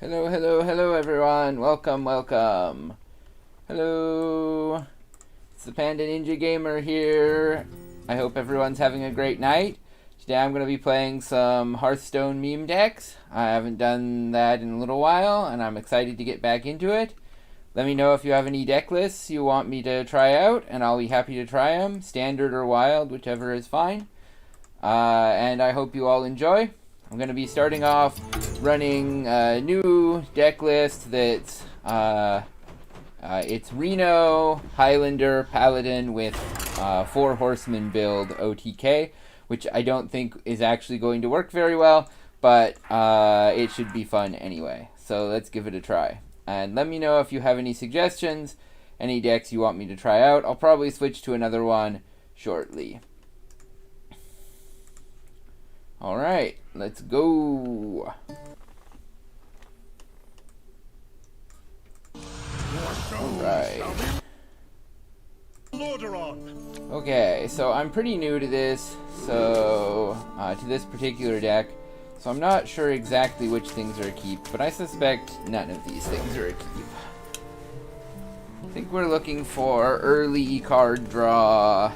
Hello, hello, hello everyone. Welcome, welcome. Hello. It's the Panda Ninja Gamer here. I hope everyone's having a great night. Today I'm going to be playing some Hearthstone meme decks. I haven't done that in a little while, and I'm excited to get back into it. Let me know if you have any deck lists you want me to try out, and I'll be happy to try them. Standard or wild, whichever is fine. And I hope you all enjoy. I'm going to be starting off running a new deck list that's it's Reno, Highlander, Paladin with 4 Horsemen build OTK, which I don't think is actually going to work very well, but it should be fun anyway. So let's give it a try. And let me know if you have any suggestions, any decks you want me to try out. I'll probably switch to another one shortly. Alright, let's go. Alright. Okay, so I'm pretty new to this, to this particular deck, so I'm not sure exactly which things are a keep, but I suspect none of these things are a keep. I think we're looking for early card draw,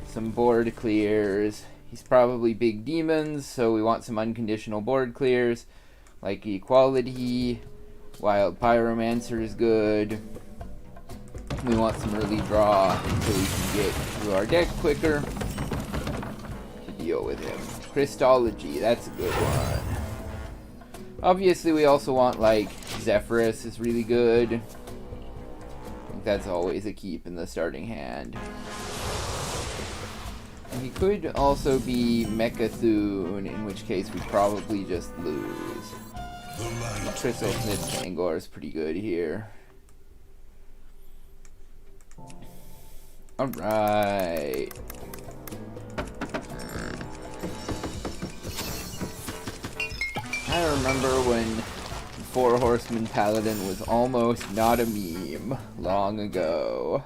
some board clears. He's probably big demons, so we want some unconditional board clears, like Equality. Wild Pyromancer is good. We want some early draw so we can get through our deck quicker to deal with him. Christology, that's a good one. Obviously, we also want, like, Zephyrus is really good. I think that's always a keep in the starting hand. He could also be Mechathoon, in which case we probably just lose. Crystal Smith Kangor is pretty good here. Alright. I remember when 4 Horsemen Paladin was almost not a meme long ago.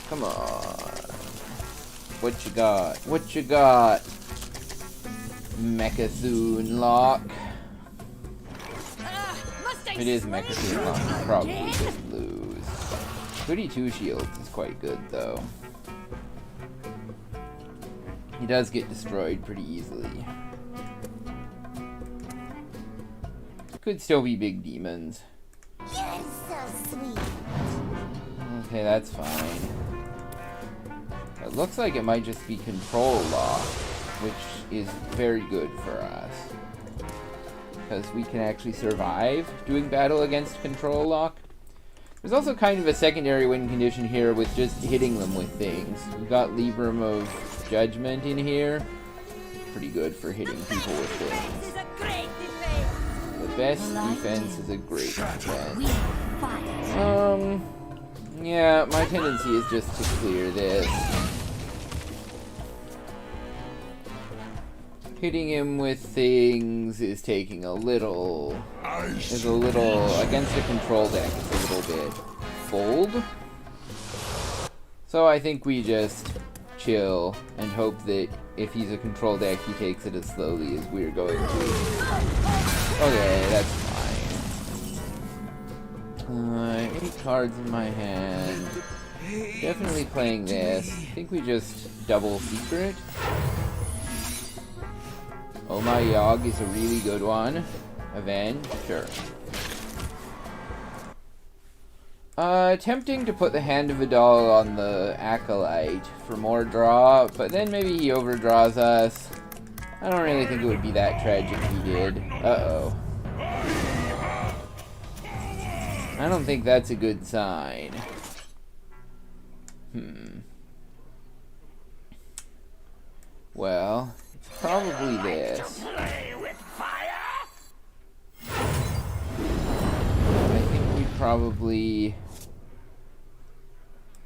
Come on. What you got? What you got? Mechathoon lock. If it is Mechathoon lock, I'll probably just lose. Goody 2 shields is quite good though. He does get destroyed pretty easily. Could still be big demons. You're so sweet. Okay, that's fine. It looks like it might just be control lock, which is very good for us. Because we can actually survive doing battle against control lock. There's also kind of a secondary win condition here with just hitting them with things. We've got Libram of Judgment in here. Pretty good for hitting people with things. The best defense is a great defense. Yeah, my tendency is just to clear this. Hitting him with things is taking a little... against a control deck, it's a little bit fold. So I think we just chill and hope that if he's a control deck, he takes it as slowly as we're going to. Okay, that's fine. 8 cards in my hand. Definitely playing this. I think we just double secret. Oh My Yogg is a really good one. Avenge, sure. Tempting to put the Hand of Vidal on the Acolyte for more draw, but then maybe he overdraws us. I don't really think it would be that tragic if he did. Uh-oh. I don't think that's a good sign. Well, it's probably this. I think we probably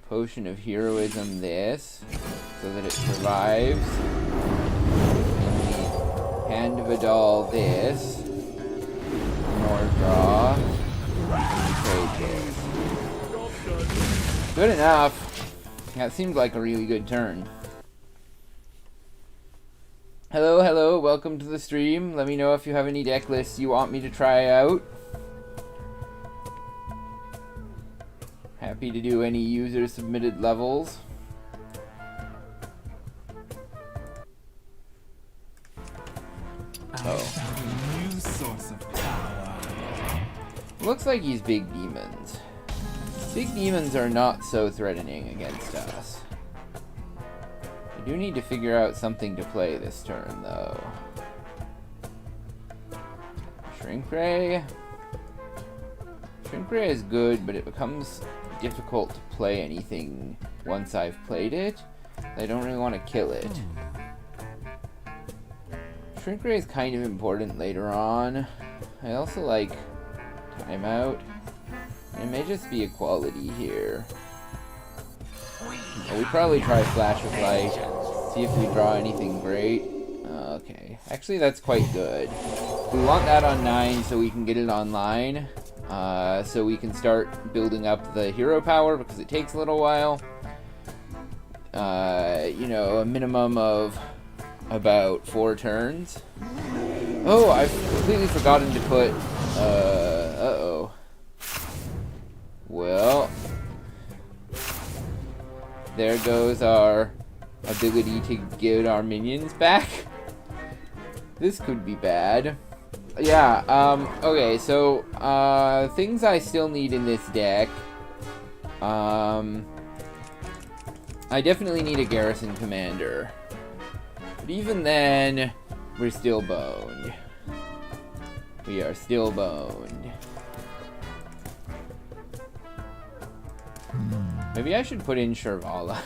Potion of Heroism this, so that it survives. And we Hand of Vidal this. More draw. Trade this. Good enough. That seemed like a really good turn. Hello, hello, welcome to the stream. Let me know if you have any deck lists you want me to try out. Happy to do any user-submitted levels. Oh. New source of power. Looks like he's big demons. Big demons are not so threatening against us. I do need to figure out something to play this turn, though. Shrink Ray. Shrink Ray is good, but it becomes difficult to play anything once I've played it. I don't really want to kill it. Shrink Ray is kind of important later on. I also like Timeout. It may just be equality here. Well, we probably try Flash of Light, see if we draw anything great. Okay, actually that's quite good. We want that on 9 so we can get it online. So we can start building up the hero power because it takes a little while. You know, a minimum of about 4 turns. Oh, I've completely forgotten to put, uh-oh. Well, there goes our ability to get our minions back. This could be bad. Yeah, okay, so, things I still need in this deck. I definitely need a garrison commander. But even then, we're still boned. We are still boned. Maybe I should put in Shirvala.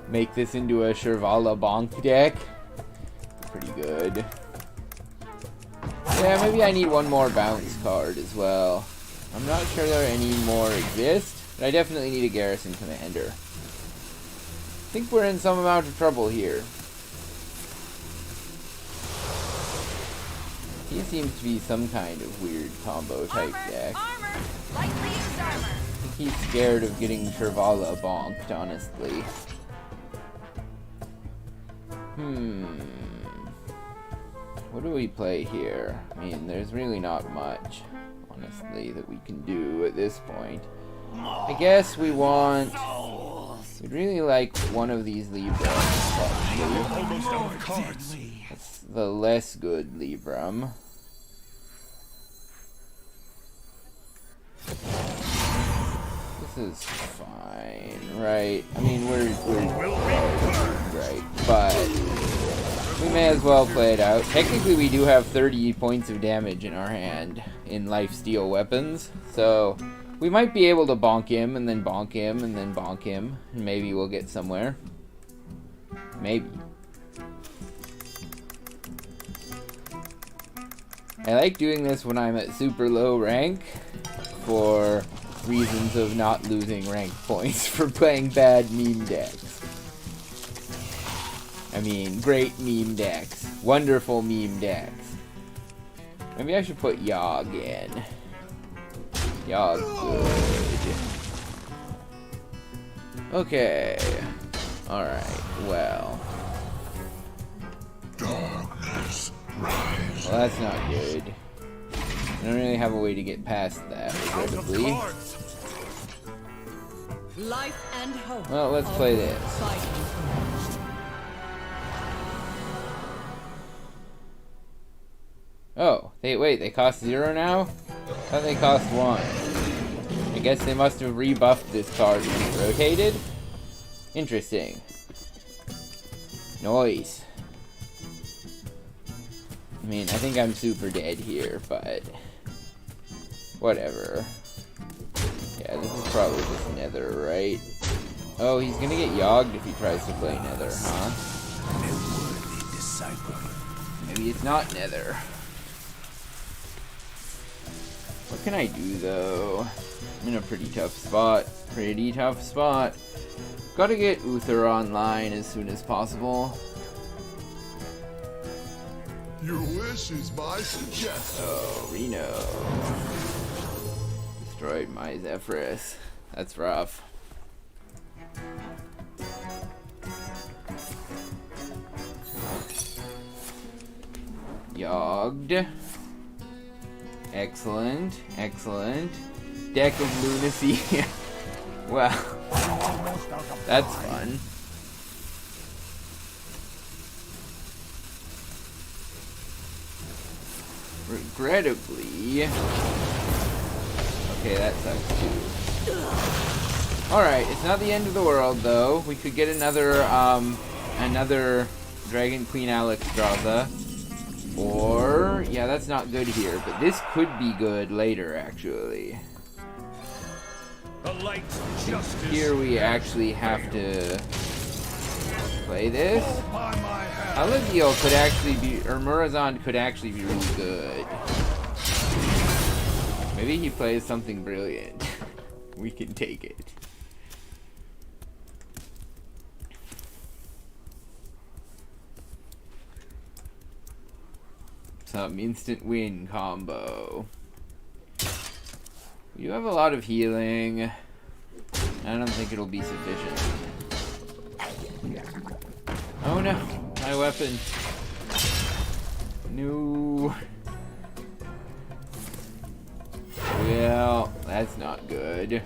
Make this into a Shirvala bonk deck. Pretty good. Yeah, maybe I need one more bounce card as well. I'm not sure there any more exist, but I definitely need a garrison commander. I think we're in some amount of trouble here. He seems to be some kind of weird combo type deck. Lightly used armor. I think he's scared of getting Shirvala bonked, honestly. What do we play here? I mean, there's really not much, honestly, that we can do at this point. I guess we want... We'd really like one of these Librams, probably. That's the less good Libram. This is fine, right? I mean, we're right, but we may as well play it out. Technically, we do have 30 points of damage in our hand in lifesteal weapons, so we might be able to bonk him, and then bonk him, and then bonk him, and maybe we'll get somewhere. Maybe. I like doing this when I'm at super low rank, for reasons of not losing rank points for playing bad meme decks. I mean, great meme decks. Wonderful meme decks. Maybe I should put Yogg in. Yogg good. Okay. Alright, well. Darkness rise. Well, that's not good. I don't really have a way to get past that, regrettably. Life and hope. Well, let's play this. Oh, they cost 0 now? I thought they cost 1. I guess they must have rebuffed this card when it rotated? Interesting. Noise. I mean, I think I'm super dead here, but... whatever. Yeah, this is probably just Nether, right? Oh, he's gonna get yogged if he tries to play Nether, huh? Maybe it's not Nether. What can I do, though? I'm in a pretty tough spot. Gotta get Uther online as soon as possible. Your wish is my suggestion. Oh, Reno. Destroyed my Zephyrus. That's rough. Yogged. Excellent. Excellent. Deck of Lunacy. Well, that's fun. Regrettably... Okay, that sucks too. Alright, it's not the end of the world though. We could get another Dragon Queen Alexstrasza. Or, yeah, that's not good here, but this could be good later actually. The light justice. Here we actually have to play this. Alleria could actually be, or Murazond could actually be really good. Maybe he plays something brilliant. We can take it. Some instant win combo. You have a lot of healing. I don't think it'll be sufficient. Oh no, my weapon. No. Well, that's not good. 2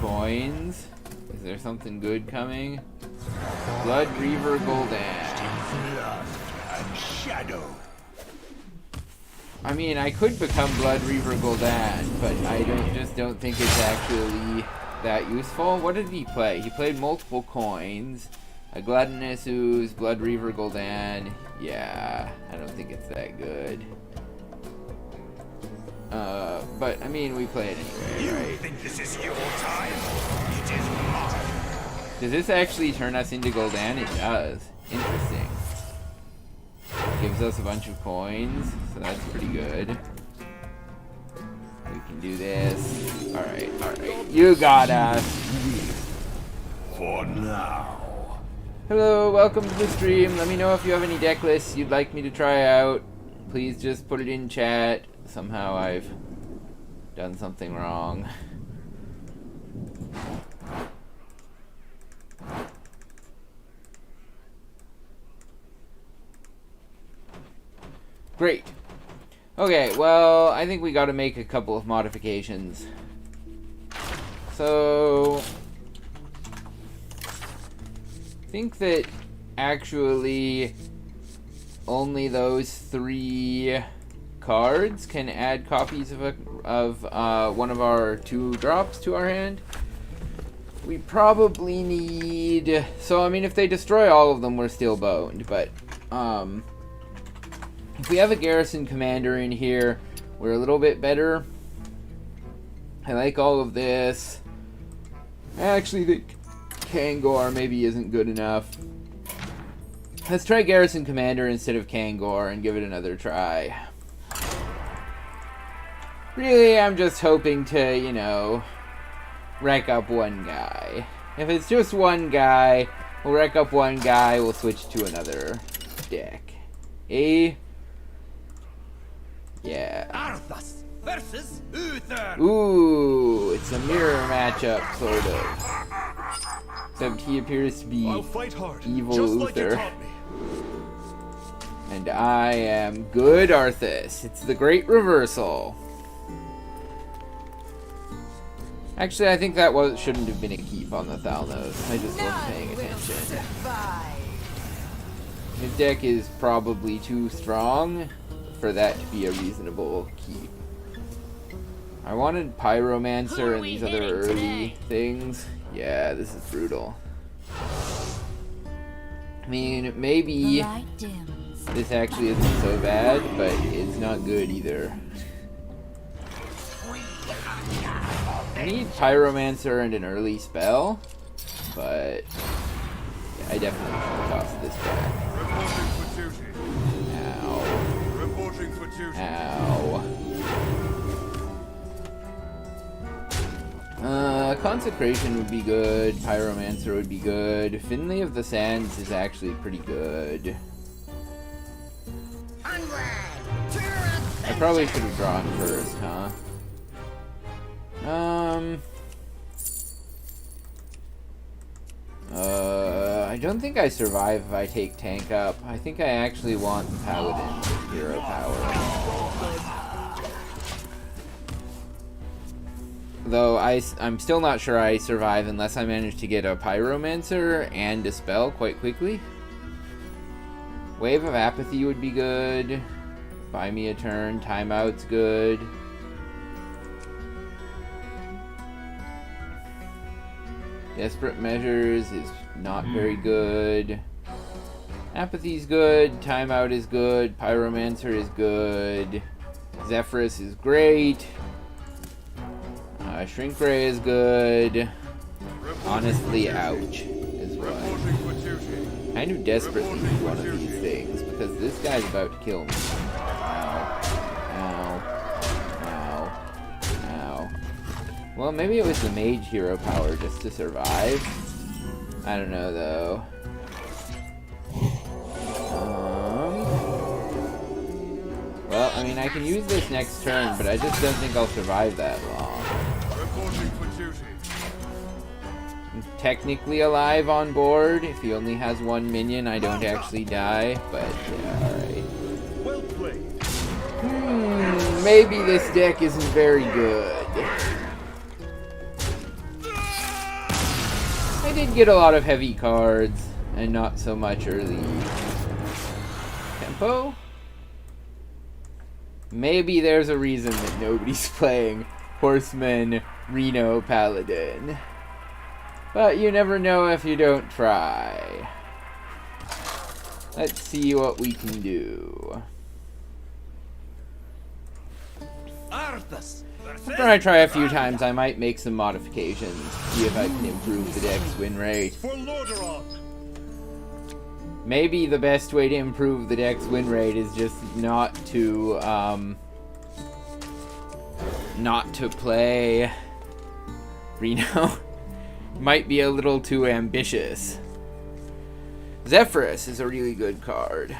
coins. Is there something good coming? Blood Reaver Gul'dan. Blood and shadow. I mean, I could become Blood Reaver Gul'dan, but I just don't think it's actually that useful. What did he play? He played multiple coins. A Gluttonous Ooze, Blood Reaver Gul'dan. Yeah, I don't think it's that good. But I mean, we play it anyway, right? You think this is your time? It is mine. Does this actually turn us into Gul'dan? It does. Interesting. Gives us a bunch of coins, so that's pretty good. We can do this. Alright, alright. You got us! For now. Hello, welcome to the stream. Let me know if you have any deck lists you'd like me to try out. Please just put it in chat. Somehow I've done something wrong. Great. Okay, well, I think we got to make a couple of modifications. So, I think that actually only those 3 cards can add copies of one of our 2 drops to our hand. We probably need... So, I mean, if they destroy all of them, we're still boned, but... if we have a Garrison Commander in here, we're a little bit better. I like all of this. I actually think Kangor maybe isn't good enough. Let's try Garrison Commander instead of Kangor and give it another try. Really, I'm just hoping to, you know, wreck up one guy. If it's just one guy, we'll wreck up one guy, we'll switch to another deck. Yeah. Arthas versus Uther. Ooh, it's a mirror matchup, sort of. Except he appears to be I'll fight hard, evil just like you Uther. taught me. And I am good Arthas. It's the great reversal. Actually, I think that shouldn't have been a keep on the Thalnos. I just wasn't paying attention. His deck is probably too strong for that to be a reasonable keep. I wanted Pyromancer and these other early things. Yeah, this is brutal. I mean, maybe this actually isn't so bad, but it's not good either. I need Pyromancer and an early spell, but yeah, I definitely should toss this back. Reporting for duty. Ow. Reporting for duty. Ow. Consecration would be good. Pyromancer would be good. Finley of the Sands is actually pretty good. I probably should have drawn first, huh? I I don't think I survive if I take tank up. I think I actually want the paladin with hero power. Though I'm still not sure I survive unless I manage to get a pyromancer and dispel quite quickly. Wave of apathy would be good. Buy me a turn. Timeout's good. Desperate measures is not very good. Apathy's good. Timeout is good. Pyromancer is good. Zephyrus is great. Shrink Ray is good. Honestly, ouch is what. I kind of desperately need one of these things because this guy's about to kill me. Ow. Ow. Ow. Ow. Well, maybe it was the mage hero power just to survive. I don't know though. Well, I mean, I can use this next turn, but I just don't think I'll survive that long. I'm technically alive on board. If he only has one minion, I don't actually die, but yeah, alright. Well played. Maybe this deck isn't very good. I did get a lot of heavy cards, and not so much early tempo. Maybe there's a reason that nobody's playing Horseman Reno Paladin. But you never know if you don't try. Let's see what we can do. After I try a few times, I might make some modifications. See if I can improve the deck's win rate. Maybe the best way to improve the deck's win rate is just not to play Reno. Might be a little too ambitious. Zephyrus is a really good card.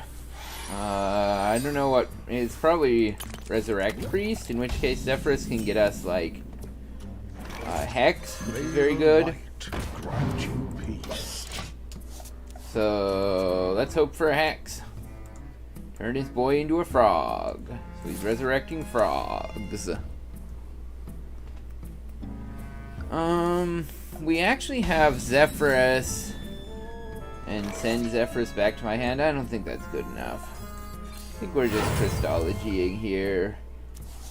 I don't know what... It's probably Resurrect Priest, in which case Zephyrus can get us, like, Hex, which is very good. So, let's hope for a Hex. Turn his boy into a frog. So he's resurrecting frogs. We actually have Zephyrus and send Zephyrus back to my hand. I don't think that's good enough. I think we're just Christologying here.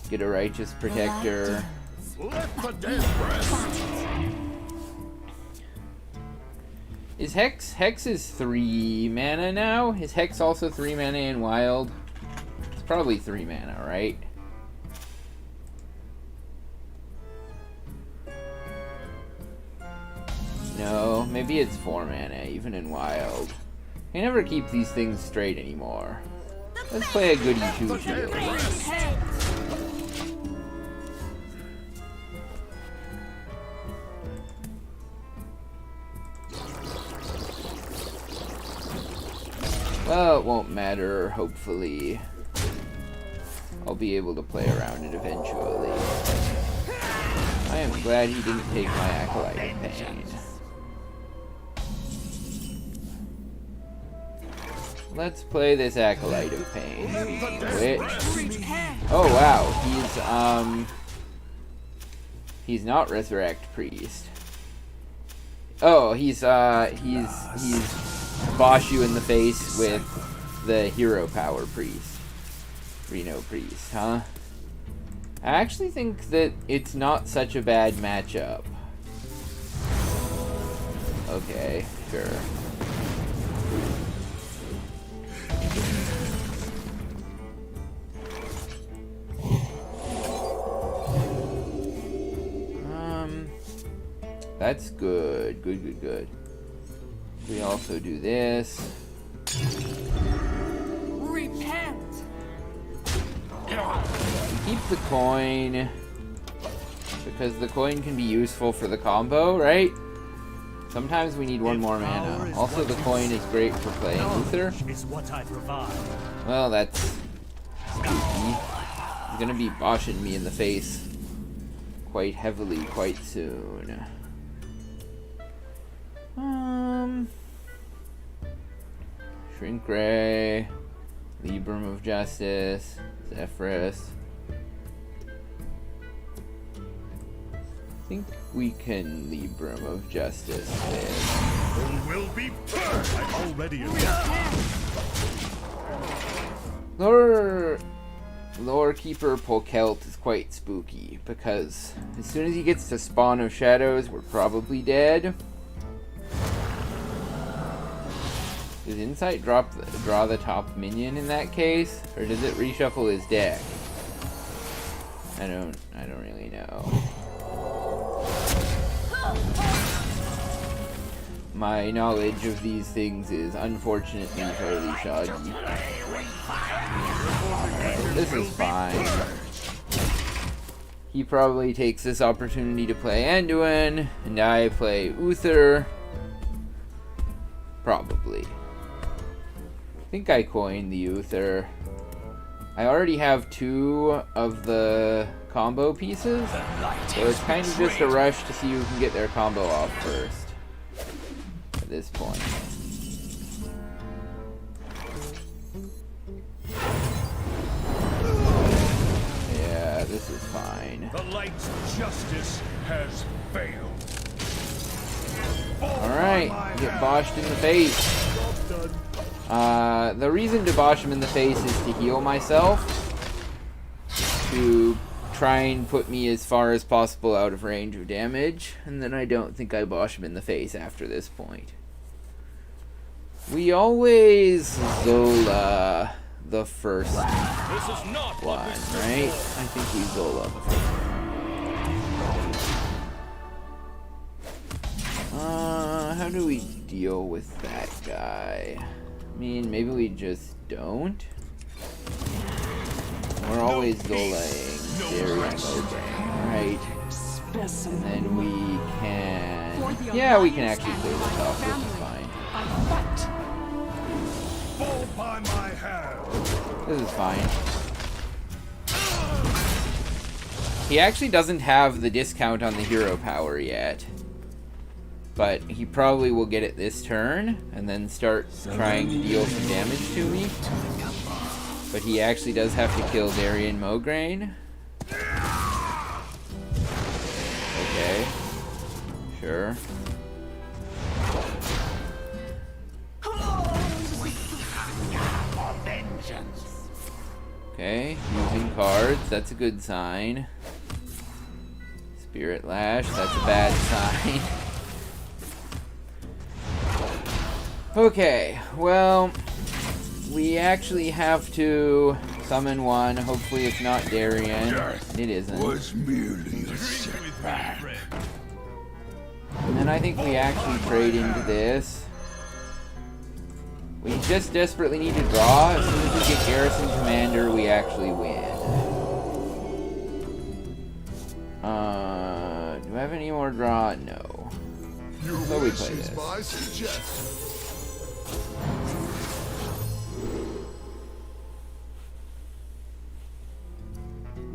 Get a Righteous Protector. Let the dead rest. Is Hex? Hex is 3 mana now? Is Hex also 3 mana in Wild? It's probably 3 mana, right? No, maybe it's 4 mana, even in Wild. I never keep these things straight anymore. Let's play a goody two-shield. Well, it won't matter, hopefully. I'll be able to play around it eventually. I am glad he didn't take my Acolyte of Pain. Let's play this Acolyte of Pain. Which... Oh wow, he's not Resurrect Priest. Oh, he's bosh you in the face with the Hero Power Priest. Reno Priest, huh? I actually think that it's not such a bad matchup. Okay, sure. That's good. Good. We also do this. Repent. Keep the coin because the coin can be useful for the combo, right? Sometimes we need one more mana. Also, the coin is great for playing Luther. Is what I provide. Well, that's spooky. He's gonna be boshing me in the face quite heavily quite soon. Shrink Ray, Libram of Justice, Zephyrus. I think we can Libram of Justice this. Who will be first? I'm already in. Lore Keeper Polkelt is quite spooky because as soon as he gets to Spawn of Shadows, we're probably dead. Does Insight draw the top minion in that case, or does it reshuffle his deck? I don't really know. My knowledge of these things is unfortunately fairly shoddy. This is fine. He probably takes this opportunity to play Anduin, and I play Uther. Probably. I think I coined the Uther. I already have 2 of the combo pieces, so it's kind of just a rush to see who can get their combo off first. At this point. Yeah, this is fine. The light's justice has failed. Alright, get boshed in the face. The reason to bosh him in the face is to heal myself. To try and put me as far as possible out of range of damage. And then I don't think I bosh him in the face after this point. We always Zola the first one, right? I think we Zola the first one. How do we deal with that guy? I mean, maybe we just don't. We're always Zola-ing Darian Mograine, right? And then we can... Yeah, we can actually clear this off, which is fine. Fall by my hand. This is fine. He actually doesn't have the discount on the hero power yet. But he probably will get it this turn, and then start trying to deal some damage to me. But he actually does have to kill Darian Mograine. Okay. Sure. Okay, using cards, that's a good sign. Spirit Lash, that's a bad sign. Okay, well, we actually have to summon one. Hopefully it's not Darian. It isn't. Was merely a setback. And then I think we actually trade into this. We just desperately need to draw. As soon as we get Garrison Commander, we actually win. Do I have any more draw? No. So we play this.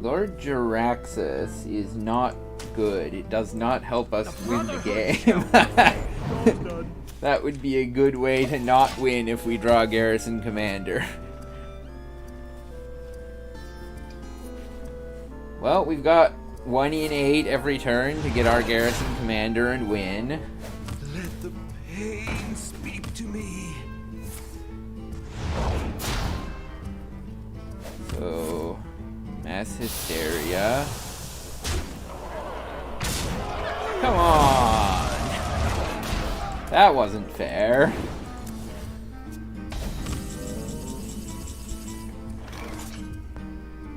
Lord Jaraxxus is not good. It does not help us win the game. That would be a good way to not win if we draw Garrison Commander. Well, we've got 1 in 8 every turn to get our Garrison Commander and win. Let the pain speak to me. So, Mass Hysteria. Come on! That wasn't fair.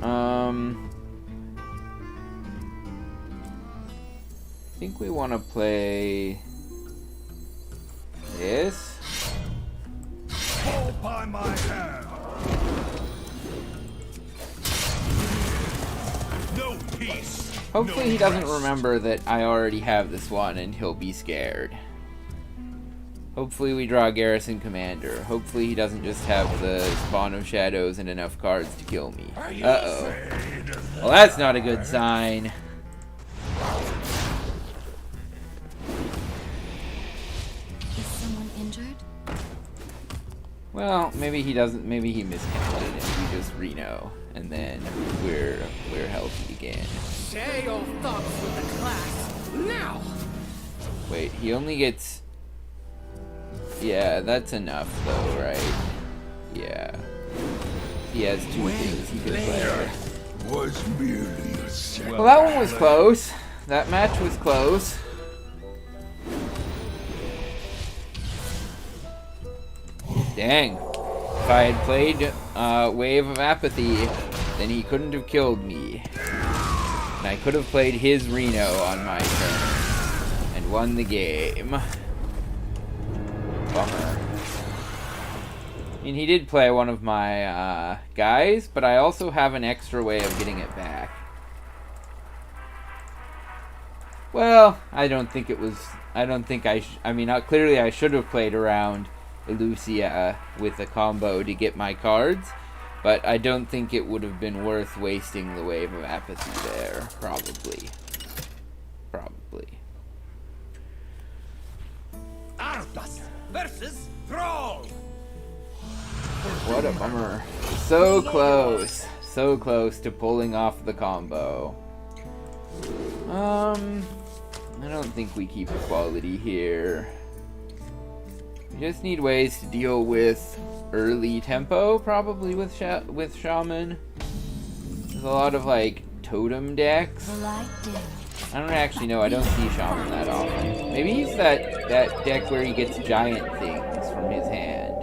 I think we want to play this. Fall by my hand. No peace. Hopefully he doesn't remember that I already have this one and he'll be scared. Hopefully we draw Garrison Commander. Hopefully he doesn't just have the Spawn of Shadows and enough cards to kill me. Uh-oh. Well, that's not a good sign. Is someone injured? Well, maybe he doesn't. Maybe he miscounted and we just Reno, and then we're healthy again. Share your thoughts with the class now. Wait, he only gets. Yeah, that's enough though, right? Yeah. He has 2 things he can play. Was merely a second. Well, that one was close. That match was close. Dang. If I had played Wave of Apathy, then he couldn't have killed me. And I could have played his Reno on my turn and won the game. Bummer. I mean, he did play one of my guys, but I also have an extra way of getting it back. Well, I don't think it was... I don't think I... I mean, clearly I should have played around Elucia with a combo to get my cards, but I don't think it would have been worth wasting the Wave of Apathy there. Probably. Arthas versus Thrall. What a bummer. So close. So close to pulling off the combo. I don't think we keep equality here. We just need ways to deal with early tempo, probably with Shaman. There's a lot of, like, totem decks. I don't actually know. I don't see Shaman that often. Maybe he's that deck where he gets giant things from his hand.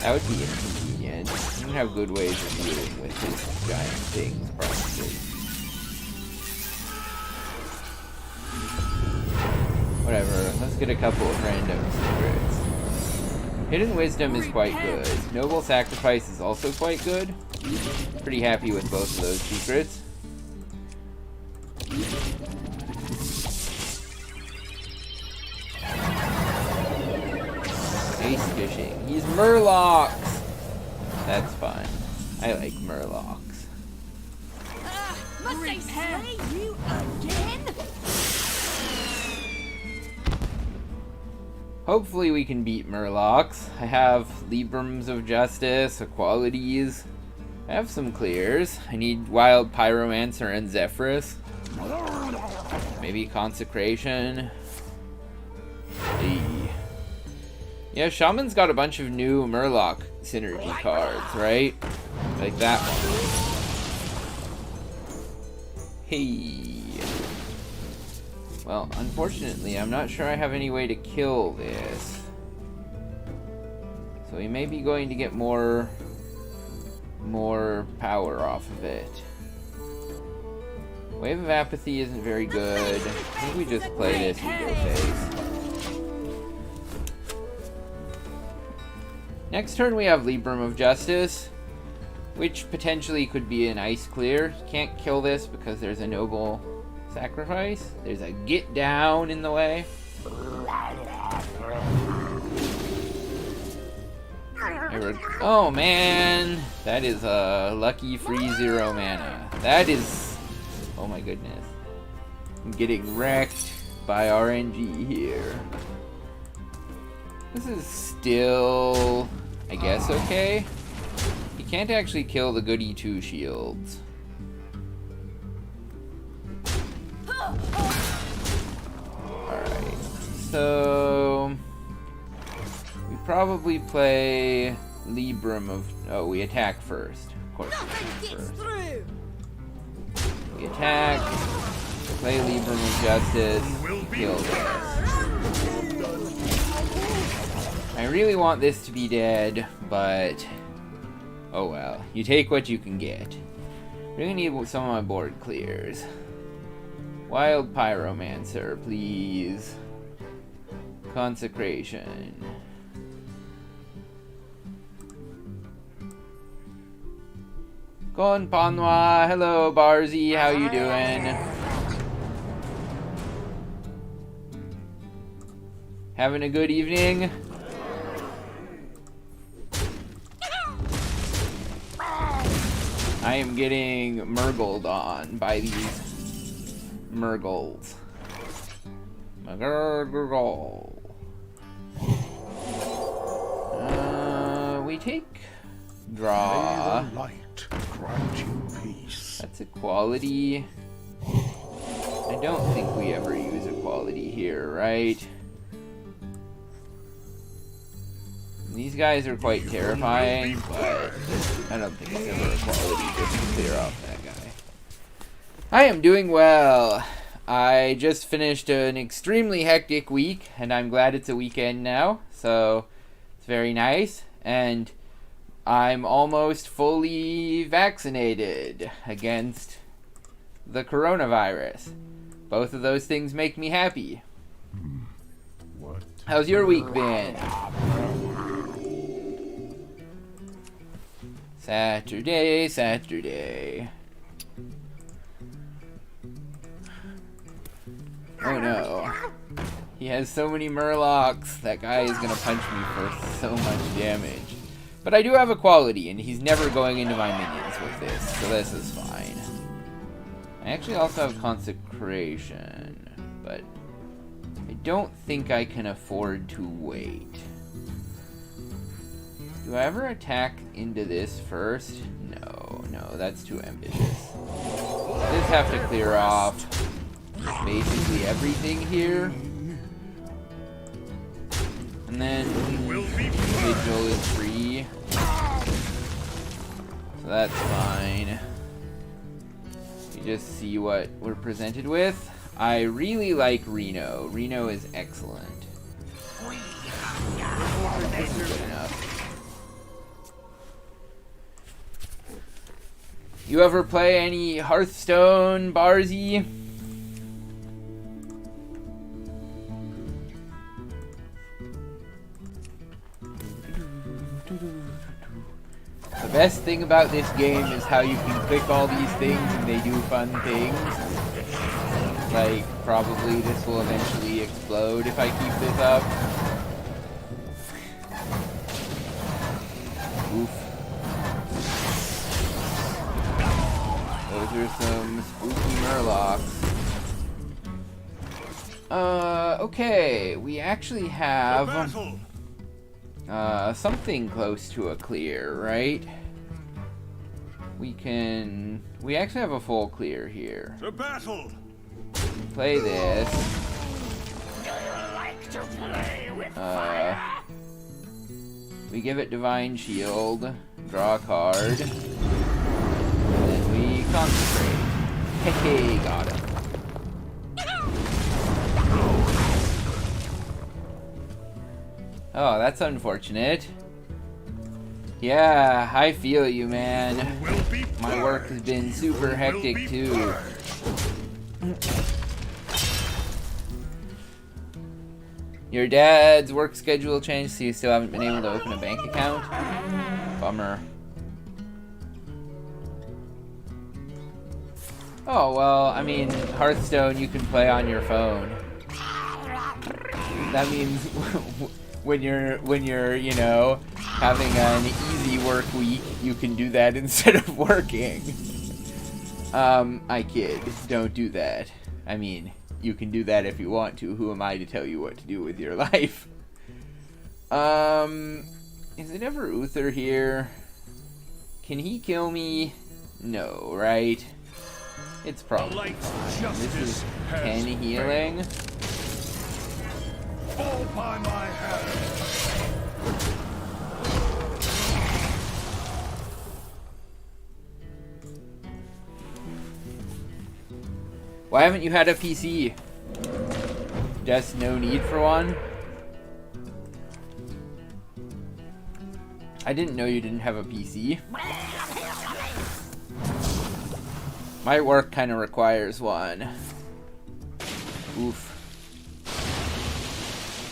That would be inconvenient. He doesn't have good ways of dealing with his giant things, probably. Whatever, let's get a couple of random secrets. Hidden Wisdom is quite good. Noble Sacrifice is also quite good. Pretty happy with both of those secrets. Ace Fishing. He's Murlocs! That's fun. I like Murlocs. Must I slay you again? Hopefully we can beat Murlocs. I have Librams of Justice, Equalities. I have some clears. I need Wild Pyromancer and Zephyrus. Maybe Consecration. Hey. Yeah, Shaman's got a bunch of new Murloc synergy cards, right? Like that one. Hey. Well, unfortunately, I'm not sure I have any way to kill this. So we may be going to get more power off of it. Wave of Apathy isn't very good. I think we just play this and go face. Next turn we have Libram of Justice, which potentially could be an ice clear. You can't kill this because there's a Noble Sacrifice. There's a Get Down in the way. Oh man, that is a lucky free 0 mana. That is, oh my goodness. I'm getting wrecked by RNG here. This is still, I guess, okay. He can't actually kill the Goody 2 shields. Alright, so we probably play Libram of... Oh, we attack first. Of course we attack first. We attack, play Libram of Justice, kill this. I really want this to be dead, but... oh well. You take what you can get. Really need some of my board clears. Wild Pyromancer, please. Consecration. Gon Panwa, hello Barzy, how you doing? Having a good evening? I am getting Murgled on by these Murgles. We we take draw. May the light grant you peace. That's equality. I don't think we ever use equality here, right? These guys are quite terrifying, but I don't think it's ever equality just to clear off that guy. I am doing well. I just finished an extremely hectic week, and I'm glad it's a weekend now, so it's very nice. And I'm almost fully vaccinated against the coronavirus. Both of those things make me happy. What? How's your week been? Saturday. Oh no. He has so many murlocs. That guy is gonna punch me for so much damage. But I do have equality, and he's never going into my minions with this, so this is fine. I actually also have consecration, but I don't think I can afford to wait. Do I ever attack into this first? No, that's too ambitious. I just have to clear off basically everything here. And then Vigil is free. So that's fine. You just see what we're presented with. I really like Reno. Reno is excellent. This is good enough. You ever play any Hearthstone, Barzy? The best thing about this game is how you can click all these things and they do fun things. Like, probably this will eventually explode if I keep this up. Oof. Those are some spooky murlocs. Okay, we actually have something close to a clear, right? We actually have a full clear here. To battle. Play this. We give it Divine Shield, draw a card, and then we concentrate. Hey, got him. Oh, that's unfortunate. Yeah, I feel you, man. My work has been super hectic too. Your dad's work schedule changed, so you still haven't been able to open a bank account? Bummer. Oh, well, I mean, Hearthstone you can play on your phone. That means when you're, you know, having an easy work week, you can do that instead of working. I kid. Don't do that. I mean, you can do that if you want to. Who am I to tell you what to do with your life? Is it ever Uther here? Can he kill me? No, right? It's probably fine. This is 10 healing. Fall by my hand. Why haven't you had a PC? Just no need for one? I didn't know you didn't have a PC. My work kind of requires one. Oof.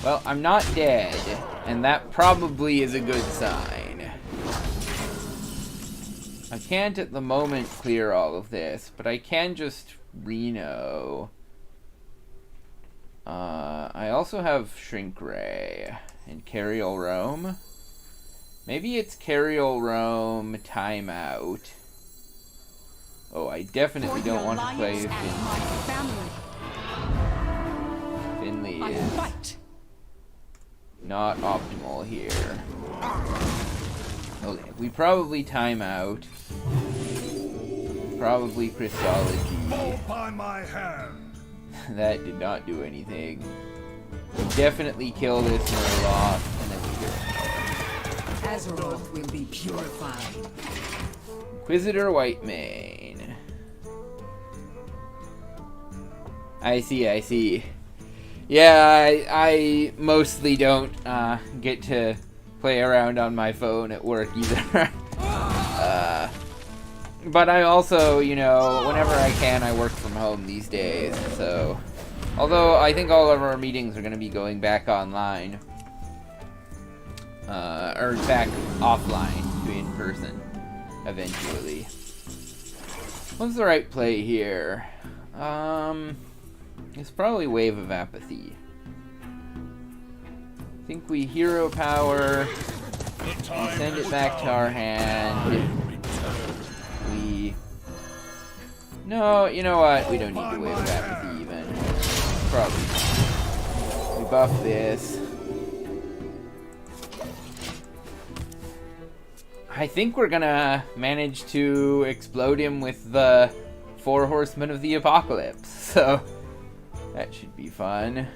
Well, I'm not dead, and that probably is a good sign. I can't at the moment clear all of this, but I can just Reno. I also have Shrink Ray and Carriel Roam. Maybe it's Carriel Roam timeout. Oh, I definitely don't want to play Finley. Finley is not optimal here. We probably time out. Probably Christology. Fall by my hand. That did not do anything. We definitely kill this Murloc, and then we go. Azeroth will be purified. Inquisitor Whitemane. I see. Yeah, I mostly don't get to play around on my phone at work either. But I also, you know, whenever I can, I work from home these days, so... Although, I think all of our meetings are going to be going back online. Or back offline to in-person, eventually. What's the right play here? It's probably Wave of Apathy. I think we hero power, we send it back to our hand. No, you know what? We don't need to Wave of Apathy even. Probably. We buff this. I think we're gonna manage to explode him with the 4 Horsemen of the Apocalypse, so that should be fun.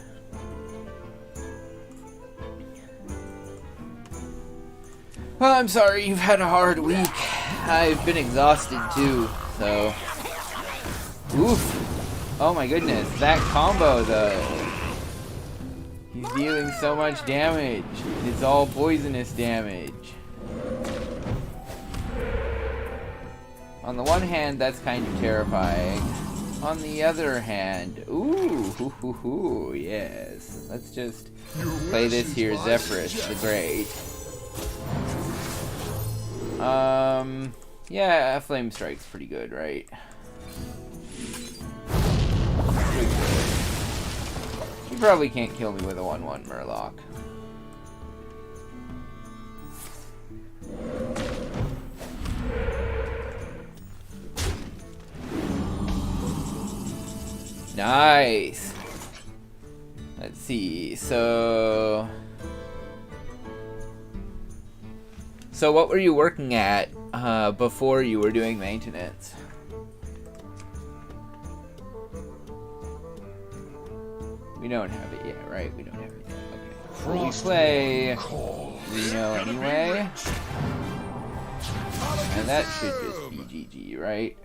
Well, I'm sorry you've had a hard week. I've been exhausted too, so... Oof! Oh my goodness, that combo though! He's dealing so much damage. It's all poisonous damage. On the one hand, that's kind of terrifying. On the other hand, ooh, yes. Let's just play this here, Zephyrus the Great. Yeah, Flame Strike's pretty good, right? You probably can't kill me with a 1/1 Murloc. Nice! Let's see, so what were you working at before you were doing maintenance? We don't have it yet, right? We don't have it yet. Okay. Well, we play Reno anyway. And that should just be GG, right?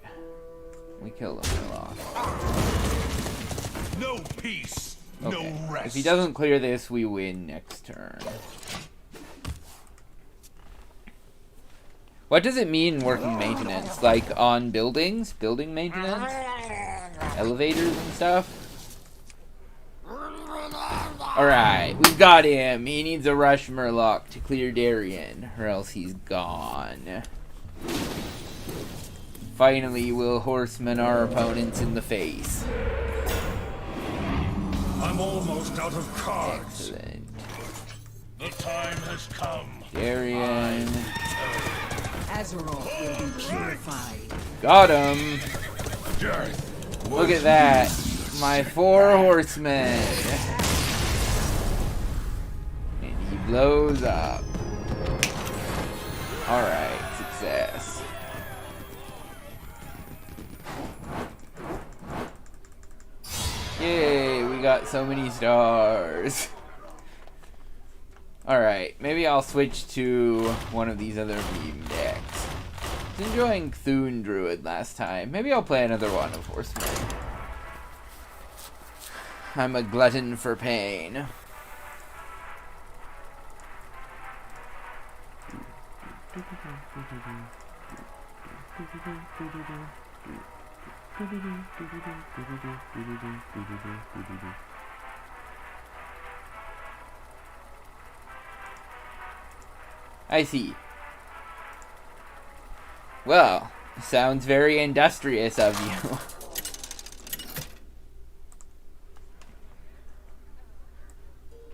We kill the Murloc. No peace, Okay. no rest. If he doesn't clear this, we win next turn. What does it mean working maintenance? Like on buildings? Building maintenance? Elevators and stuff? Alright, we've got him. He needs a rush Murloc to clear Darien, or else he's gone. Finally, we'll horseman our opponents in the face. I'm almost out of cards. Excellent. The time has come. Darien. Azeroth will be purified. Got him. Death. Look at that. My 4 horsemen. And he blows up. Alright, success. Yay, we got so many stars. Alright, maybe I'll switch to one of these other meme decks. I was enjoying Cthulhu Druid last time. Maybe I'll play another one of Horsemen. I'm a glutton for pain. I see. Well, sounds very industrious of you.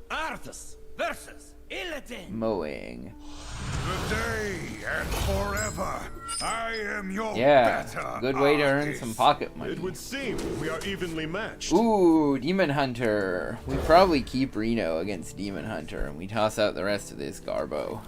Arthas versus Illidan. Mowing. Today and forever, I am your Yeah, better good way to earn artist. some pocket money. It would seem we are evenly matched. Ooh, Demon Hunter. We probably keep Reno against Demon Hunter, and we toss out the rest of this Garbo.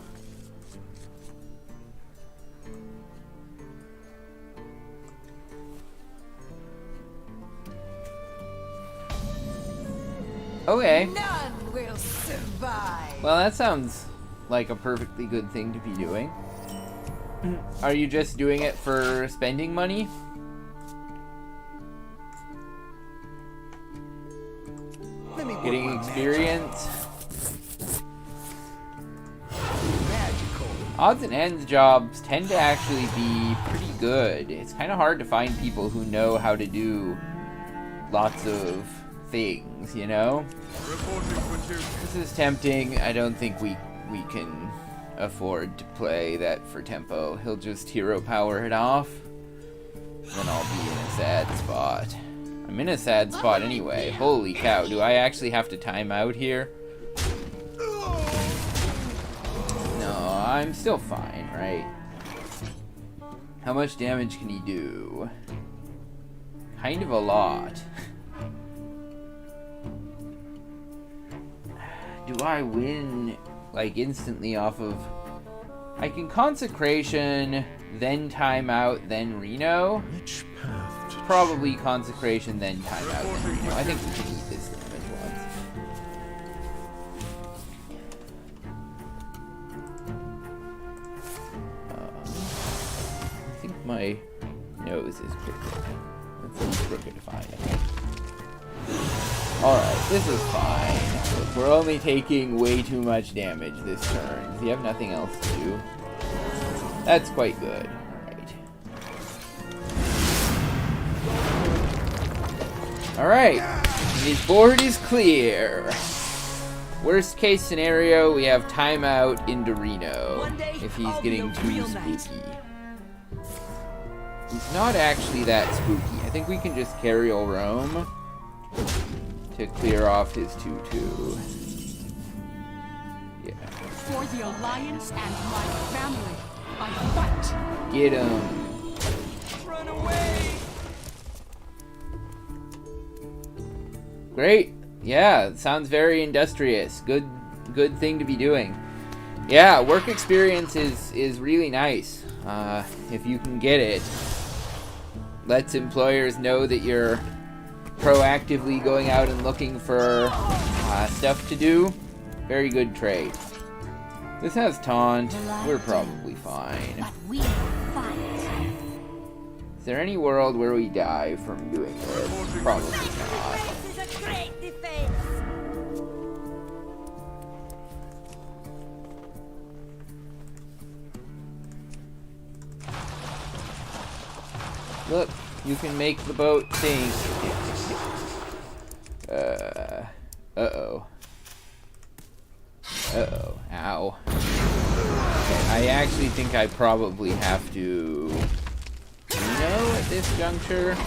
Okay. None will survive. Well, that sounds like a perfectly good thing to be doing. Are you just doing it for spending money? Getting experience? Odds and ends jobs tend to actually be pretty good. It's kind of hard to find people who know how to do lots of things, you know? This is tempting. I don't think we can afford to play that for tempo. He'll just hero power it off. Then I'll be in a sad spot. I'm in a sad spot anyway. Holy cow, do I actually have to time out here? No, I'm still fine, right? How much damage can he do? Kind of a lot. Do I win, like, instantly off of... I can Consecration, then time out, then Reno. Which path to Probably Consecration, then time out, then Reno. I think we can eat this damage once. I think my nose is crooked. Let's see crooked fine. Alright, this is fine. Look, we're only taking way too much damage this turn. Does he have nothing else to do? That's quite good. Alright. His board is clear. Worst case scenario, we have timeout into Reno if he's getting too spooky. He's not actually that spooky. I think we can just carry Rome to clear off his 2/2. Yeah. For the Alliance and my family, I fight. Get him. Run away! Great. Yeah, sounds very industrious. Good thing to be doing. Yeah, work experience is really nice. If you can get it. Lets employers know that you're proactively going out and looking for stuff to do. Very good trade. This has taunt. We're probably fine. But we fight. Is there any world where we die from doing this? Probably not. This is a great defense. Look, you can make the boat sink. Uh-oh. Uh-oh. Ow. Okay, I actually think I probably have to... at this juncture?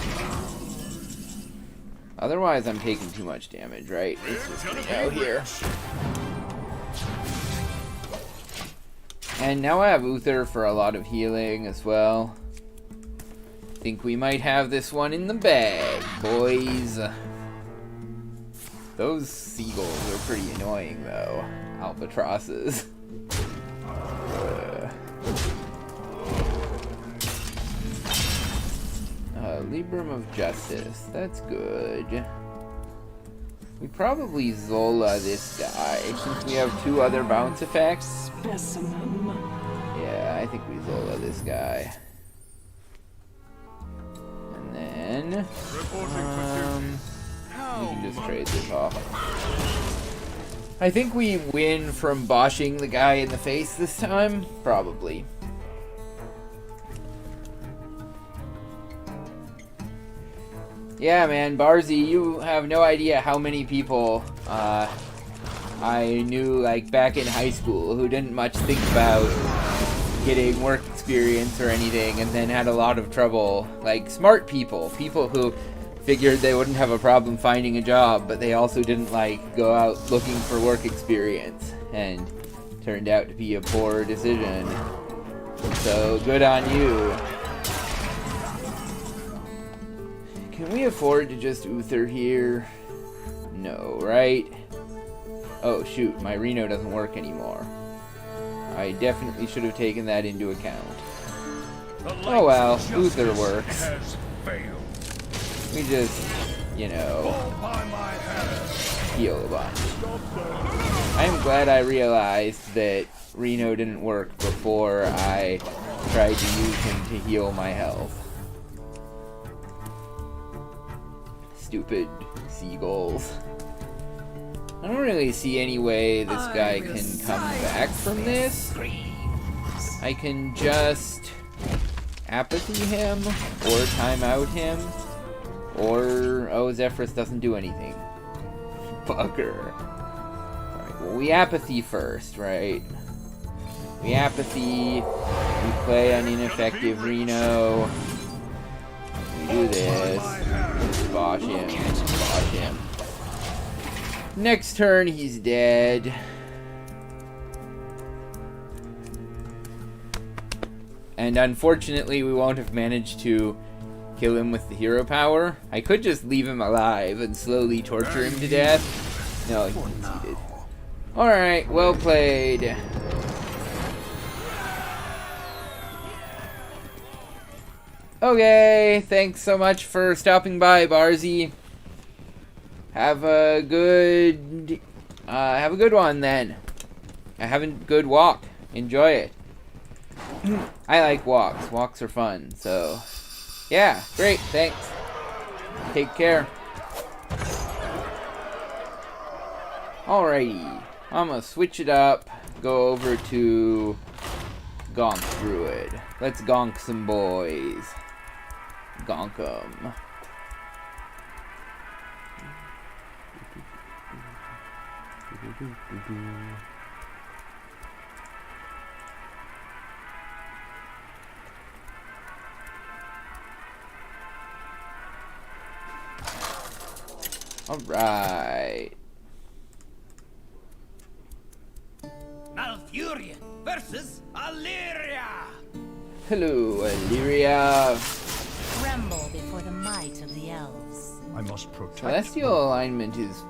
Otherwise, I'm taking too much damage, right? It's just gonna go here. And now I have Uther for a lot of healing as well. Think we might have this one in the bag, boys. Those seagulls are pretty annoying, though. Albatrosses. Librum of Justice. That's good. We probably Zola this guy, since we have 2 other bounce effects. Yeah, I think we Zola this guy. And then... we can just trade this off. I think we win from boshing the guy in the face this time. Probably. Yeah, man, Barzy, you have no idea how many people I knew, like, back in high school who didn't much think about getting work experience or anything and then had a lot of trouble. Like, smart people. People who figured they wouldn't have a problem finding a job, but they also didn't, like, go out looking for work experience. And turned out to be a poor decision. So, good on you. Can we afford to just Uther here? No, right? Oh shoot, my Reno doesn't work anymore. I definitely should have taken that into account. Oh well, Uther works. We just, you know... heal a bunch. I am glad I realized that Reno didn't work before I tried to use him to heal my health. Stupid seagulls. I don't really see any way this guy can come back from this. I can just apathy him, or time out him, or, oh, Zephyrus doesn't do anything. Bugger. Alright, well, we apathy first, right? We apathy, we play an ineffective Reno, we do this, bosh him. Next turn, he's dead. And unfortunately, we won't have managed to kill him with the hero power. I could just leave him alive and slowly torture him to death. No, he conceded. Alright, well played. Okay, thanks so much for stopping by, Barzy. Have a good one then. Have a good walk. Enjoy it. I like walks. Walks are fun. So, yeah, great. Thanks. Take care. Alrighty. I'm gonna switch it up. Go over to Gonk Druid. Let's gonk some boys. Gonk 'em. Alright. Malfurion versus Alleria. Hello, Alleria. Tremble before the might of the elves. I must protect. Celestial alignment is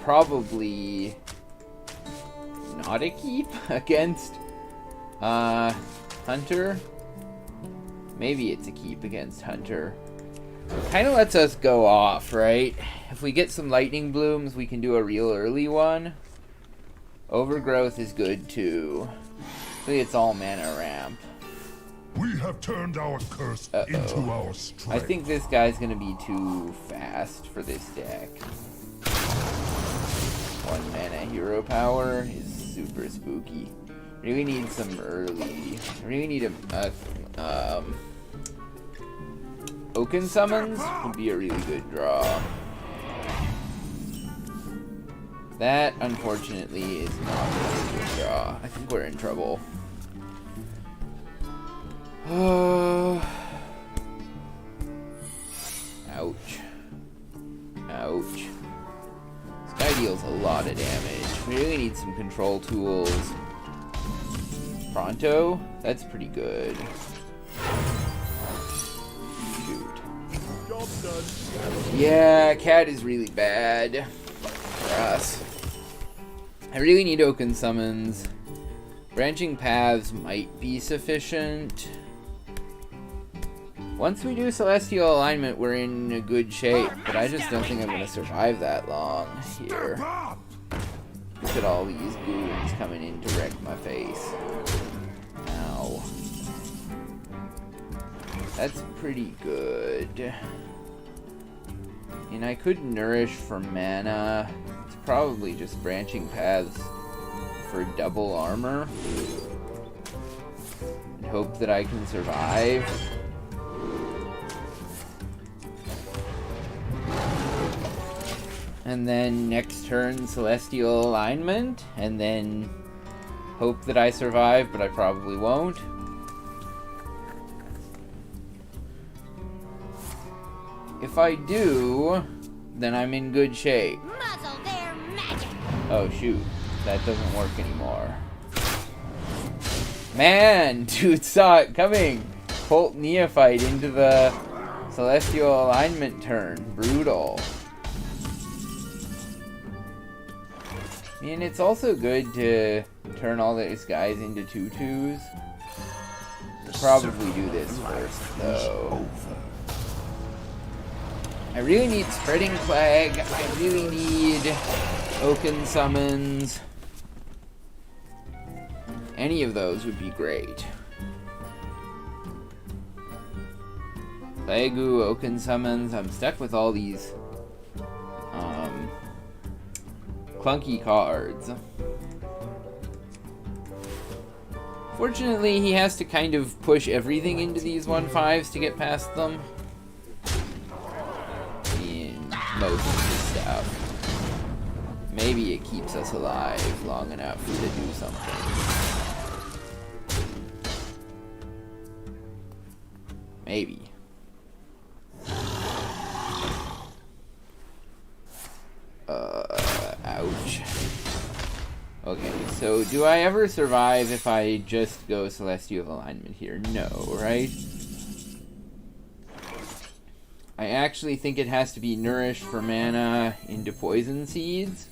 probably not a keep against Hunter. Maybe it's a keep against Hunter. Kind of lets us go off, right? If we get some lightning blooms, we can do a real early one. Overgrowth is good too. Hopefully it's all mana ramp. We have turned our curse into our strength. I think this guy's gonna be too fast for this deck. 1 mana hero power is super spooky. Really need some early. I really need a Oaken Summons would be a really good draw. That, unfortunately, is not a really good draw. I think we're in trouble. Ouch. Ouch. This guy deals a lot of damage. We really need some control tools. Pronto? That's pretty good. Yeah, cat is really bad for us. I really need Oaken Summons. Branching Paths might be sufficient. Once we do Celestial Alignment, we're in a good shape, but I just don't think I'm going to survive that long here. Look at all these goons coming in to wreck my face. Ow. That's pretty good. And I could nourish for mana. It's probably just Branching Paths for double armor. And hope that I can survive. And then next turn, Celestial Alignment. And then hope that I survive, but I probably won't. If I do, then I'm in good shape. Muzzle their magic. Oh shoot, that doesn't work anymore. Man, dude saw it coming. Colt Neophyte into the Celestial Alignment turn. Brutal. I mean, it's also good to turn all these guys into 2/2s. Probably do this first, though. I really need Spreading Plague. I really need Oaken Summons. Any of those would be great. Plague-oo, Oaken Summons. I'm stuck with all these clunky cards. Fortunately, he has to kind of push everything into these 1/5s to get past them. In most of his stuff. Maybe it keeps us alive long enough to do something. Maybe. Ouch. Okay, so do I ever survive if I just go Celestial Alignment here? No, right? I actually think it has to be nourished for mana into Poison Seeds.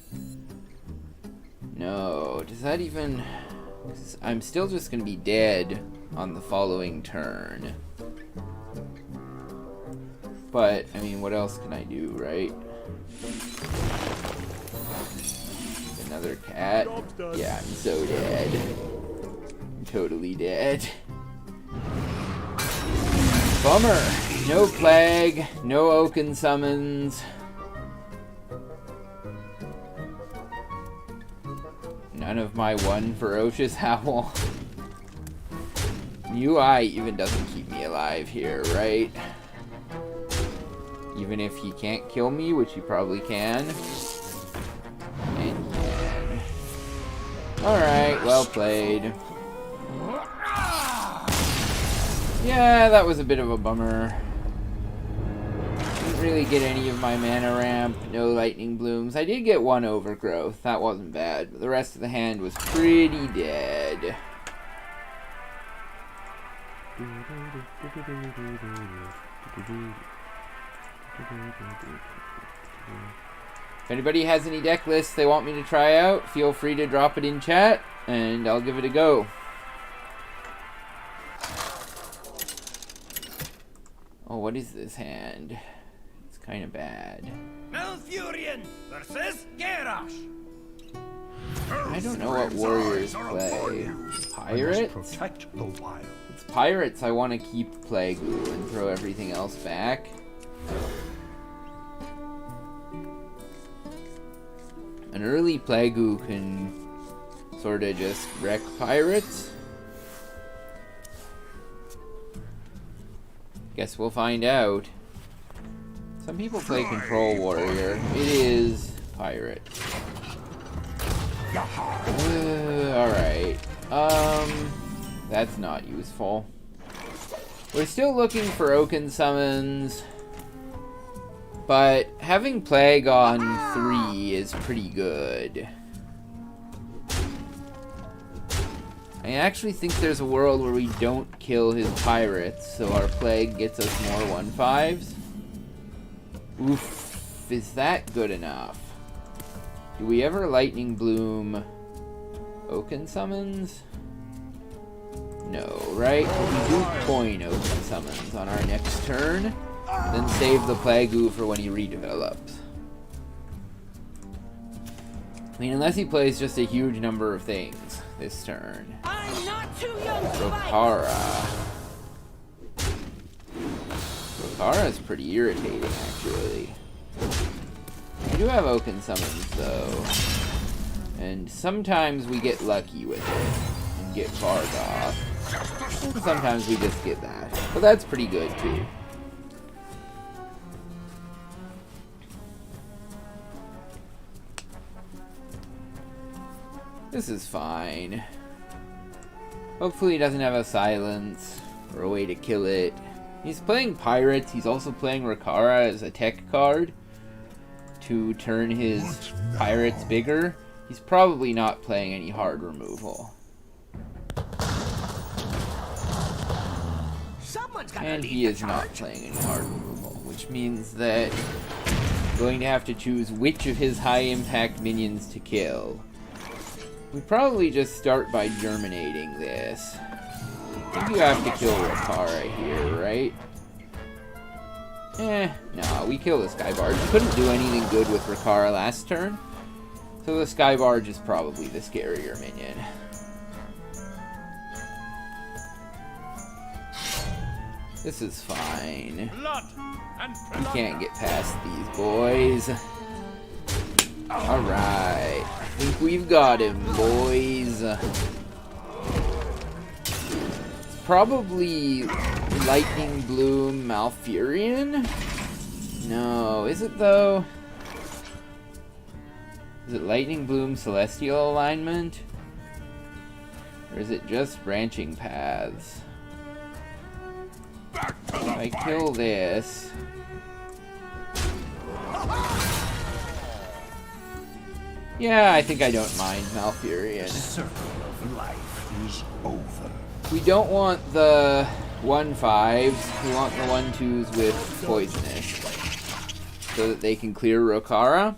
No, does that even... I'm still just gonna be dead on the following turn. But, I mean, what else can I do, right? Another cat. Yeah, I'm so dead. I'm totally dead. Bummer. No Plague, no Oaken Summons. None of my one Ferocious Howl. UI even doesn't keep me alive here, right? Even if he can't kill me, which he probably can. And he can. Alright, well played. Yeah, that was a bit of a bummer. Didn't really get any of my mana ramp, no lightning blooms. I did get one overgrowth, that wasn't bad, but the rest of the hand was pretty dead. If anybody has any deck lists they want me to try out, feel free to drop it in chat, and I'll give it a go. Oh, what is this hand? It's kind of bad. Malfurion versus Garrosh. I don't know what warriors play. Pirates? Protect the wild. It's pirates I want to keep Plague-oo and throw everything else back. An early Plague-oo can sort of just wreck pirates. Guess we'll find out. Some people play Control Warrior. It is pirate. Alright. That's not useful. We're still looking for Oaken Summons. But having Plague on 3 is pretty good. I actually think there's a world where we don't kill his pirates, so our Plague gets us more 1/5s. Oof, is that good enough? Do we ever Lightning Bloom Oaken Summons? No, right? We do coin Oaken Summons on our next turn. Then save the Plague-oo for when he redevelops. I mean, unless he plays just a huge number of things this turn. I'm not too young to fight. Rokara. Rokara's pretty irritating, actually. We do have Oaken Summons, though. And sometimes we get lucky with it and get Vargoth. And sometimes we just get that. But that's pretty good, too. This is fine. Hopefully he doesn't have a silence or a way to kill it. He's playing pirates. He's also playing Rokara as a tech card to turn his pirates bigger. He's probably not playing any hard removal. And he is not playing any hard removal, which means that I'm going to have to choose which of his high impact minions to kill. We probably just start by germinating this. I think you have to kill Rokara here, right? No, we kill the Sky Barge. We couldn't do anything good with Rakara last turn. So the Sky Barge is probably the scarier minion. This is fine. We can't get past these boys. Alright. I think we've got him, boys. It's probably Lightning Bloom Malfurion? No, is it though? Is it Lightning Bloom Celestial Alignment? Or is it just Branching Paths? If I kill this... Yeah, I think I don't mind Malfurion. The circle of life is over. We don't want the 1/5s, we want the 1/2s with Poisonous. So that they can clear Rokara.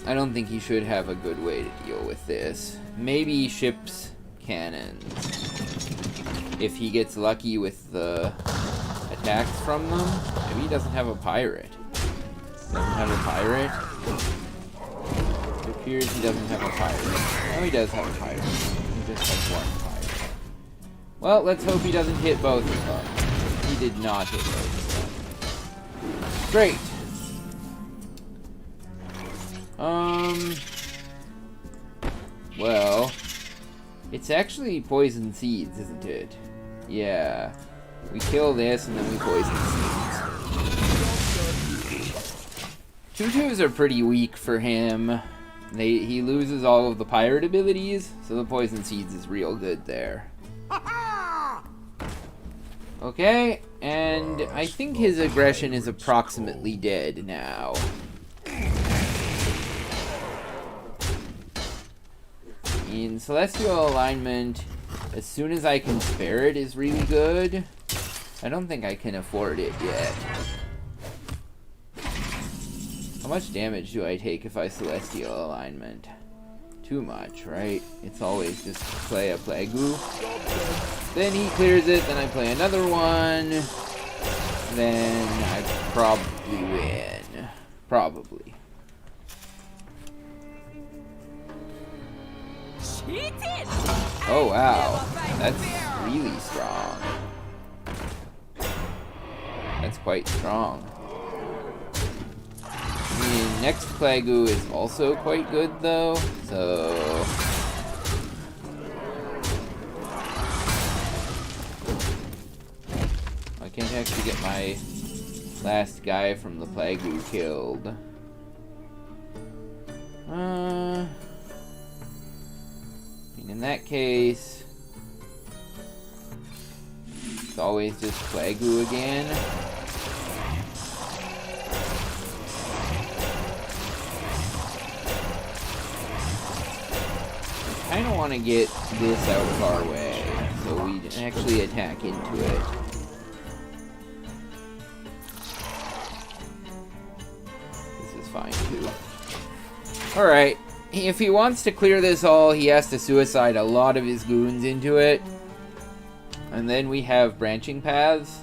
I don't think he should have a good way to deal with this. Maybe ships cannons. If he gets lucky with the attacks from them. Maybe he doesn't have a pirate. Doesn't have a pirate? It appears he doesn't have a pirate. No, he does have a pirate. He just has one pirate. Well, let's hope he doesn't hit both of them. He did not hit both of them. Great. Well, it's actually poison seeds, isn't it? Yeah. We kill this and then we poison seeds. 2/2s are pretty weak for him. He loses all of the pirate abilities, so the poison seeds is real good there. Okay, and I think his aggression is approximately dead now. In Celestial Alignment, as soon as I can spare it is really good. I don't think I can afford it yet. How much damage do I take if I Celestial Alignment? Too much, right? It's always just play a Plague-oo. Then he clears it, then I play another one. Then I probably win. Probably. Oh wow, that's really strong. That's quite strong. I mean, next Plague-oo is also quite good though, so... I can't actually get my last guy from the Plague-oo killed. In that case, it's always just Plague-oo again. I kind of want to get this out of our way, so we actually attack into it. This is fine too. Alright. If he wants to clear this all, he has to suicide a lot of his goons into it. And then we have branching paths.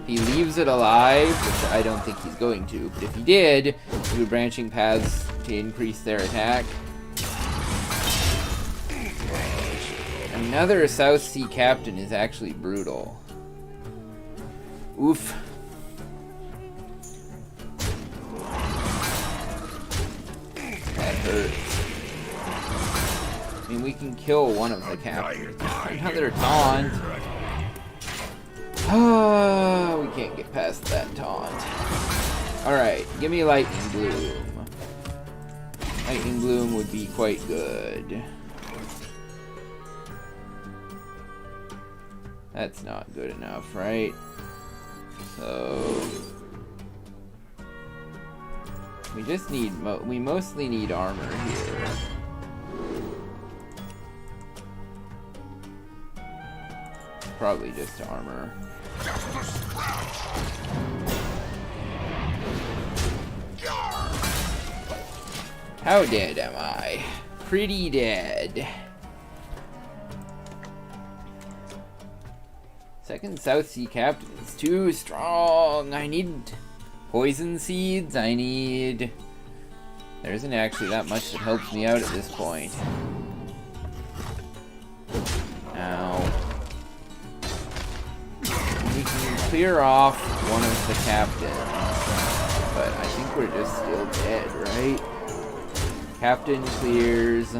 If he leaves it alive, which I don't think he's going to, but if he did, we would branching paths to increase their attack. Another South Sea captain is actually brutal. Oof. That hurts. I mean, we can kill one of the captains. Another taunt. Oh, we can't get past that taunt. Alright, give me Lightning Bloom. Lightning Bloom would be quite good. That's not good enough, right? So... we just need... we mostly need armor here. Probably just armor. How dead am I? Pretty dead. Second South Sea Captain is too strong. I need poison seeds. I need... There isn't actually that much that helps me out at this point. Now... We can clear off one of the captains. But I think we're just still dead, right? Captain clears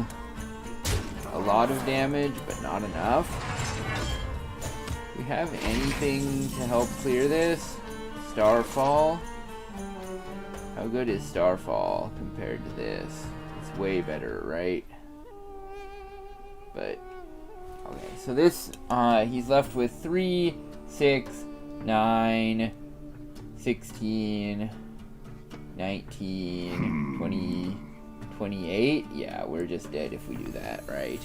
a lot of damage, but not enough. Do we have anything to help clear this? Starfall? How good is Starfall compared to this? It's way better, right? But, okay, so this, he's left with 3, 6, 9, 16, 19, 20, 28. Yeah, we're just dead if we do that, right?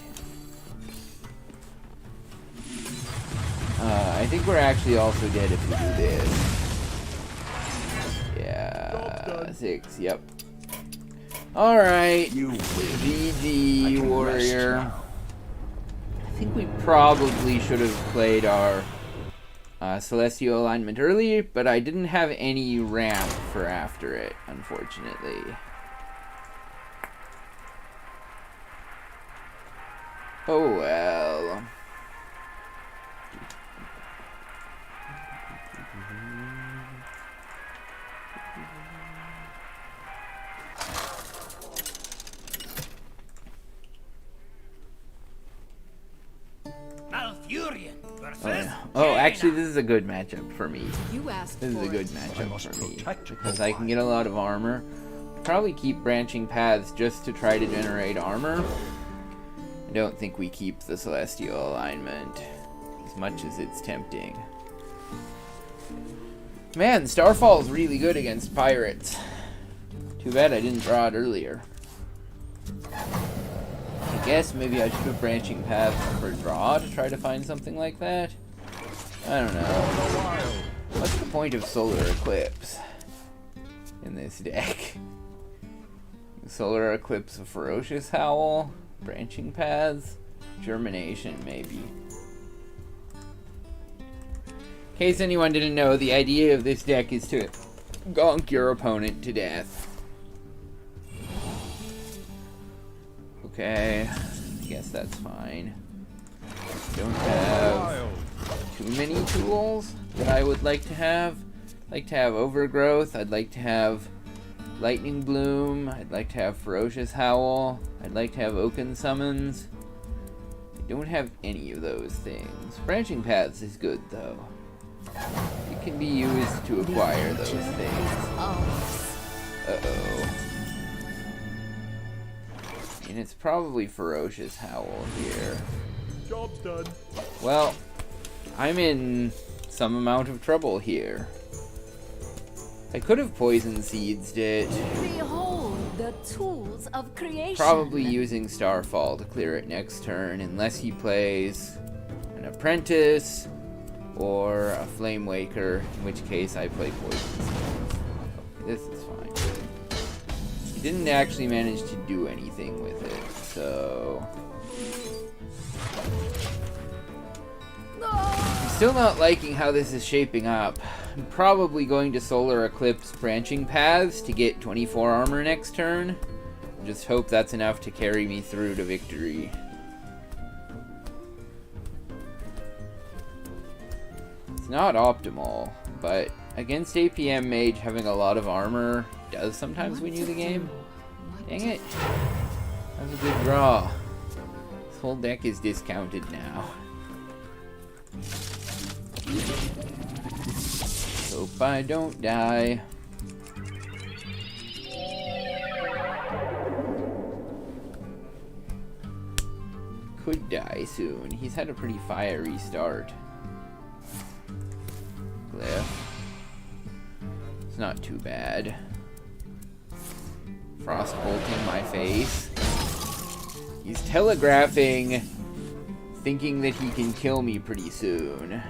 I think we're actually also dead if we do this. Yeah, 6, yep. Alright, GG, warrior. I think we probably should have played our Celestial alignment early, but I didn't have any ramp for after it, unfortunately. Oh well. Malfurion versus... Oh, actually, this is a good matchup for me. You asked This is a for good it. matchup for me because I can get a lot of armor. Probably keep branching paths just to try to generate armor. I don't think we keep the Celestial alignment as much as it's tempting. Man, Starfall is really good against pirates. Too bad I didn't draw it earlier. I guess maybe I should have branching paths for draw to try to find something like that. I don't know. What's the point of Solar Eclipse in this deck? Solar Eclipse, a Ferocious Howl, branching paths, Germination maybe. In case anyone didn't know, the idea of this deck is to gonk your opponent to death. Okay, I guess that's fine. Don't have too many tools that I would like to have. I'd like to have Overgrowth, I'd like to have Lightning Bloom, I'd like to have Ferocious Howl, I'd like to have Oaken Summons. I don't have any of those things. Branching Paths is good though. It can be used to acquire those things. Uh-oh. And it's probably Ferocious Howl here. Job's done. Well, I'm in some amount of trouble here. I could have Poison Seeds it. Behold the tools of creation. Probably using Starfall to clear it next turn, unless he plays an Apprentice or a Flame Waker, in which case I play Poison Seeds. This is fine. He didn't actually manage to do anything with it, so... I'm still not liking how this is shaping up. I'm probably going to Solar Eclipse Branching Paths to get 24 armor next turn. Just hope that's enough to carry me through to victory. It's not optimal, but against APM Mage, having a lot of armor does sometimes win you the game. Dang it. That was a good draw. This whole deck is discounted now. Hope I don't die. Could die soon. He's had a pretty fiery start. Glyph. It's not too bad. Frostbolt in my face. He's telegraphing, thinking that he can kill me pretty soon.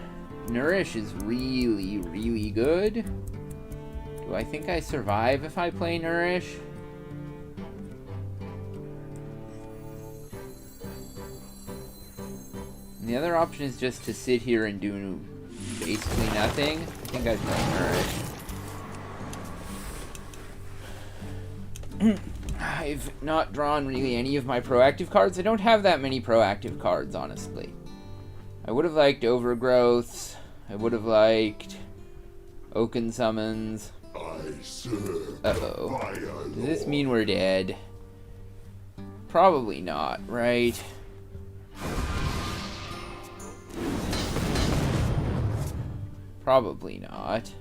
Nourish is really, really good. Do I think I survive if I play Nourish? And the other option is just to sit here and do basically nothing. I think I'd play Merit. I've not drawn really any of my proactive cards. I don't have that many proactive cards, honestly. I would have liked Overgrowths. I would have liked Oaken Summons. Uh-oh. Does this mean we're dead? Probably not, right? Probably not.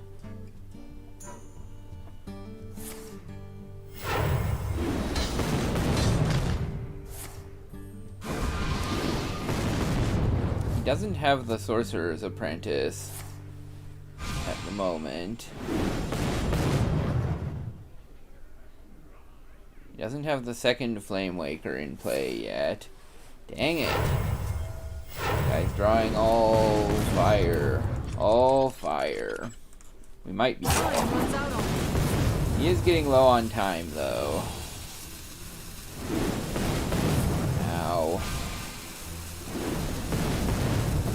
He doesn't have the Sorcerer's Apprentice at the moment. He doesn't have the second Flame Waker in play yet. Dang it. Guy's drawing all fire. All fire. We might be dead. He is getting low on time, though. Ow.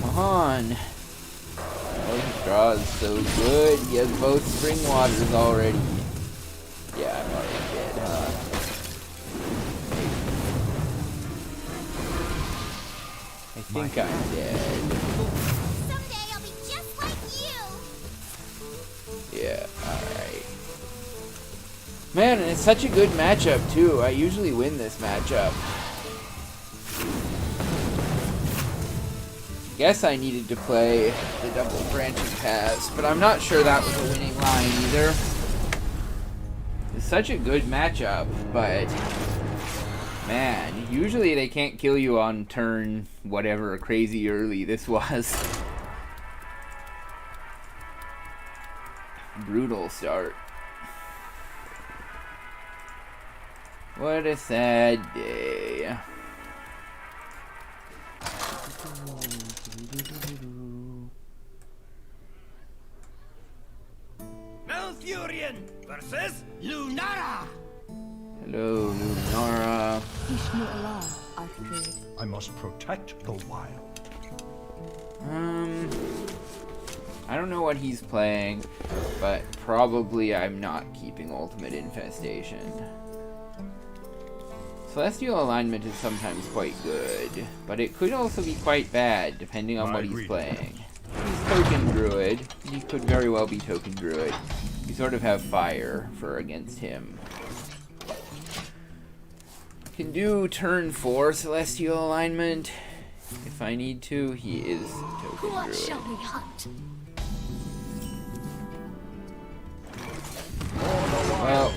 Come on. Oh, he draws so good. He has both Spring Waters already. Yeah, I'm already dead, huh? I think I'm dead. Someday I'll be just like you. Yeah, alright. Man, and it's such a good matchup, too. I usually win this matchup. Guess I needed to play the double branching paths, but I'm not sure that was a winning line either. It's such a good matchup, but man, usually they can't kill you on turn whatever crazy early this was. Brutal start. What a sad day. Malfurion versus Lunara. Hello, Lunara. I must protect the wild. I don't know what he's playing, but probably I'm not keeping Ultimate Infestation. Celestial Alignment is sometimes quite good, but it could also be quite bad, depending on what he's playing. He's Token Druid. He could very well be Token Druid. We sort of have fire for against him. Can do turn 4 Celestial Alignment if I need to. He is Token What Druid. shall we hunt? Well,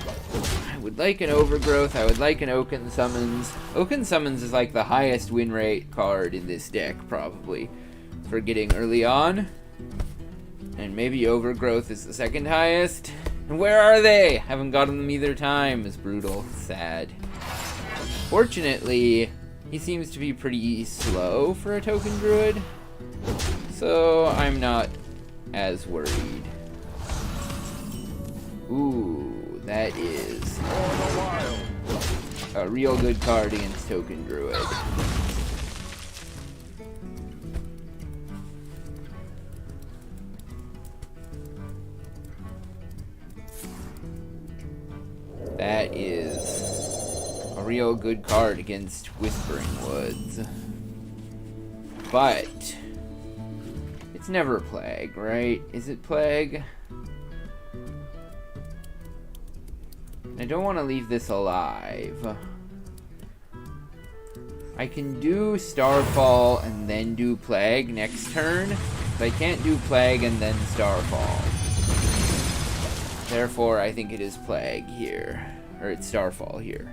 I would like an Overgrowth. I would like an Oaken Summons. Oaken Summons is like the highest win rate card in this deck, probably, for getting early on. And maybe Overgrowth is the second highest. And where are they? Haven't gotten them either time. Is brutal. Sad. Fortunately, he seems to be pretty slow for a Token Druid, so I'm not as worried. Ooh, that is a real good card against Token Druid. That is a real good card against Whispering Woods. But it's never Plague, right? Is it Plague? I don't want to leave this alive. I can do Starfall and then do Plague next turn, but I can't do Plague and then Starfall. Therefore, I think it is Plague here. Or it's Starfall here.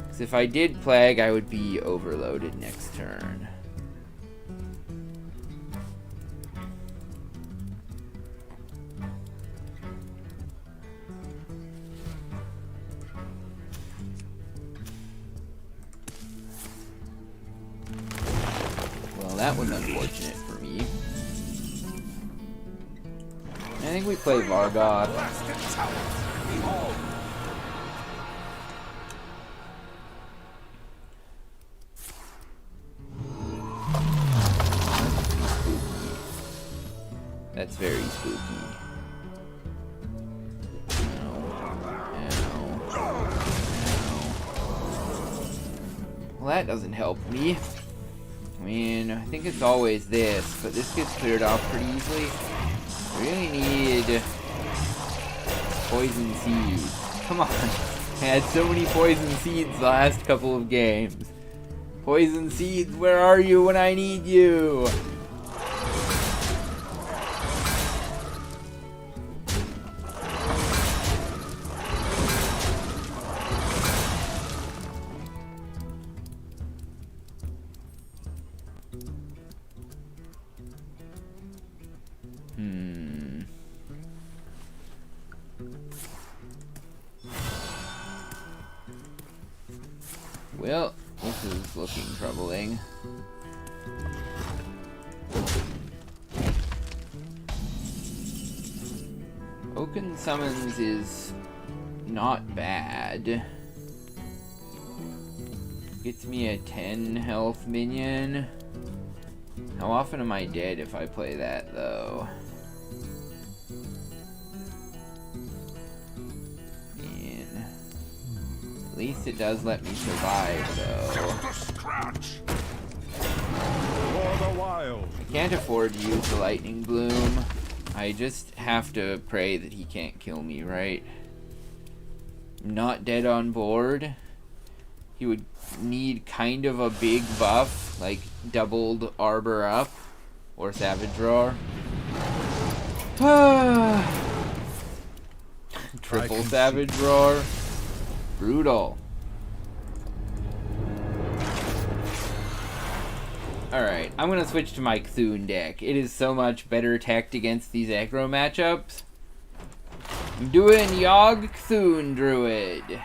Because if I did Plague, I would be overloaded next turn. Well, that was unfortunate for me. I think we play Vargoth. That's very spooky. Well, that doesn't help me. I mean, I think it's always this, but this gets cleared off pretty easily. I really need poison seeds. Come on. I had so many poison seeds the last couple of games. Poison seeds, where are you when I need you? Well, this is looking troubling. Oaken Summons is not bad. Gets me a 10 health minion. How often am I dead if I play that, though? At least it does let me survive, though. I can't afford to use the Lightning Bloom. I just have to pray that he can't kill me, right? I'm not dead on board. He would need kind of a big buff, like doubled Arbor up, or Savage Roar. Triple Savage Roar. Brutal. Alright, I'm gonna switch to my Cthulhu deck. It is so much better teched against these aggro matchups. I'm doing Yogg Cthulhu Druid.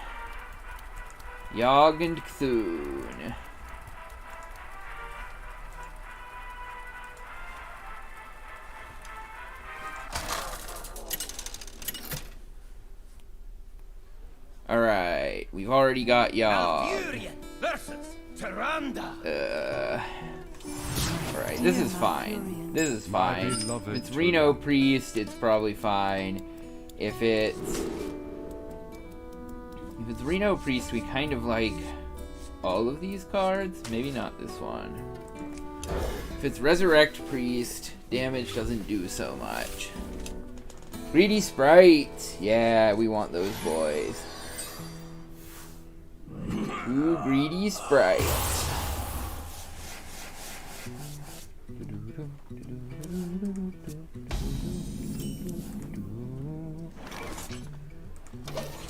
Yogg and Cthulhu. Alright, we've already got Yogg. Malfurion versus Tyrande. Alright, this is fine. This is fine. If it's Reno Priest, it's probably fine. If it's Reno Priest, we kind of like all of these cards. Maybe not this one. If it's Resurrect Priest, damage doesn't do so much. Greedy Sprite! Yeah, we want those boys. 2 Greedy Sprites.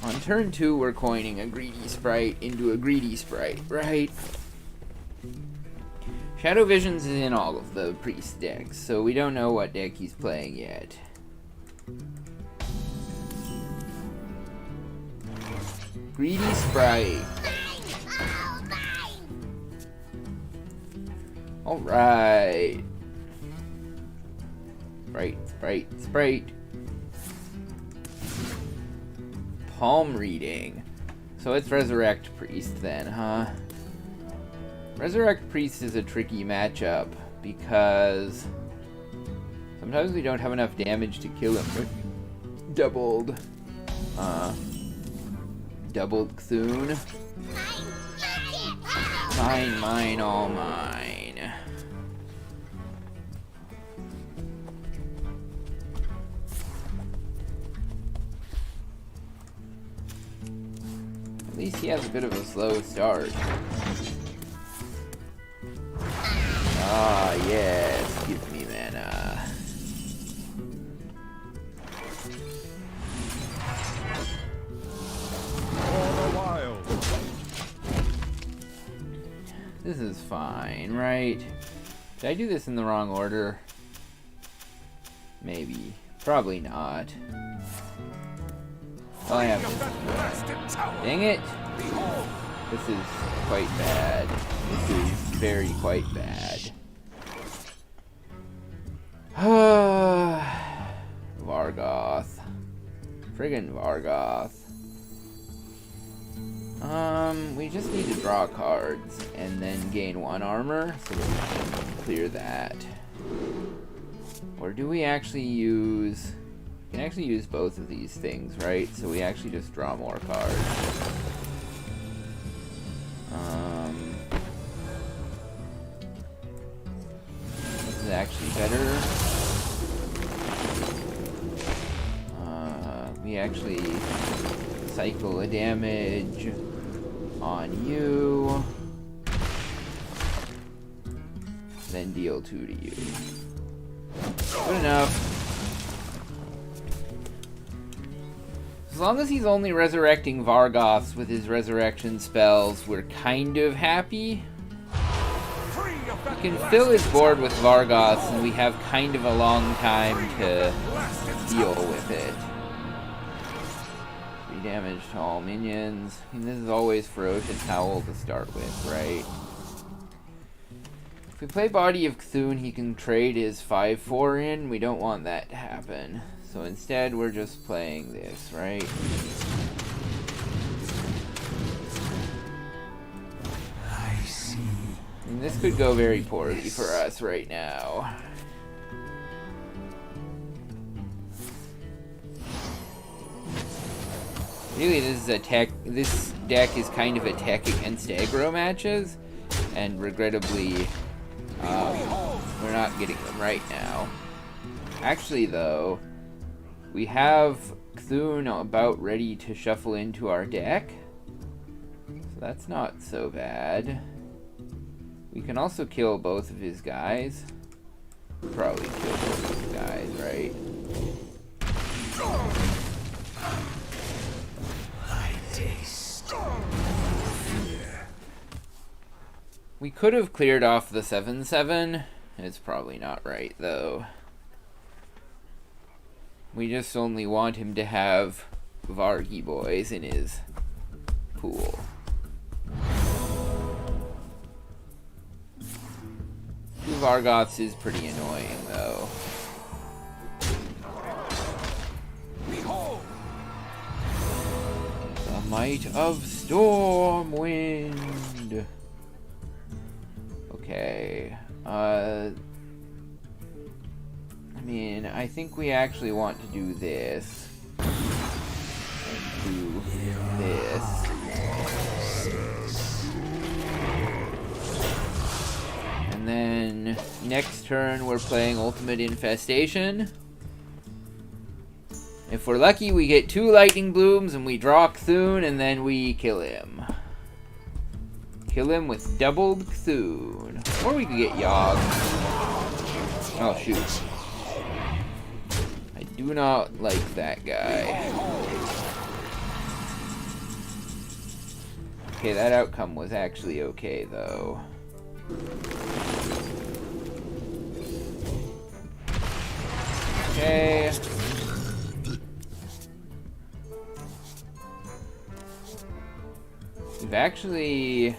On turn 2, we're coining a Greedy Sprite into a Greedy Sprite, right? Shadow Visions is in all of the Priest decks, so we don't know what deck he's playing yet. Greedy Sprite. Alright. Sprite. Palm Reading. So it's Resurrect Priest then, huh? Resurrect Priest is a tricky matchup because sometimes we don't have enough damage to kill him with doubled Cthulhu. Mine, all mine. At least he has a bit of a slow start. Ah, yes, give me mana. This is fine, right? Did I do this in the wrong order? Maybe. Probably not. Oh, I have this. Dang it! This is quite bad. This is very quite bad. Vargoth. Friggin' Vargoth. We just need to draw cards and then gain 1 armor so that we can clear that. Or do we actually use... We can actually use both of these things, right? So we actually just draw more cards. This is actually better. We actually cycle a damage on you. Then deal 2 to you. Good enough. As long as he's only resurrecting Vargoths with his resurrection spells, we're kind of happy. We can fill his board with Vargoths, and we have kind of a long time to deal with it. 3 damage to all minions. I mean, this is always Ferocious Howl to start with, right? If we play Body of Cthulhu, he can trade his 5/4 in. We don't want that to happen. So instead, we're just playing this, right? I see. And this could go very poorly for us right now. Really, this deck is kind of a tech against aggro matches, and regrettably, we're not getting them right now. Actually, though, we have Cthulhu about ready to shuffle into our deck, so that's not so bad. We can also kill both of his guys. Probably kill both of his guys, right? I taste fear. We could have cleared off the 7/7. It's probably not right, though. We just only want him to have Vargi boys in his pool. Two Vargoths is pretty annoying, though. The might of Stormwind. Okay. I mean, I think we actually want to do this. And do this. And then next turn we're playing Ultimate Infestation. If we're lucky, we get 2 Lightning Blooms and we draw Cthulhu and then we kill him. Kill him with doubled Cthulhu. Or we could get Yogg. Oh, shoot. I do not like that guy. Okay, that outcome was actually okay, though. Okay. We've actually...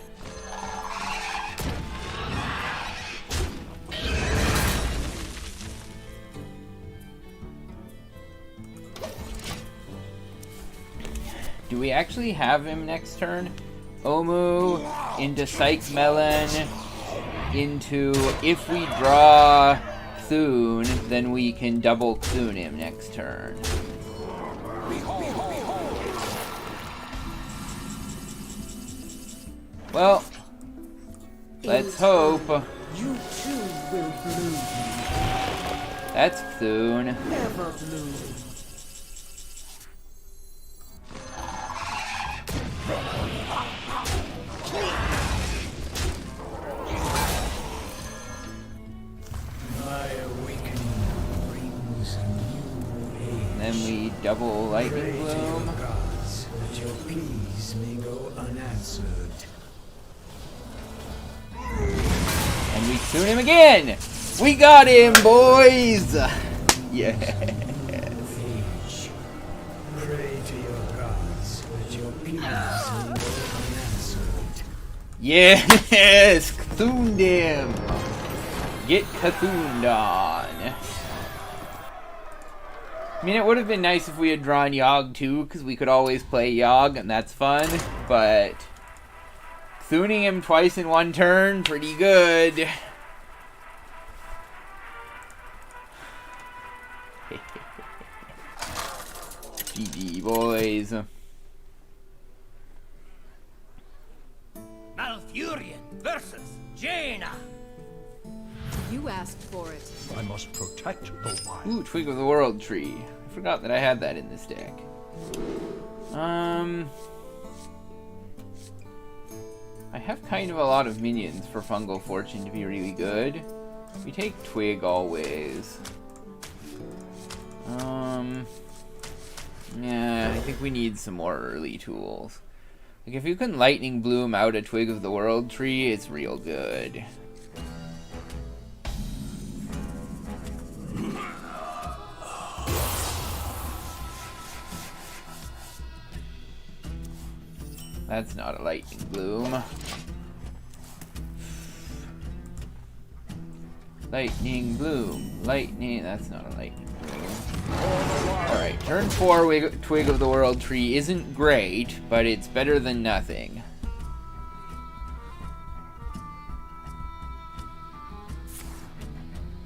Do we actually have him next turn? Omu into Psych Melon into... If we draw Cthulhu, then we can double Cthulhu him next turn. Well, let's hope. You too will bloom. That's Cthulhu. Never bloom. My awakening brings a new age. And then we double Lightning Pray to your Bloom. gods that your pleas may go unanswered. And we Cthulhu him again! We got him, boys! Yes. Age. Pray to your gods that your pleas may go unanswered. Yes! Cthulhu him! Get Cthulhu on. I mean, it would have been nice if we had drawn Yogg too, because we could always play Yogg, and that's fun, but... Cthulhuing him twice in one turn, pretty good. GG, boys. Malfurion versus Jaina. You asked for it. I must protect the wild. Ooh, Twig of the World Tree. I forgot that I had that in this deck. I have kind of a lot of minions for Fungal Fortune to be really good. We take Twig always. Yeah, I think we need some more early tools. Like, if you can Lightning Bloom out a Twig of the World Tree, it's real good. That's not a Lightning Bloom. Lightning Bloom. Lightning... That's not a Lightning Bloom. Alright, turn 4 Twig of the World Tree isn't great, but it's better than nothing.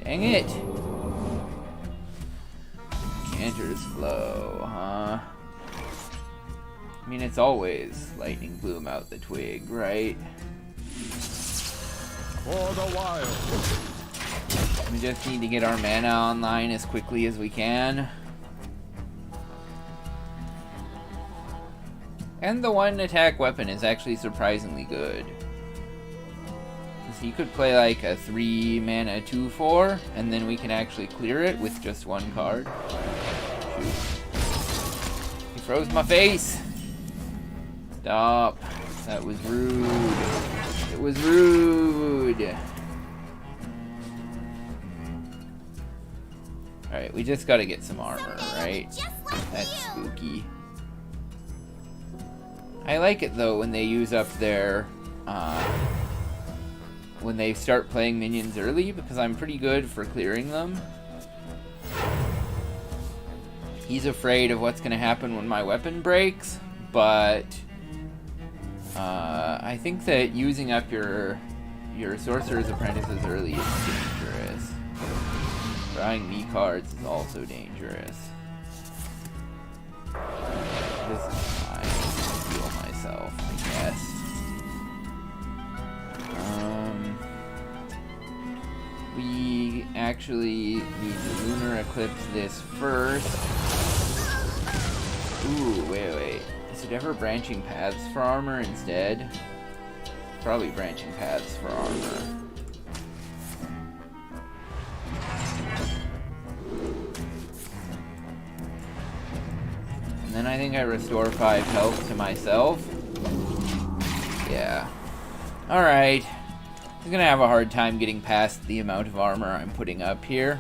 Dang it! Canter's Glow, huh? I mean, it's always Lightning Bloom out the Twig, right? For the wild. We just need to get our mana online as quickly as we can. And the one attack weapon is actually surprisingly good. Because he could play like a 3 mana 2/4, and then we can actually clear it with just one card. Shoot. He froze my face! Stop. That was rude. It was rude. Alright, we just gotta get some armor, right? That's spooky. I like it though when they use up their, when they start playing minions early, because I'm pretty good for clearing them. He's afraid of what's gonna happen when my weapon breaks, but I think that using up your Sorcerer's Apprentices early is dangerous. Drawing me cards is also dangerous. This is fine. I'll heal myself, I guess. We actually need to Lunar Eclipse this first. Ooh, wait. Is it ever Branching Paths for armor instead? Probably Branching Paths for armor. And then I think I restore 5 health to myself. Yeah. Alright. I'm gonna have a hard time getting past the amount of armor I'm putting up here.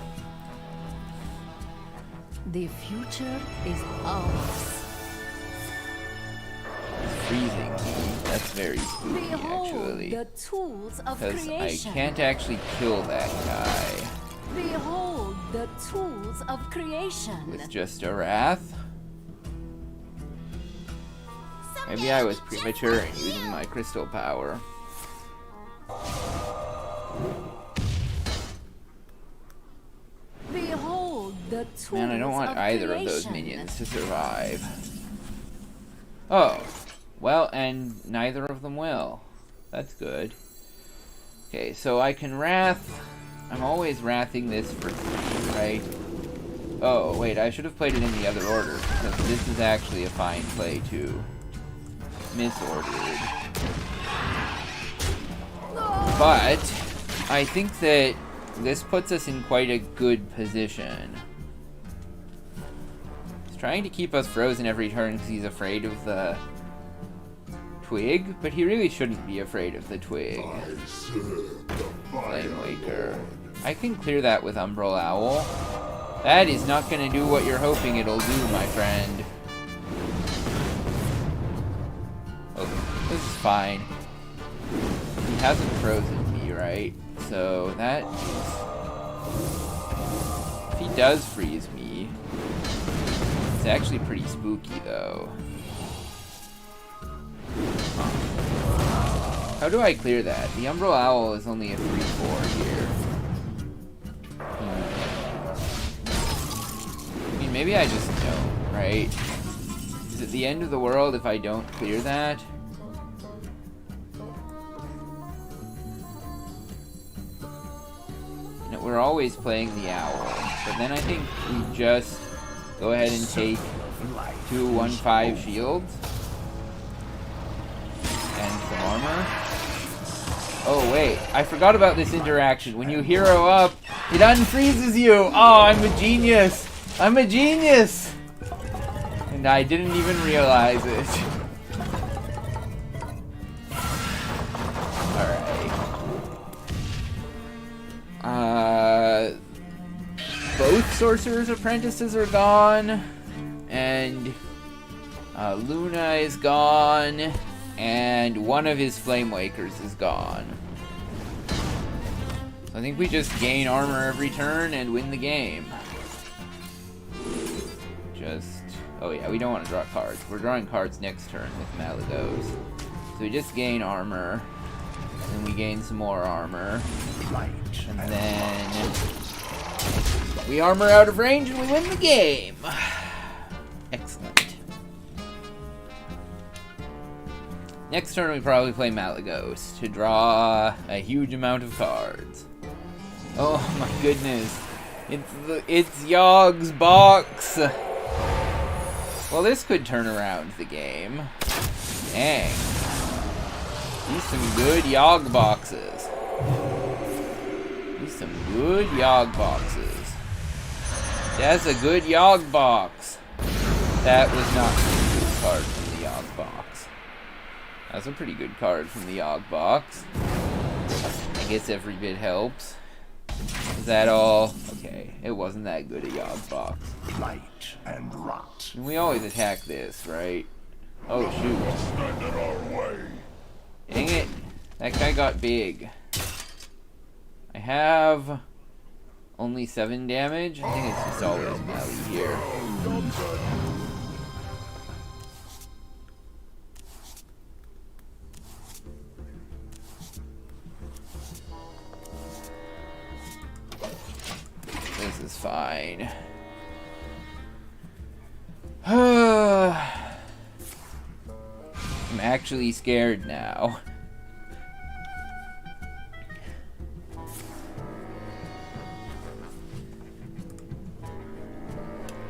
The future is ours. Freezing me. That's very spooky, Behold actually. the tools of Because I creation. can't actually kill that guy Behold the tools of creation. with just a Wrath. Maybe I was premature in using my crystal power. Behold the tools Man, I don't want of either of those creation. minions to survive. Oh. Well, and neither of them will. That's good. Okay, so I can Wrath. I'm always Wrathing this for 3, right? Oh, wait, I should have played it in the other order, because this is actually a fine play, too. Misordered. But I think that this puts us in quite a good position. He's trying to keep us frozen every turn because he's afraid of the Twig, but he really shouldn't be afraid of the Twig. Flame Waker. I can clear that with Umbral Owl. That is not going to do what you're hoping it'll do, my friend. Oh, this is fine. He hasn't frozen me, right? So that is... If he does freeze me, it's actually pretty spooky, though. How do I clear that? The Umbral Owl is only a 3/4 here. I mean, maybe I just don't, right? it the end of the world if I don't clear that? No, we're always playing the owl, but then I think we just go ahead and take 2 1/5 shields and some armor. Oh wait, I forgot about this interaction. When you hero up, it unfreezes you! Oh, I'm a genius! I'm a genius! And I didn't even realize it. Alright. Both Sorcerer's Apprentices are gone. And Luna is gone. And one of his Flame Wakers is gone. So I think we just gain armor every turn and win the game. Oh yeah, we don't want to draw cards. We're drawing cards next turn with Malagos. So we just gain armor. And then we gain some more armor. And then we armor out of range and we win the game. Excellent. Next turn we probably play Malagos to draw a huge amount of cards. Oh my goodness. It's Yogg's box. Well, this could turn around the game. Dang. These some good Yogg boxes. These some good Yogg boxes. That's a good Yogg box. That was not a good card from the Yogg box. That's a pretty good card from the Yogg box. I guess every bit helps. Is that all? Okay, it wasn't that good a Yogg box. Light and rot. And we always attack this, right? Oh shoot. Stand in our way. Dang it. That guy got big. I have only 7 damage. I think it's just always Mally here. This is fine. I'm actually scared now.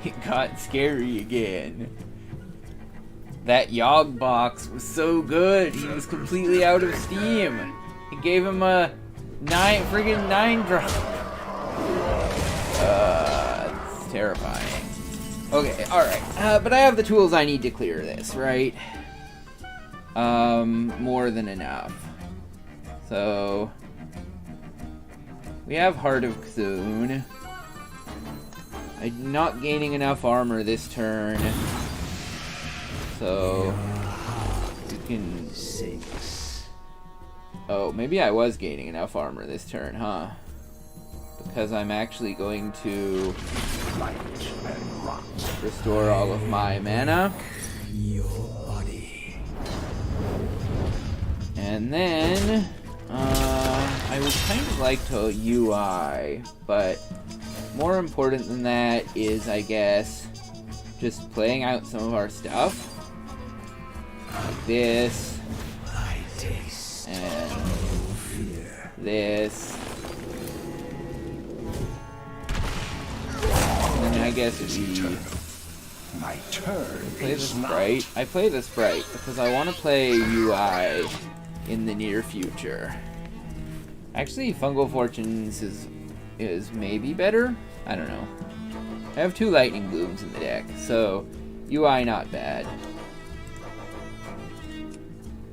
It got scary again. That Yogg box was so good. He was completely out of steam. It gave him a 9 drop. It's terrifying. Okay, alright. But I have the tools I need to clear this, right? More than enough. So we have Heart of Cthulhu. I'm not gaining enough armor this turn. So we can 6. Oh, maybe I was gaining enough armor this turn, huh? Because I'm actually going to restore all of my mana. And then I would kind of like to UI, but more important than that is, I guess, just playing out some of our stuff. Like this. And this. And then I guess we My turn. play the Sprite. I play the Sprite because I want to play UI in the near future. Actually, Fungal Fortunes is maybe better? I don't know. I have 2 Lightning Blooms in the deck, so UI not bad.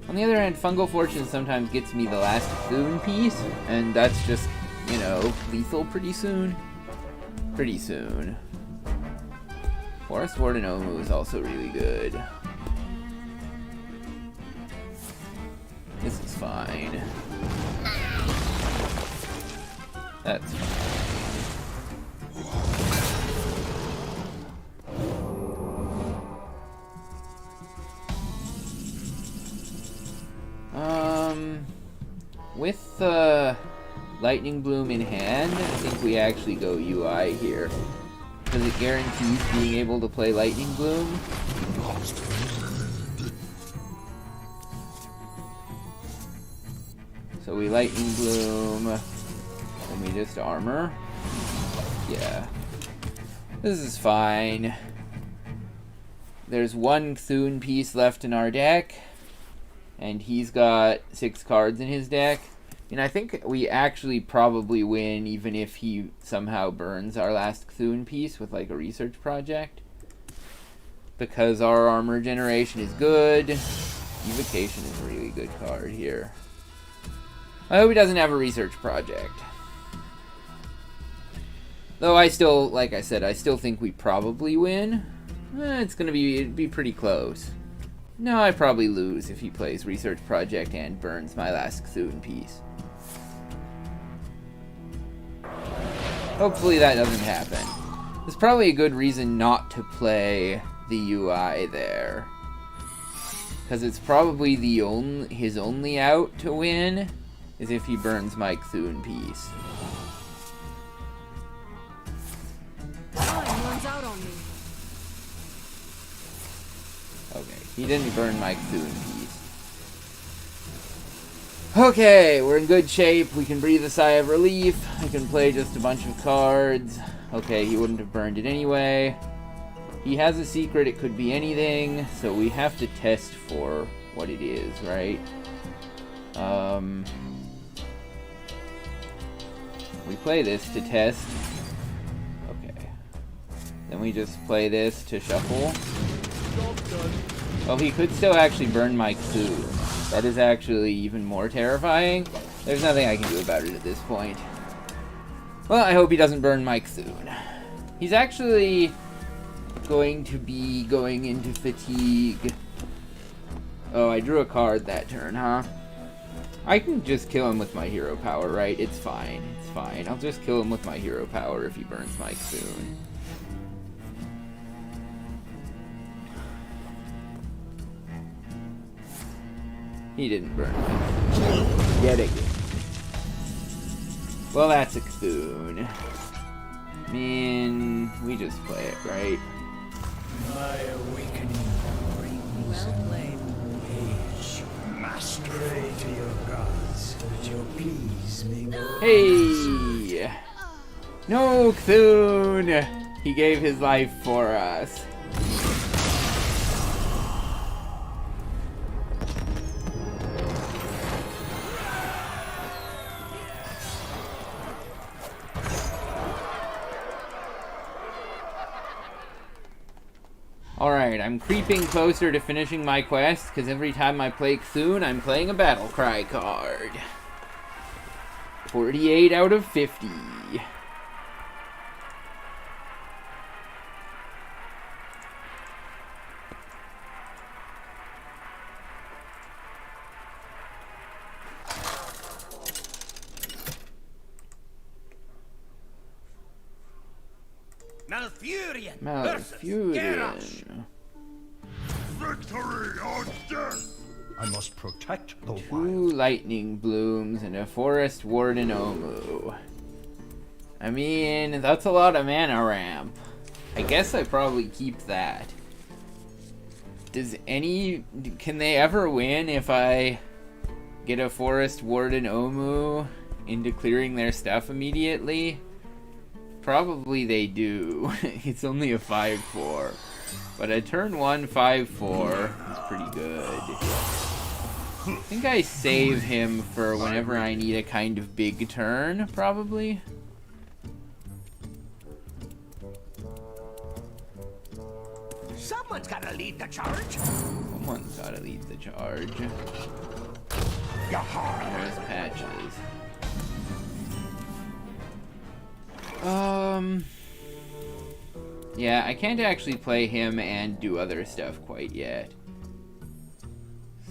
On the other hand, Fungal Fortune sometimes gets me the last Boon piece, and that's just, you know, lethal pretty soon. Pretty soon. Forest Warden Omu is also really good. This is fine. That's fine. With the Lightning Bloom in hand, I think we actually go UI here. because it guarantees being able to play Lightning Bloom. So we Lightning Bloom, and we just armor. Yeah. This is fine. There's one Cthulhu piece left in our deck, and he's got 6 cards in his deck. And I think we actually probably win even if he somehow burns our last Cthulhu piece with like a research project. Because our armor generation is good. Evocation is a really good card here. I hope he doesn't have a research project. Though I still, like I said, I still think we probably win. It's gonna be pretty close. No, I probably lose if he plays research project and burns my last Cthulhu piece. Hopefully that doesn't happen. There's probably a good reason not to play the UI there. Because it's probably his only out to win is if he burns my Cthulhu piece. Time runs out on me. Okay, he didn't burn my Cthulhu piece. Okay, we're in good shape. We can breathe a sigh of relief. I can play just a bunch of cards. Okay, he wouldn't have burned it anyway. He has a secret, it could be anything, so we have to test for what it is, right? We play this to test. Okay. Then we just play this to shuffle. Well, he could still actually burn my Cthulhu. That is actually even more terrifying. There's nothing I can do about it at this point. Well, I hope he doesn't burn my Cthulhu. He's actually going to be going into fatigue. Oh, I drew a card that turn, huh? I can just kill him with my hero power, right? It's fine. It's fine. I'll just kill him with my hero power if he burns my Cthulhu. He didn't burn me. Yet again. Well, that's a Cthulhu. I mean, we just play it, right? My awakening brings Well played. age. Master, pray to your gods that your pleas may go. Hey! No, Cthulhu! He gave his life for us. Alright, I'm creeping closer to finishing my quest, because every time I play Cthulhu, I'm playing a battle cry card. 48 out of 50. Malfurion. Malfurion. Victory or death! I must protect the 2 lightning blooms and a forest warden Omu. I mean, that's a lot of mana ramp. I guess I probably keep that. Can they ever win if I get a forest warden Omu into clearing their stuff immediately? Probably they do. It's only a 5/4. But a turn 1 5/4 is pretty good. I think I save him for whenever I need a kind of big turn, probably. Someone's gotta lead the charge. Someone's gotta lead the charge. There's Patches. Yeah, I can't actually play him and do other stuff quite yet.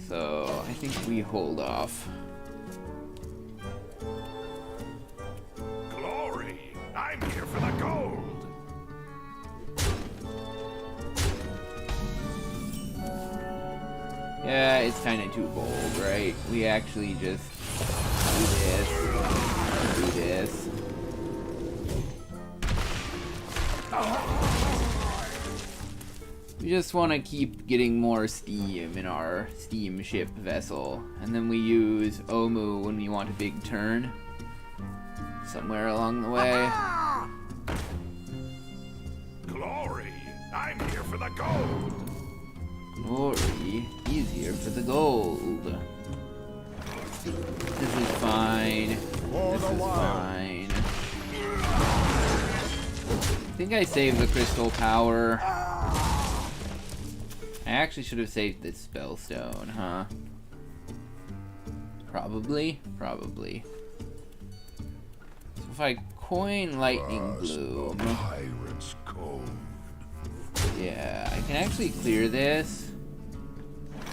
So, I think we hold off. Glory! I'm here for the gold. Yeah, it's kind of too bold, right? We actually just do this. We just want to keep getting more steam in our steamship vessel. And then we use Omu when we want a big turn. Somewhere along the way. Glory! I'm here for the gold! Glory, easier for the gold. This is fine. This is fine. I think I saved the crystal power. I actually should have saved this spell stone, huh? Probably. So if I coin lightning bloom, Pirate's code. yeah, I can actually clear this.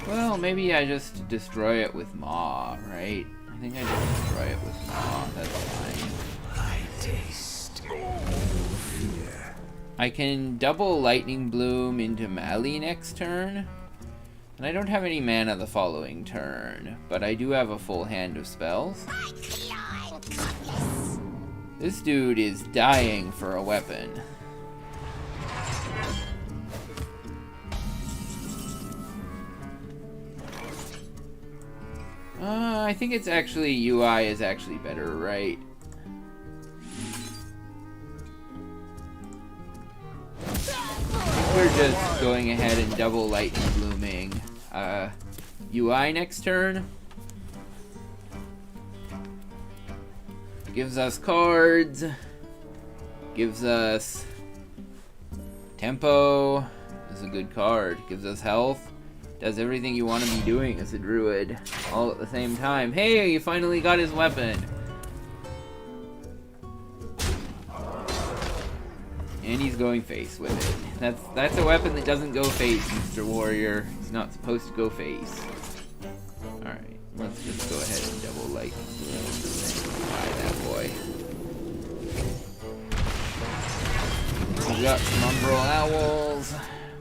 Well, maybe I just destroy it with Maw, right? I think I just destroy it with Maw. That's fine. I taste fear. I can double Lightning Bloom into Mali next turn. And I don't have any mana the following turn, but I do have a full hand of spells. This dude is dying for a weapon. I think it's actually UI is actually better, right? We're just going ahead and double lightning blooming UI next turn. Gives us cards. Gives us tempo. Is a good card. Gives us health. Does everything you want to be doing as a druid all at the same time. Hey, you finally got his weapon. And he's going face with it. That's a weapon that doesn't go face, Mr. Warrior. It's not supposed to go face. Alright, let's just go ahead and double lightning bloom. Buy that boy. We got some Umbral Owls.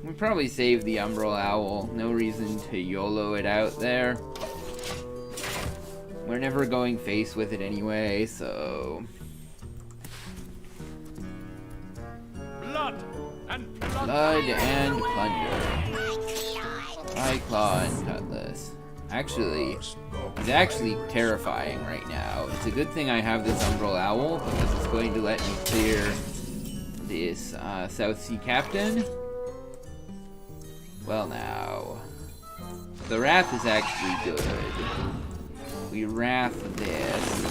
We probably save the Umbral Owl. No reason to YOLO it out there. We're never going face with it anyway, so... Blood and plunder. Eye Claw and Cutlass. Actually, it's actually terrifying right now. It's a good thing I have this Umbral Owl, because it's going to let me clear this South Sea Captain. Well now, the Wrath is actually good. We Wrath this.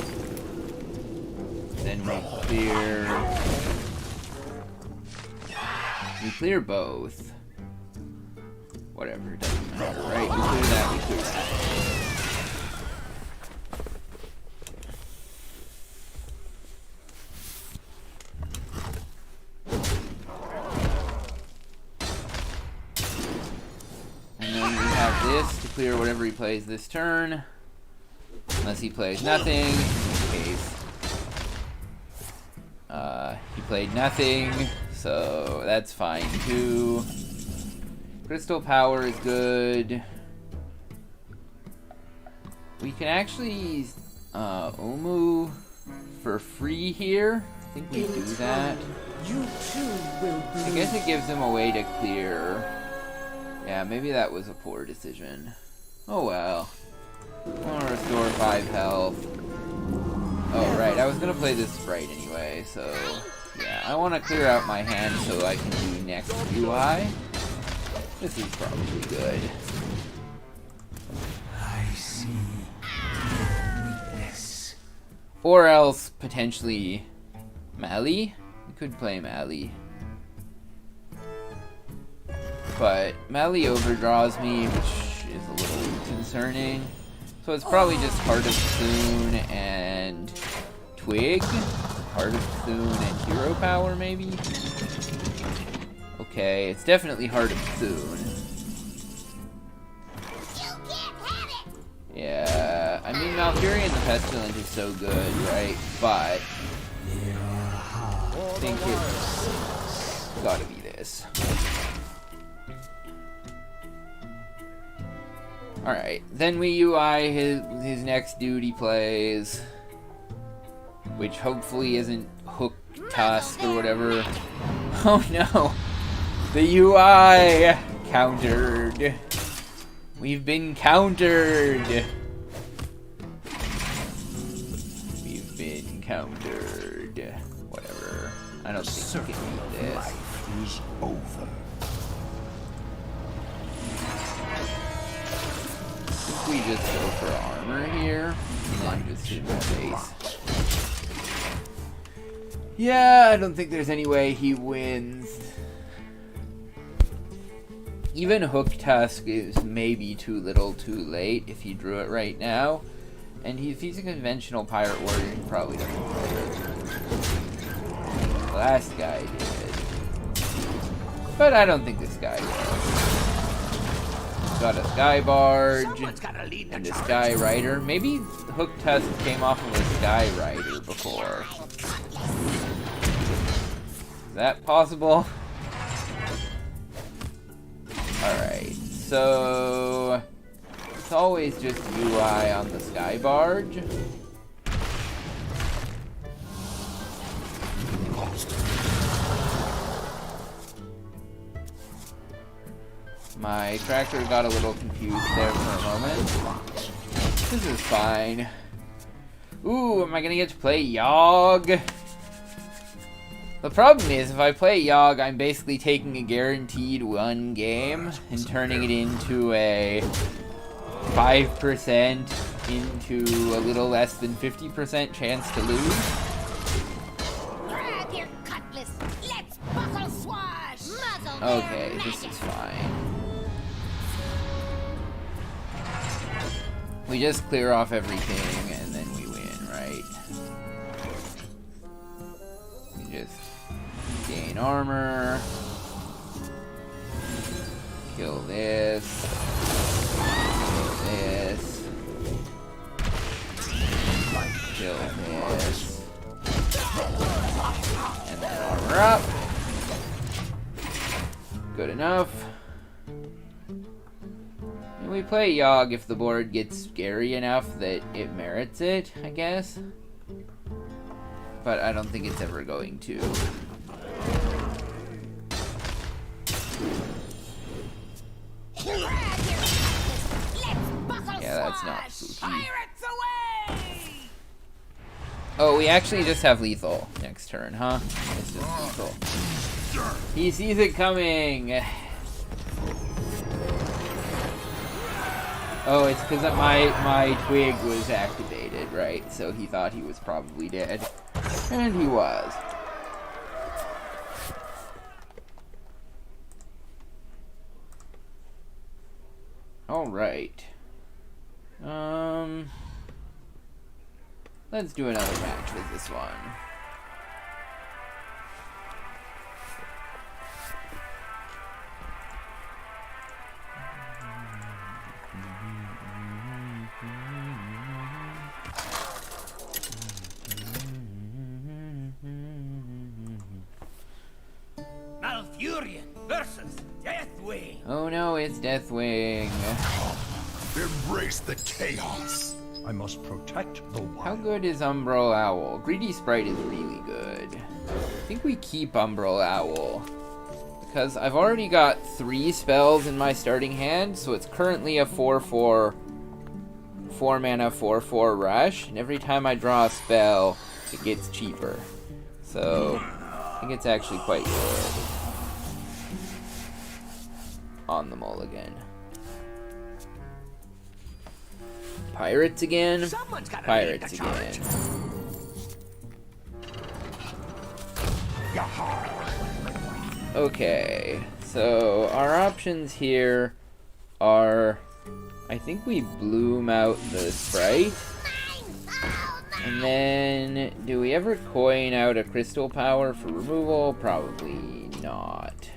Then we clear... We clear both. Whatever, it doesn't matter, right? We clear that, we clear that. And then we have this to clear whatever he plays this turn. Unless he plays nothing, in which case... he played nothing. So that's fine too. Crystal Power is good. We can actually Omu for free here. I think we do that. You too will I guess it gives him a way to clear. Yeah, maybe that was a poor decision. Oh well. I want to restore 5 health. Oh right, I was gonna play this Sprite anyway, so... Yeah, I want to clear out my hand so I can do next UI. This is probably good. I see your weakness. Or else, potentially, Mali? We could play Mali. But Mali overdraws me, which is a little concerning. So it's probably just Heart of Soon and Twig? Heart of Soon and Hero Power, maybe? Okay, it's definitely Heart of Soon. Yeah, I mean, Malfurion the Pestilent is so good, right? But I think it's gotta be this. Alright, then we UI his next dude he plays, which hopefully isn't Hook Tusk or whatever. Oh no! The UI! countered. We've been countered. We've been countered. Whatever. I don't think we can do this. Life is over. We just go for armor here, and then just hit him in the face. Yeah, I don't think there's any way he wins. Even Hook Tusk is maybe too little too late if he drew it right now. And if he's a conventional Pirate Warrior, he probably doesn't play it. The last guy did. But I don't think this guy will. Got a Sky Barge and a Sky Rider. Maybe Hook Tusk came off of a Sky Rider before. Is that possible? Alright, so it's always just UI on the Sky Barge. My tractor got a little confused there for a moment. This is fine. Ooh, am I gonna get to play Yogg? The problem is, if I play Yogg, I'm basically taking a guaranteed one game and turning it into a 5% into a little less than 50% chance to lose. Grab your cutlass. Let's buckle swash. Muzzle Okay, their this magic. is fine. We just clear off everything and then we win, right? We just gain armor. Kill this. Kill this. Kill this. And then armor up. Good enough. And we play Yogg if the board gets scary enough that it merits it, I guess. But I don't think it's ever going to. Yeah, that's not spooky. Pirates away! Oh, we actually just have lethal next turn, huh? It's just lethal. He sees it coming! Oh, it's because my twig was activated, right? So he thought he was probably dead. And he was. Alright. Let's do another match with this one. Malfurion versus Deathwing. Oh no, it's Deathwing. Embrace the chaos. I must protect the wild. How good is Umbral Owl? Greedy Sprite is really good. I think we keep Umbral Owl. Because I've already got 3 spells in my starting hand, so it's currently a 4/4, 4 mana 4/4 rush, and every time I draw a spell, it gets cheaper. So, I think it's actually quite good. On the mulligan. Pirates again? Pirates again. Okay, so our options here are, I think we bloom out the sprite, and then do we ever coin out a crystal power for removal? Probably not.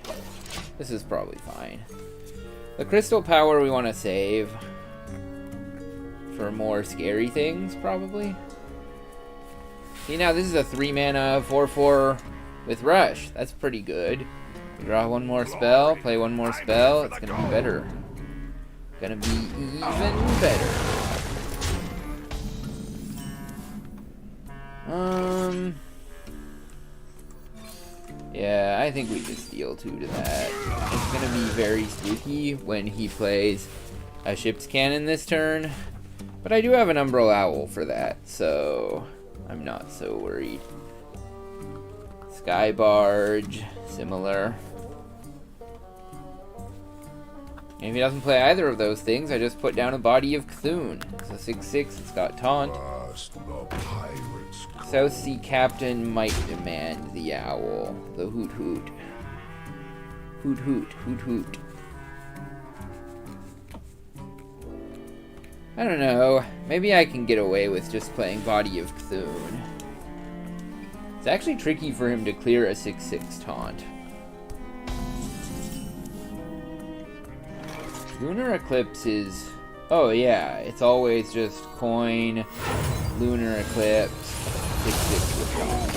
This is probably fine. The crystal power we want to save for more scary things, probably. See, now this is a 3 mana 4/4 with rush. That's pretty good. Draw one more spell, play one more spell. It's gonna be better. Gonna be even better. Yeah, I think we just deal 2 to that. It's gonna be very spooky when he plays a ship's cannon this turn. But I do have an Umbral Owl for that, so I'm not so worried. Sky Barge, similar. And if he doesn't play either of those things, I just put down a Body of Cthulhu. It's a 6/6, it's got Taunt. South Sea Captain might demand the Owl. The Hoot Hoot. Hoot Hoot, Hoot Hoot. I don't know. Maybe I can get away with just playing Body of Cthulhu. It's actually tricky for him to clear a 6/6 Taunt. Lunar Eclipse is... Oh yeah, it's always just coin, Lunar Eclipse, 6/6 with Taunt.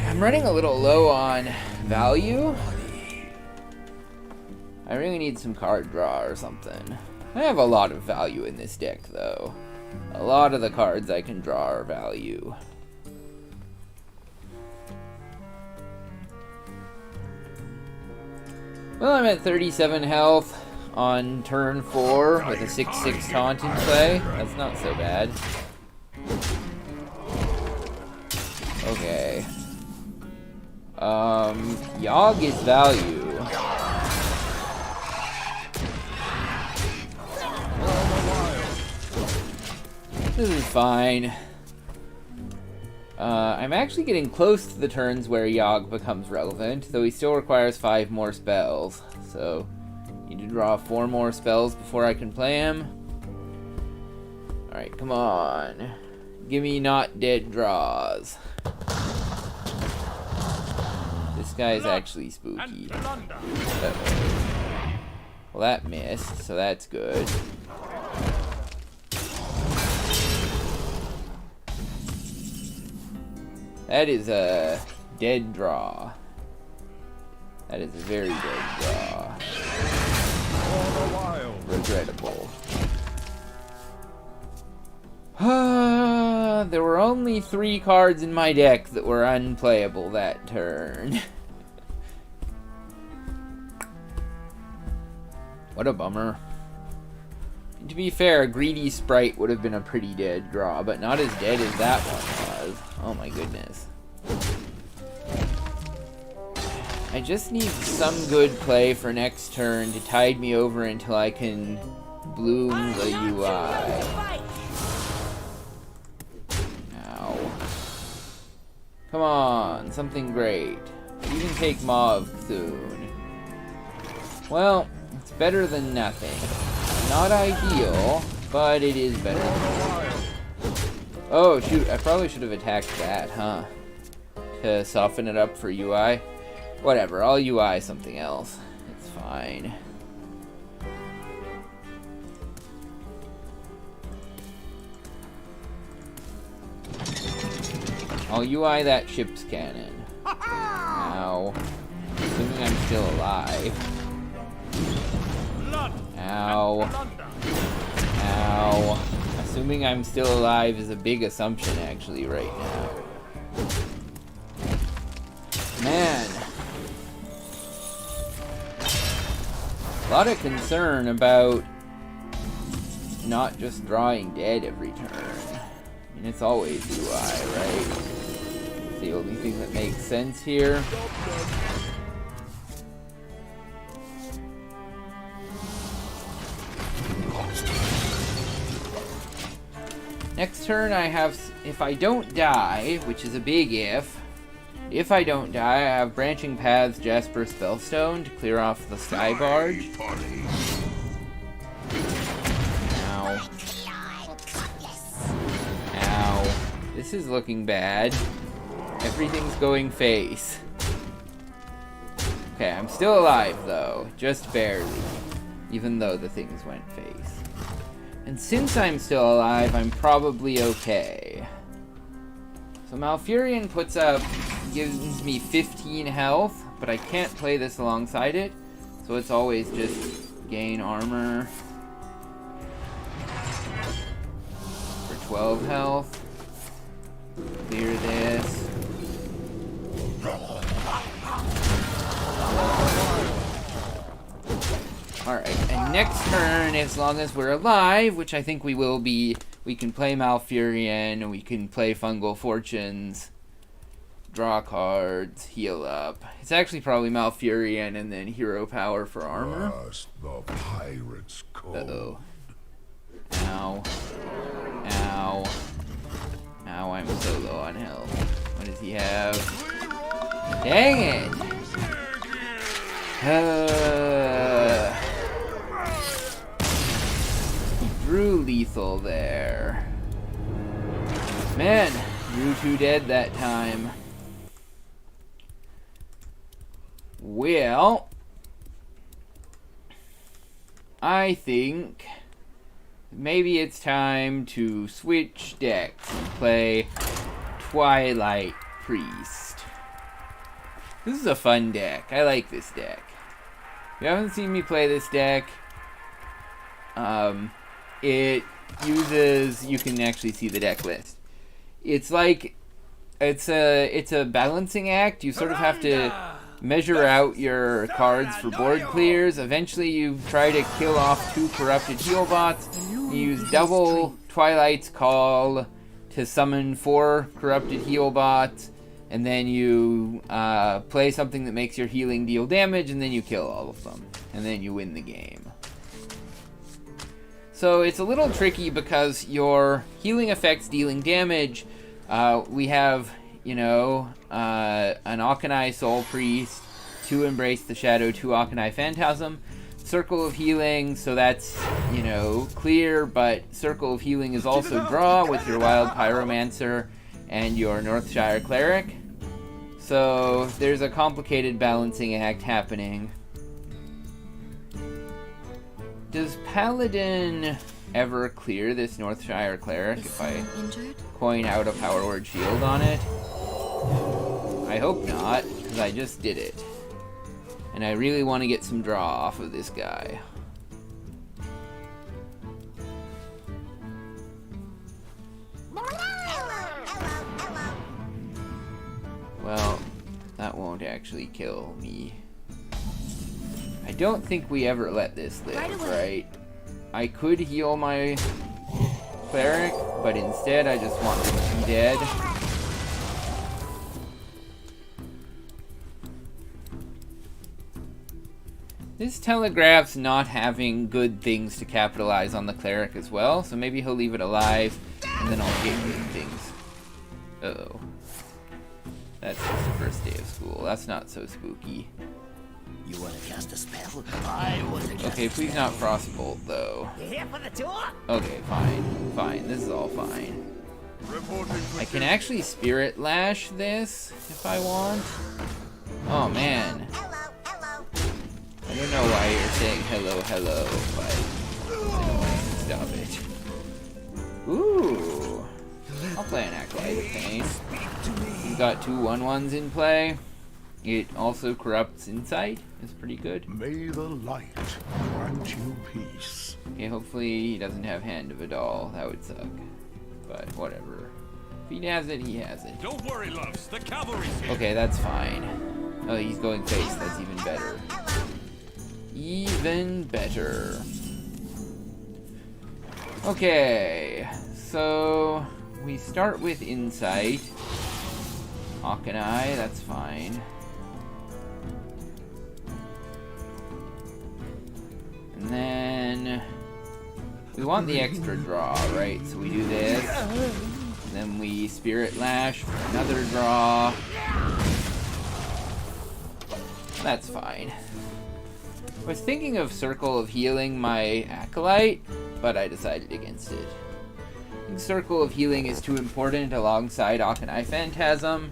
I'm running a little low on value. I really need some card draw or something. I have a lot of value in this deck though. A lot of the cards I can draw are value. Well, I'm at 37 health on turn 4 with a 6/6 Taunt in play. That's not so bad. Okay. Yogg is value. This is fine. I'm actually getting close to the turns where Yogg becomes relevant, though he still requires 5 more spells. So, need to draw 4 more spells before I can play him. Alright, come on. Give me not dead draws. This guy's actually spooky. Well, that missed, so that's good. That is a dead draw. That is a very dead draw. Regrettable. There were only 3 cards in my deck that were unplayable that turn. What a bummer. To be fair, a Greedy Sprite would have been a pretty dead draw, but not as dead as that one was. Oh my goodness. I just need some good play for next turn to tide me over until I can bloom the UI. Ow. Come on, something great. You can take Maw of Cthulhu. Well, it's better than nothing. Not ideal, but it is better than nothing. Oh shoot, I probably should have attacked that, huh? To soften it up for UI. Whatever, I'll UI something else. It's fine. I'll UI that ship's cannon. Ow. Assuming I'm still alive. Ow. Ow. Assuming I'm still alive is a big assumption actually right now. Man. A lot of concern about not just drawing dead every turn. I mean, it's always UI, right? It's the only thing that makes sense here. Next turn I have, if I don't die, which is a big if I don't die, I have Branching Paths, Jasper, Spellstone to clear off the Sky Barge. Ow. Ow. This is looking bad. Everything's going face. Okay, I'm still alive though, just barely. Even though the things went face. And since I'm still alive, I'm probably okay. So Malfurion puts up, gives me 15 health, but I can't play this alongside it, so it's always just gain armor for 12 health. Clear this. Alright, and next turn, as long as we're alive, which I think we will be, we can play Malfurion, we can play Fungal Fortunes, draw cards, heal up. It's actually probably Malfurion and then Hero Power for armor. Past the pirate's code. Uh-oh. Ow. Ow. Ow, I'm so low on health. What does he have? Dang it! He drew lethal there. Man, drew 2 dead that time. Well, I think maybe it's time to switch decks and play Twilight Priest. This is a fun deck. I like this deck. If you haven't seen me play this deck, it uses, you can actually see the deck list. It's like, it's a balancing act. You sort of have to measure out your cards for board clears. Eventually you try to kill off 2 corrupted heal bots. You use double Twilight's Call to summon 4 corrupted heal bots. And then you play something that makes your healing deal damage, and then you kill all of them. And then you win the game. So it's a little tricky because your healing effects dealing damage, we have, you know, an Auchenai Soul Priest, 2 Embrace the Shadow, 2 Auchenai Phantasm, Circle of Healing, so that's, you know, clear, but Circle of Healing is also draw with your Wild Pyromancer and your Northshire Cleric. So there's a complicated balancing act happening. Does Paladin ever clear this Northshire Cleric if I coin out a Power Word Shield on it? I hope not, because I just did it. And I really want to get some draw off of this guy. Well, that won't actually kill me. I don't think we ever let this live, right? I could heal my cleric, but instead I just want him to be dead. This telegraphs not having good things to capitalize on the cleric as well, so maybe he'll leave it alive, and then I'll get good things. Uh-oh. That's just the first day of school. That's not so spooky. You want to cast a spell? I want to cast Okay, please not Frostbolt, though. You here for the tour? Okay, fine. Fine. This is all fine. I can actually Spirit Lash this, if I want. Oh, man. I don't know why you're saying hello, hello, but anyway, stop it. Ooh. I'll play an Acolyte of Pain. We've got 2 1/1s in play. It also corrupts Insight. It's pretty good. May the light grant you peace. Okay, hopefully he doesn't have Hand of Adal. That would suck. But whatever. If he has it, he has it. Don't worry, loves. The cavalry's here. Okay, that's fine. Oh, he's going face. That's even better. Even better. Okay, so we start with Insight. Auchenai, that's fine. And then we want the extra draw, right? So we do this. And then we Spirit Lash for another draw. That's fine. I was thinking of Circle of Healing my Acolyte, but I decided against it. I think Circle of Healing is too important alongside Auchenai Phantasm,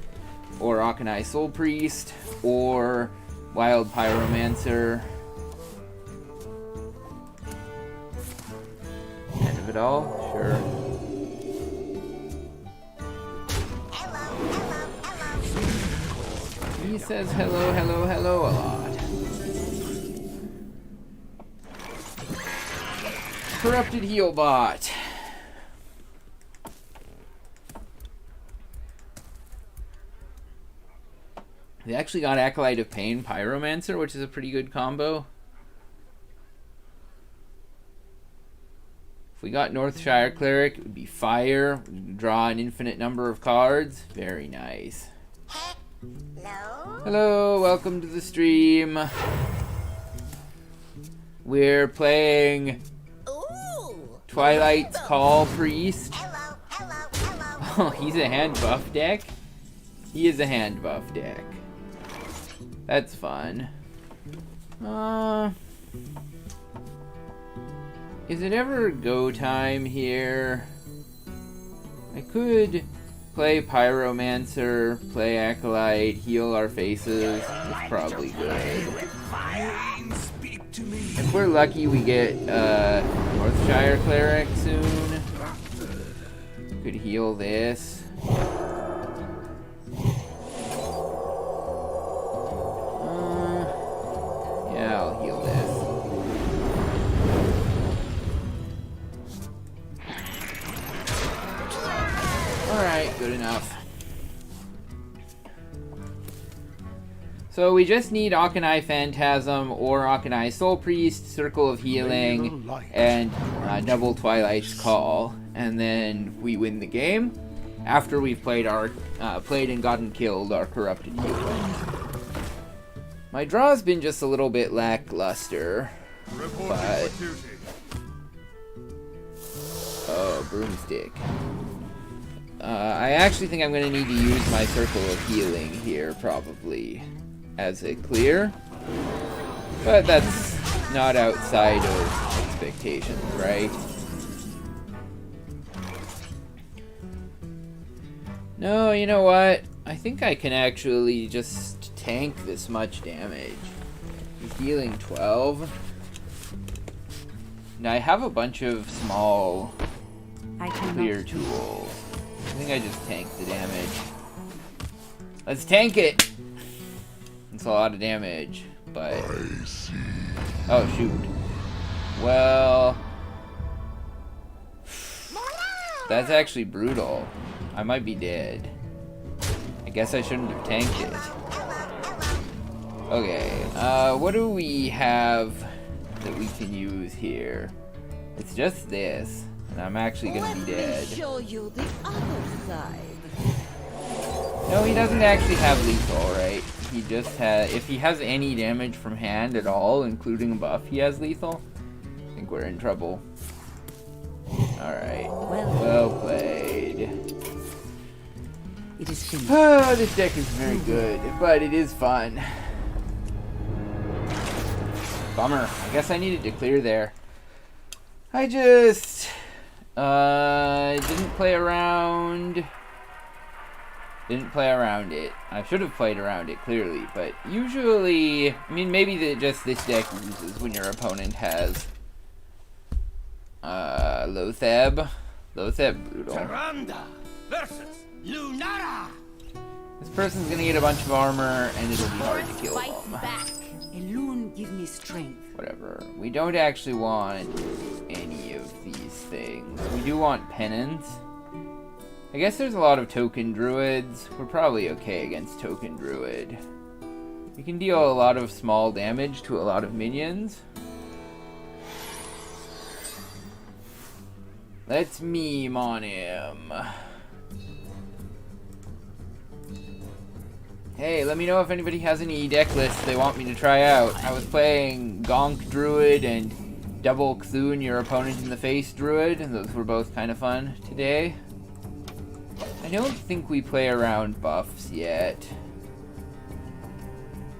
or Auchenai Soul Priest, or Wild Pyromancer. End of it all? Sure. He says hello, hello, hello a lot. Corrupted Healbot. They actually got Acolyte of Pain, Pyromancer, which is a pretty good combo. we got Northshire Cleric, it would be fire. We can draw an infinite number of cards. Very nice. Hello? Hello, welcome to the stream. We're playing Ooh. Twilight's Call Priest. Hello, hello, hello. Oh, he's a hand buff deck? He is a hand buff deck. That's fun. Is it ever go time here? I could play Pyromancer, play Acolyte, heal our faces. It's probably good. Speak to me. If we're lucky, we get Northshire Cleric soon. Could heal this. Yeah, I'll heal this. Alright, good enough. So we just need Akanai Phantasm or Akanai Soul Priest, Circle of Healing, and double Twilight's Call. And then we win the game after we've played and gotten killed our corrupted healer. My draw's been just a little bit lackluster, but... Oh, Broomstick. I actually think I'm going to need to use my Circle of Healing here, probably, as a clear. But that's not outside of expectations, right? No, you know what? I think I can actually just tank this much damage. He's healing 12. And I have a bunch of small clear tools. I think I just tank the damage. Let's tank it! It's a lot of damage, but... Oh, shoot. Well... That's actually brutal. I might be dead. I guess I shouldn't have tanked it. Okay, what do we have that we can use here? It's just this, and I'm actually gonna be dead. Show you the other side. No, he doesn't actually have lethal, right? He just has, if he has any damage from hand at all, including a buff, he has lethal. I think we're in trouble. Alright, well played. It is finished. Oh, this deck is very good, but it is fun. Bummer. I guess I needed to clear there. I just didn't play around it. I should have played around it clearly, but usually, I mean, maybe just this deck loses when your opponent has Lotheb. Lotheb brutal. Tyrande versus Lunara. This person's gonna get a bunch of armor, and it'll be hard to kill Fight them. back. Elune, give me strength. Whatever. We don't actually want any of these things. We do want penance. I guess there's a lot of token druids. We're probably okay against token druid. We can deal a lot of small damage to a lot of minions. Let's meme on him. Hey, let me know if anybody has any deck lists they want me to try out. I was playing Gonk Druid and Double Cthulhu, your opponent in the face Druid, and those were both kind of fun today. I don't think we play around buffs yet.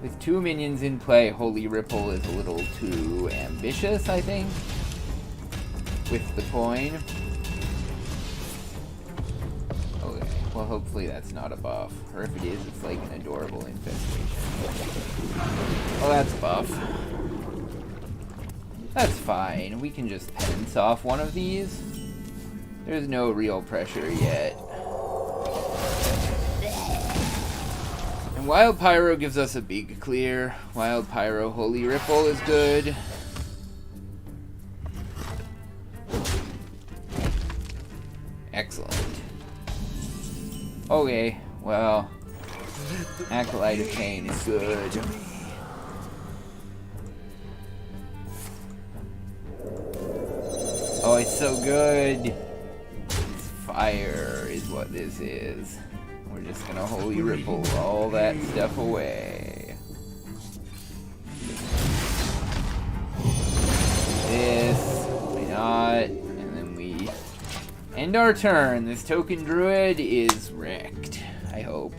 With 2 minions in play, Holy Ripple is a little too ambitious, I think, with the coin. Okay, well hopefully that's not a buff. Or if it is, it's like an adorable infestation. Oh, that's a buff. That's fine. We can just penance off one of these. There's no real pressure yet. And Wild Pyro gives us a big clear. Wild Pyro Holy Ripple is good. Excellent. Okay, well, Acolyte of Pain is good. Oh, it's so good. Fire is what this is. We're just gonna holy ripple all that stuff away. This, why not? And then we end our turn. This token druid is wrecked, I hope.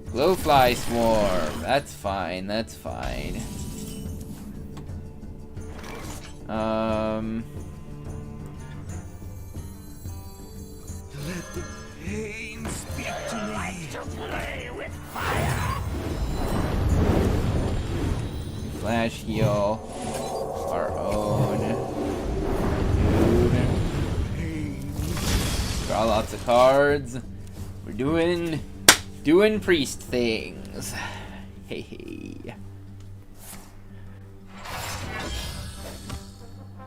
Glowfly swarm. That's fine, that's fine. Let the pain speak to me. I like to play with fire. Flash heal our own dude. Draw lots of cards. We're doing priest things. Hey hey.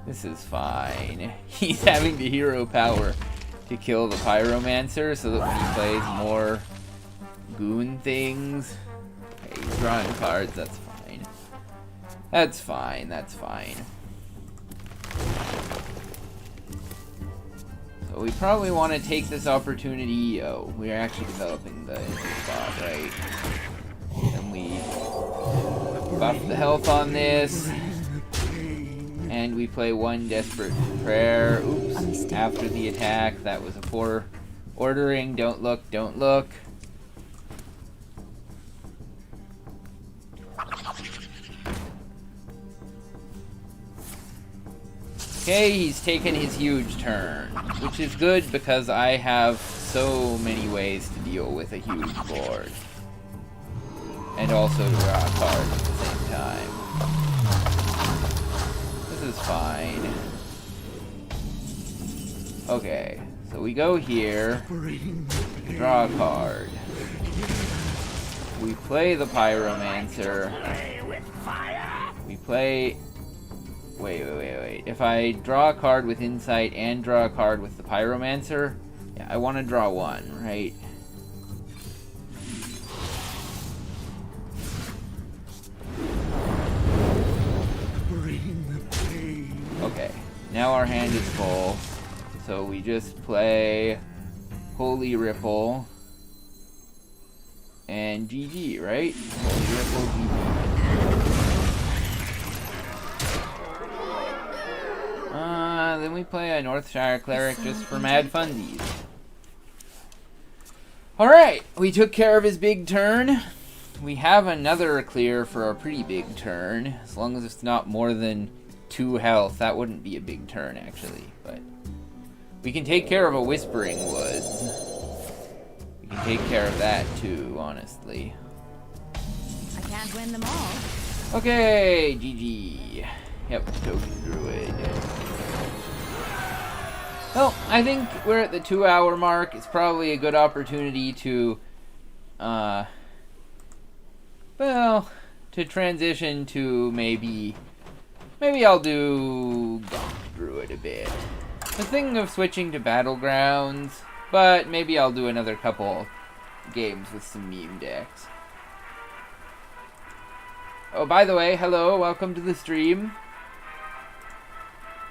This is fine. He's having the hero power to kill the pyromancer so that when he plays more goon things, okay, he's drawing cards, that's fine. That's fine, that's fine. So we probably want to take this opportunity. Oh, we're actually developing the spot, right? And we buff the health on this. And we play one Desperate Prayer. Oops, after the attack. That was a poor ordering. Don't look, don't look. Okay, he's taken his huge turn, which is good because I have so many ways to deal with a huge board. And also draw a card at the same time. This is fine. Okay, so we go here, draw a card. We play the Pyromancer. We play... Wait. If I draw a card with Insight and draw a card with the Pyromancer, yeah, I want to draw one, right? Okay, now our hand is full, so we just play Holy Ripple and GG, right? Holy Ripple, GG. Then we play a Northshire Cleric just for mad funsies. Alright, we took care of his big turn. We have another clear for a pretty big turn, as long as it's not more than 2 health. That wouldn't be a big turn, actually, but we can take care of a Whispering Woods. We can take care of that, too, honestly. I can't win them all. Okay, GG. Yep, Token Druid. Well, I think we're at the 2-hour mark. It's probably a good opportunity to, to transition to maybe I'll do Gonk Druid a bit. I'm thinking of switching to Battlegrounds, but maybe I'll do another couple games with some meme decks. Oh, by the way, hello, welcome to the stream.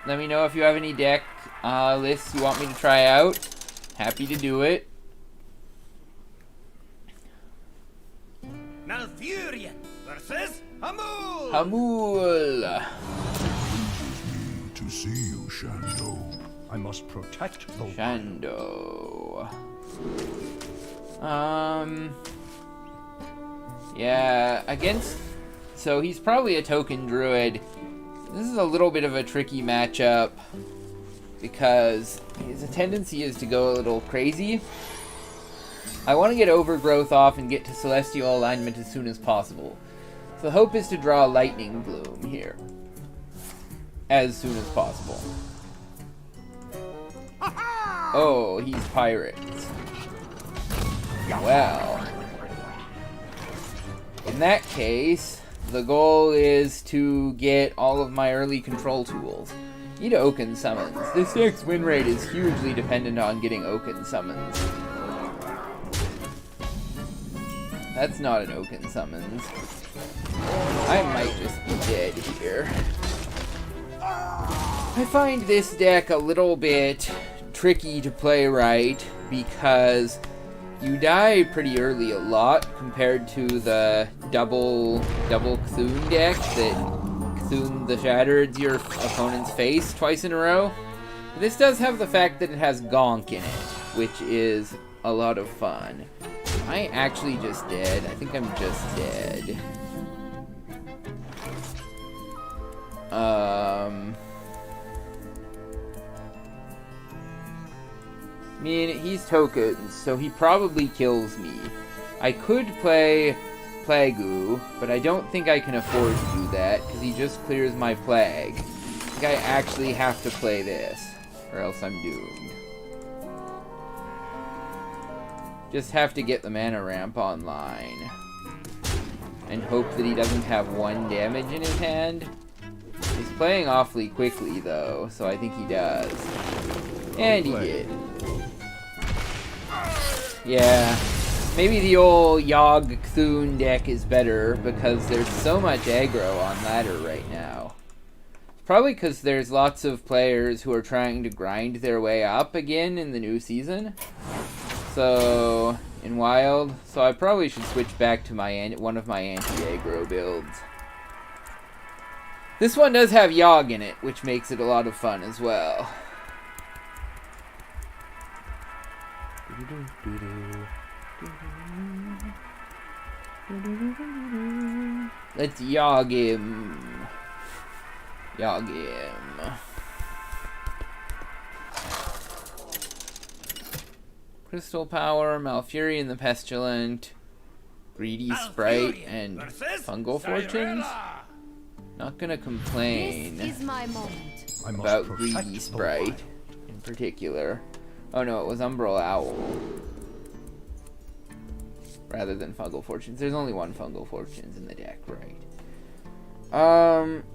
Let me know if you have any deck lists you want me to try out. Happy to do it. Malfurion versus Hamul. Hamul. To see you, Shando. I must protect the Shando. Yeah, against... So he's probably a token druid. This is a little bit of a tricky matchup because his tendency is to go a little crazy. I want to get Overgrowth off and get to Celestial Alignment as soon as possible. So the hope is to draw Lightning Bloom here as soon as possible. Oh, he's pirates. Well, in that case, the goal is to get all of my early control tools. Need Oaken Summons. This deck's win rate is hugely dependent on getting Oaken Summons. That's not an Oaken Summons. I might just be dead here. I find this deck a little bit tricky to play right because you die pretty early a lot compared to the double Cthulhu deck that Cthulhu the Shattered your opponent's face twice in a row. This does have the fact that it has Gonk in it, which is a lot of fun. Am I actually just dead? I think I'm just dead. I mean, he's tokens, so he probably kills me. I could play Plague-oo, but I don't think I can afford to do that, because he just clears my Plague. I think I actually have to play this, or else I'm doomed. Just have to get the mana ramp online. And hope that he doesn't have 1 damage in his hand. He's playing awfully quickly, though, so I think he does. And he did. Yeah, maybe the old Yogg Cthulhu deck is better because there's so much aggro on ladder right now. Probably because there's lots of players who are trying to grind their way up again in the new season. So, in Wild. So I probably should switch back to one of my anti-aggro builds. This one does have Yogg in it, which makes it a lot of fun as well. Let's Yogg him. Yogg him. Crystal Power, Malfurion the Pestilent, Greedy Sprite, and Fungal Fortunes. Not gonna complain This is my moment. about Greedy Sprite in particular. Oh no, it was Umbral Owl. Rather than Fungal Fortunes. There's only 1 Fungal Fortunes in the deck, right?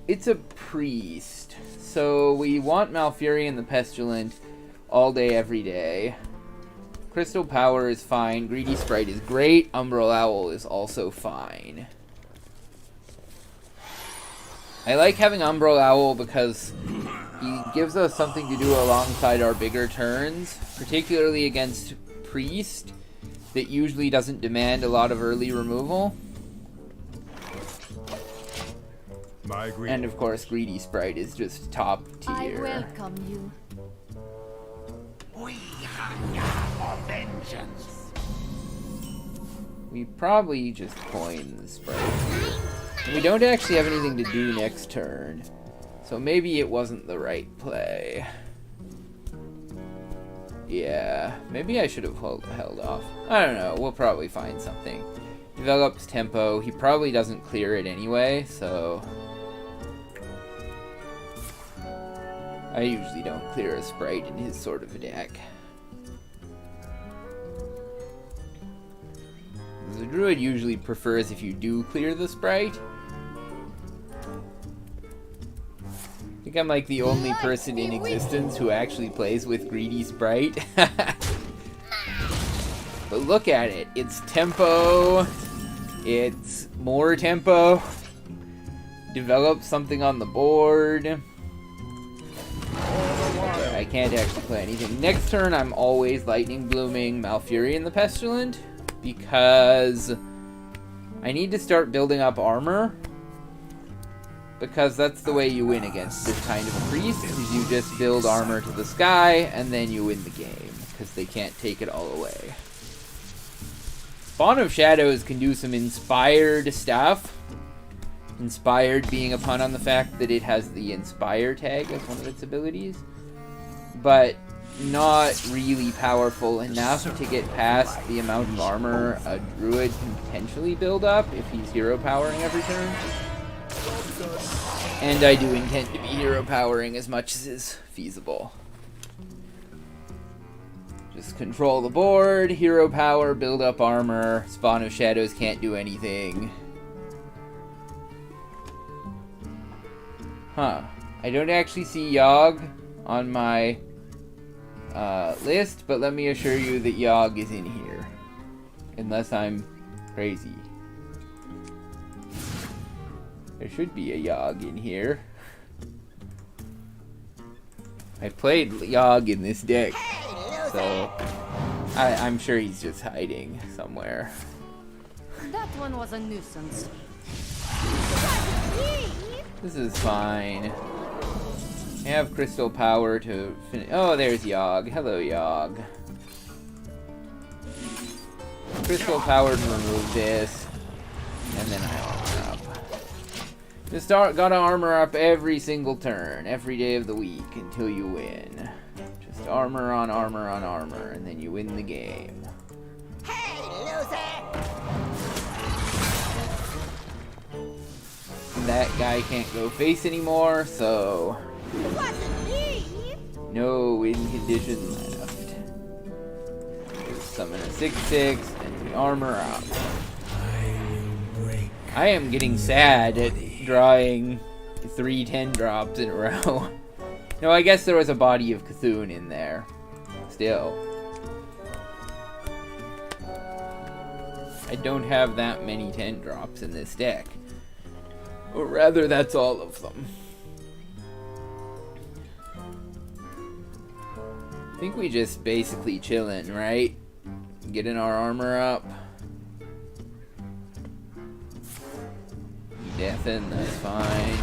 It's a Priest. So we want Malfurion the Pestilent all day, every day. Crystal Power is fine. Greedy Sprite is great. Umbral Owl is also fine. I like having Umbral Owl because he gives us something to do alongside our bigger turns, particularly against Priest, that usually doesn't demand a lot of early removal. And of course, Greedy Sprite is just top I tier. welcome you. We hunger for vengeance. We probably just coin the Sprite. We don't actually have anything to do next turn, so maybe it wasn't the right play. Yeah, maybe I should have held off. I don't know, we'll probably find something. Develops tempo, he probably doesn't clear it anyway, so... I usually don't clear a Sprite in his sort of a deck. The Druid usually prefers if you do clear the Sprite. I think I'm like the only person in existence who actually plays with Greedy Sprite. But look at it. It's tempo. It's more tempo. Develop something on the board. I can't actually play anything. Next turn, I'm always Lightning Blooming Malfurion the Pestilent, because I need to start building up armor, because that's the way you win against this kind of priest, is you just build armor to the sky, and then you win the game, because they can't take it all away. Spawn of Shadows can do some inspired stuff. Inspired being a pun on the fact that it has the Inspire tag as one of its abilities, but not really powerful enough to get past the amount of armor a druid can potentially build up if he's hero powering every turn. And I do intend to be hero powering as much as is feasible. Just control the board, hero power, build up armor. Spawn of Shadows can't do anything. Huh. I don't actually see Yogg on my list, but let me assure you that Yogg is in here. Unless I'm crazy. There should be a Yogg in here. I played Yogg in this deck, so I'm sure he's just hiding somewhere. That one was a nuisance. This is fine. I have crystal power to finish. Oh, there's Yogg. Hello, Yogg. Crystal power to remove this, and then I armor up. Just gotta armor up every single turn, every day of the week until you win. Just armor on armor on armor, and then you win the game. Hey, loser! That guy can't go face anymore, so It wasn't me! no win condition left. Just summon a 6/6 and we armor up. I am getting sad at drawing 3 10-drops in a row. No, I guess there was a Body of Cthulhu in there. Still. I don't have that many 10-drops in this deck. Or rather, that's all of them. I think we just basically chillin', right? Getting our armor up. Deathin', that's fine.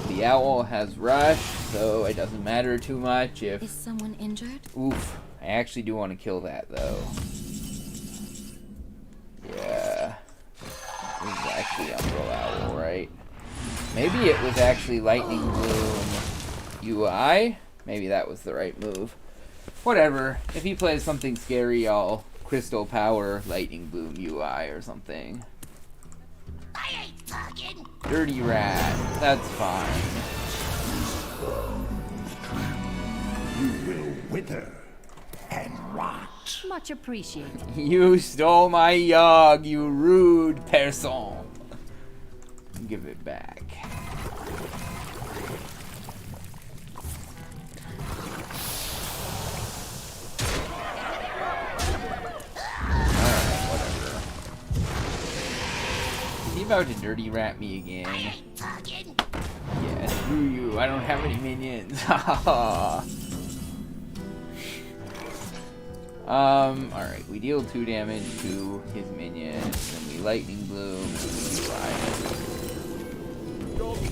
The owl has rush, so it doesn't matter too much if... Is someone injured? Oof. I actually do want to kill that, though. Yeah. This is actually Umbral Owl, right? Maybe it was actually Lightning Bloom UI? Maybe that was the right move. Whatever. If he plays something scary, I'll Crystal Power Lightning Bloom UI or something. I ain't talking! Dirty Rat. That's fine. You will wither and rot. Much appreciated. You stole my Yogg, you rude person. Give it back. Alright, whatever. Is he about to dirty rat me again? Talking! Yeah, screw you. I don't have any minions. Haha. Alright, we deal 2 damage to his minions, and we Lightning Bloom, and we fire.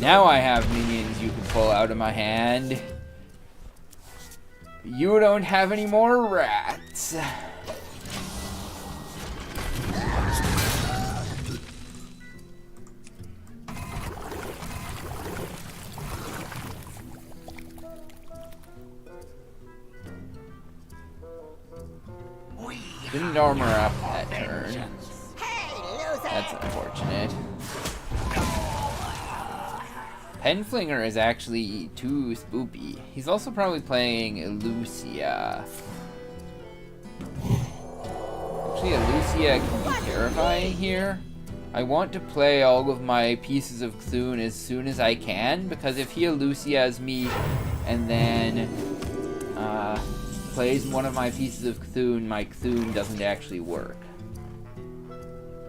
Now I have minions you can pull out of my hand. You don't have any more rats. Didn't armor up that turn. Hey, loser! That's unfortunate. Penflinger is actually too spoopy. He's also probably playing Lucia. Actually, Lucia can be terrifying here. I want to play all of my pieces of Cthulhu as soon as I can, because if he Lucias me and then plays one of my pieces of Cthulhu, my Cthulhu doesn't actually work.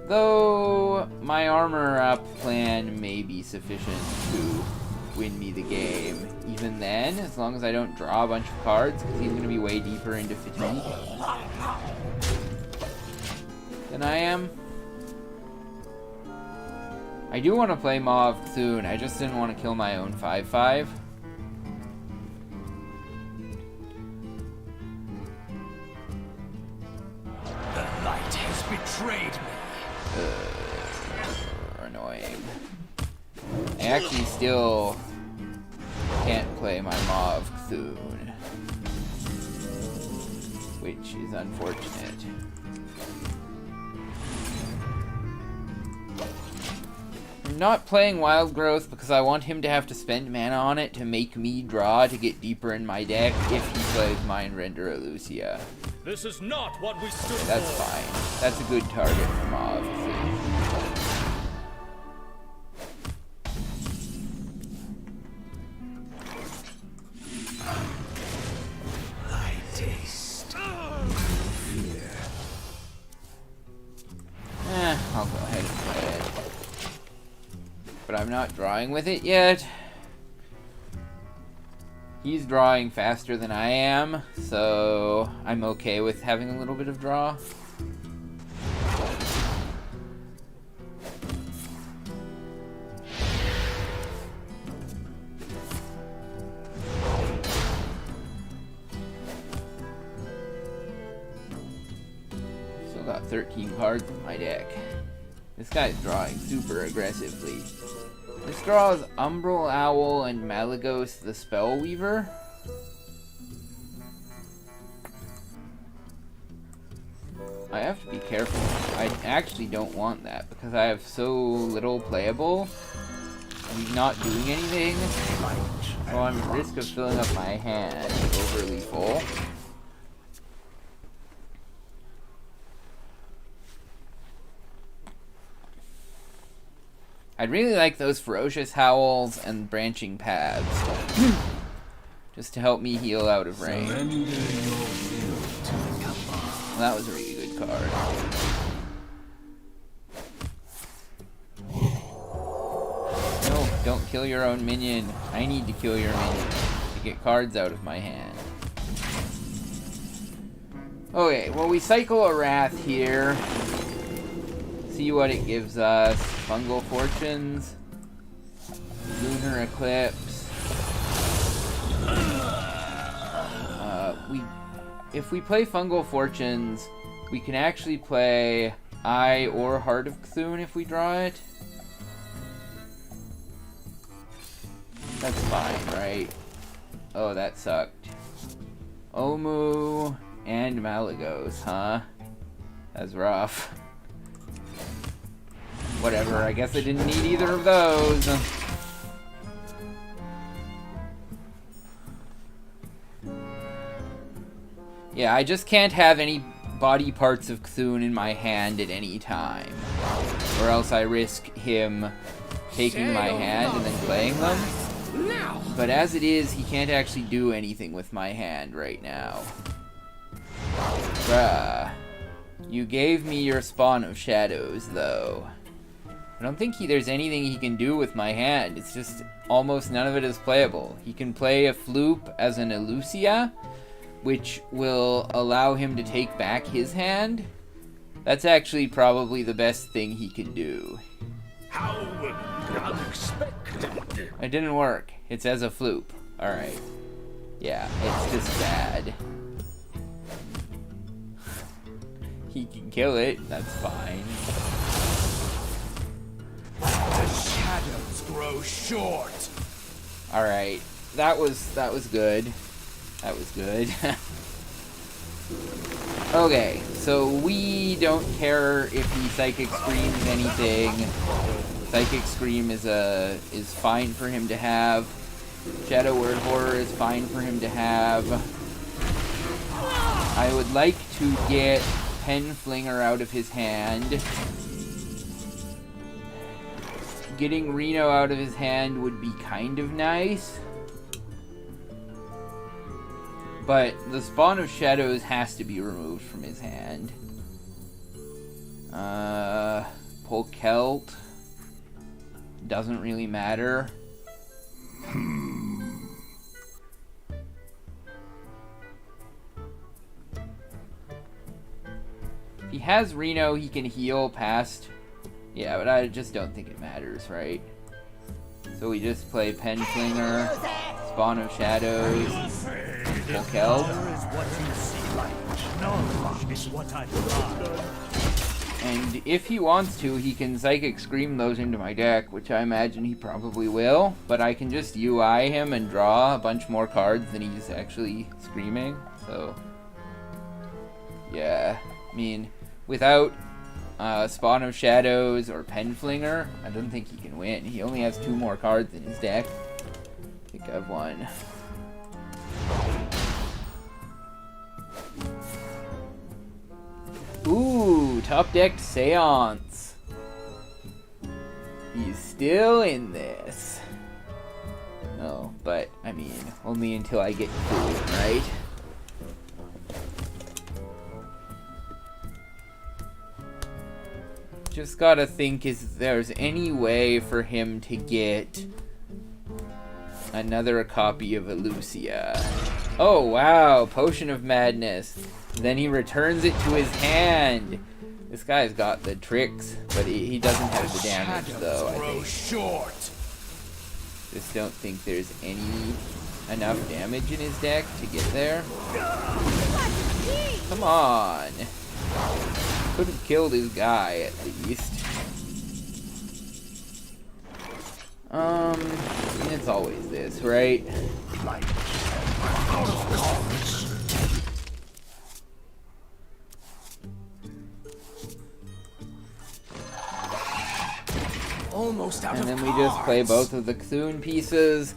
Though my armor up plan may be sufficient to win me the game. Even then, as long as I don't draw a bunch of cards, because he's going to be way deeper into fatigue than I am. I do want to play Maw of Cthulhu, I just didn't want to kill my own 5/5. The light has betrayed me. Annoying. I actually still can't play my Maw of Cthulhu, which is unfortunate. I'm not playing Wild Growth because I want him to have to spend mana on it to make me draw to get deeper in my deck if he plays Mind Render or Lucia. This is not what we stood That's for. fine. That's a good target for Maw of Cthulhu. I taste fear. I'll go ahead and play it. But I'm not drawing with it yet. He's drawing faster than I am, so I'm okay with having a little bit of draw. Still got 13 cards in my deck. This guy's drawing super aggressively. This draws Umbral Owl and Malagos the Spellweaver. I have to be careful. I actually don't want that because I have so little playable. And he's not doing anything. So I'm at risk of filling up my hand overly full. I'd really like those Ferocious Howls and Branching Paths. Just to help me heal out of range. Well, that was a really good card. No, don't kill your own minion. I need to kill your minion to get cards out of my hand. Okay, well we cycle a Wrath here. See what it gives us. Fungal Fortunes, Lunar Eclipse. If we play Fungal Fortunes, we can actually play Eye or Heart of Cthulhu if we draw it. That's fine, right? Oh, that sucked. Omu and Malagos, huh? That's rough. Whatever, I guess I didn't need either of those. Yeah, I just can't have any body parts of Cthulhu in my hand at any time. Or else I risk him taking my hand and then playing them. But as it is, he can't actually do anything with my hand right now. Bruh. You gave me your Spawn of Shadows, though. I don't think there's anything he can do with my hand. It's just almost none of it is playable. He can play a Floop as an Elusia, which will allow him to take back his hand. That's actually probably the best thing he can do. How unexpected. It didn't work. It's as a Floop. Alright. Yeah, it's just bad. He can kill it. That's fine. The shadows grow short. Alright. That was good. That was good. Okay, so we don't care if he Psychic Screams anything. Psychic Scream is fine for him to have. Shadow Word Horror is fine for him to have. I would like to get Pen Flinger out of his hand. Getting Reno out of his hand would be kind of nice. But the Spawn of Shadows has to be removed from his hand. Polkelt. Doesn't really matter. If he has Reno, he can heal past. Yeah, but I just don't think it matters, right? So we just play Penflinger, Spawn of Shadows, Polkelt. And if he wants to, he can Psychic Scream those into my deck, which I imagine he probably will. But I can just UI him and draw a bunch more cards than he's actually screaming. So, yeah. I mean, without Spawn of Shadows or Penflinger, I don't think he can win. He only has 2 more cards in his deck. I think I've won. Ooh, top decked Seance. He's still in this. Oh, but, I mean, only until I get food, right? Just gotta think if there's any way for him to get Another copy of Alleria. Oh, wow. Potion of Madness. Then he returns it to his hand. This guy's got the tricks, but he doesn't have the damage, though, I think. Short. Just don't think there's enough damage in his deck to get there. Come on. Could have killed his guy, at least. It's always this, right? Almost out And of then cards. we just play both of the Cthulhu pieces,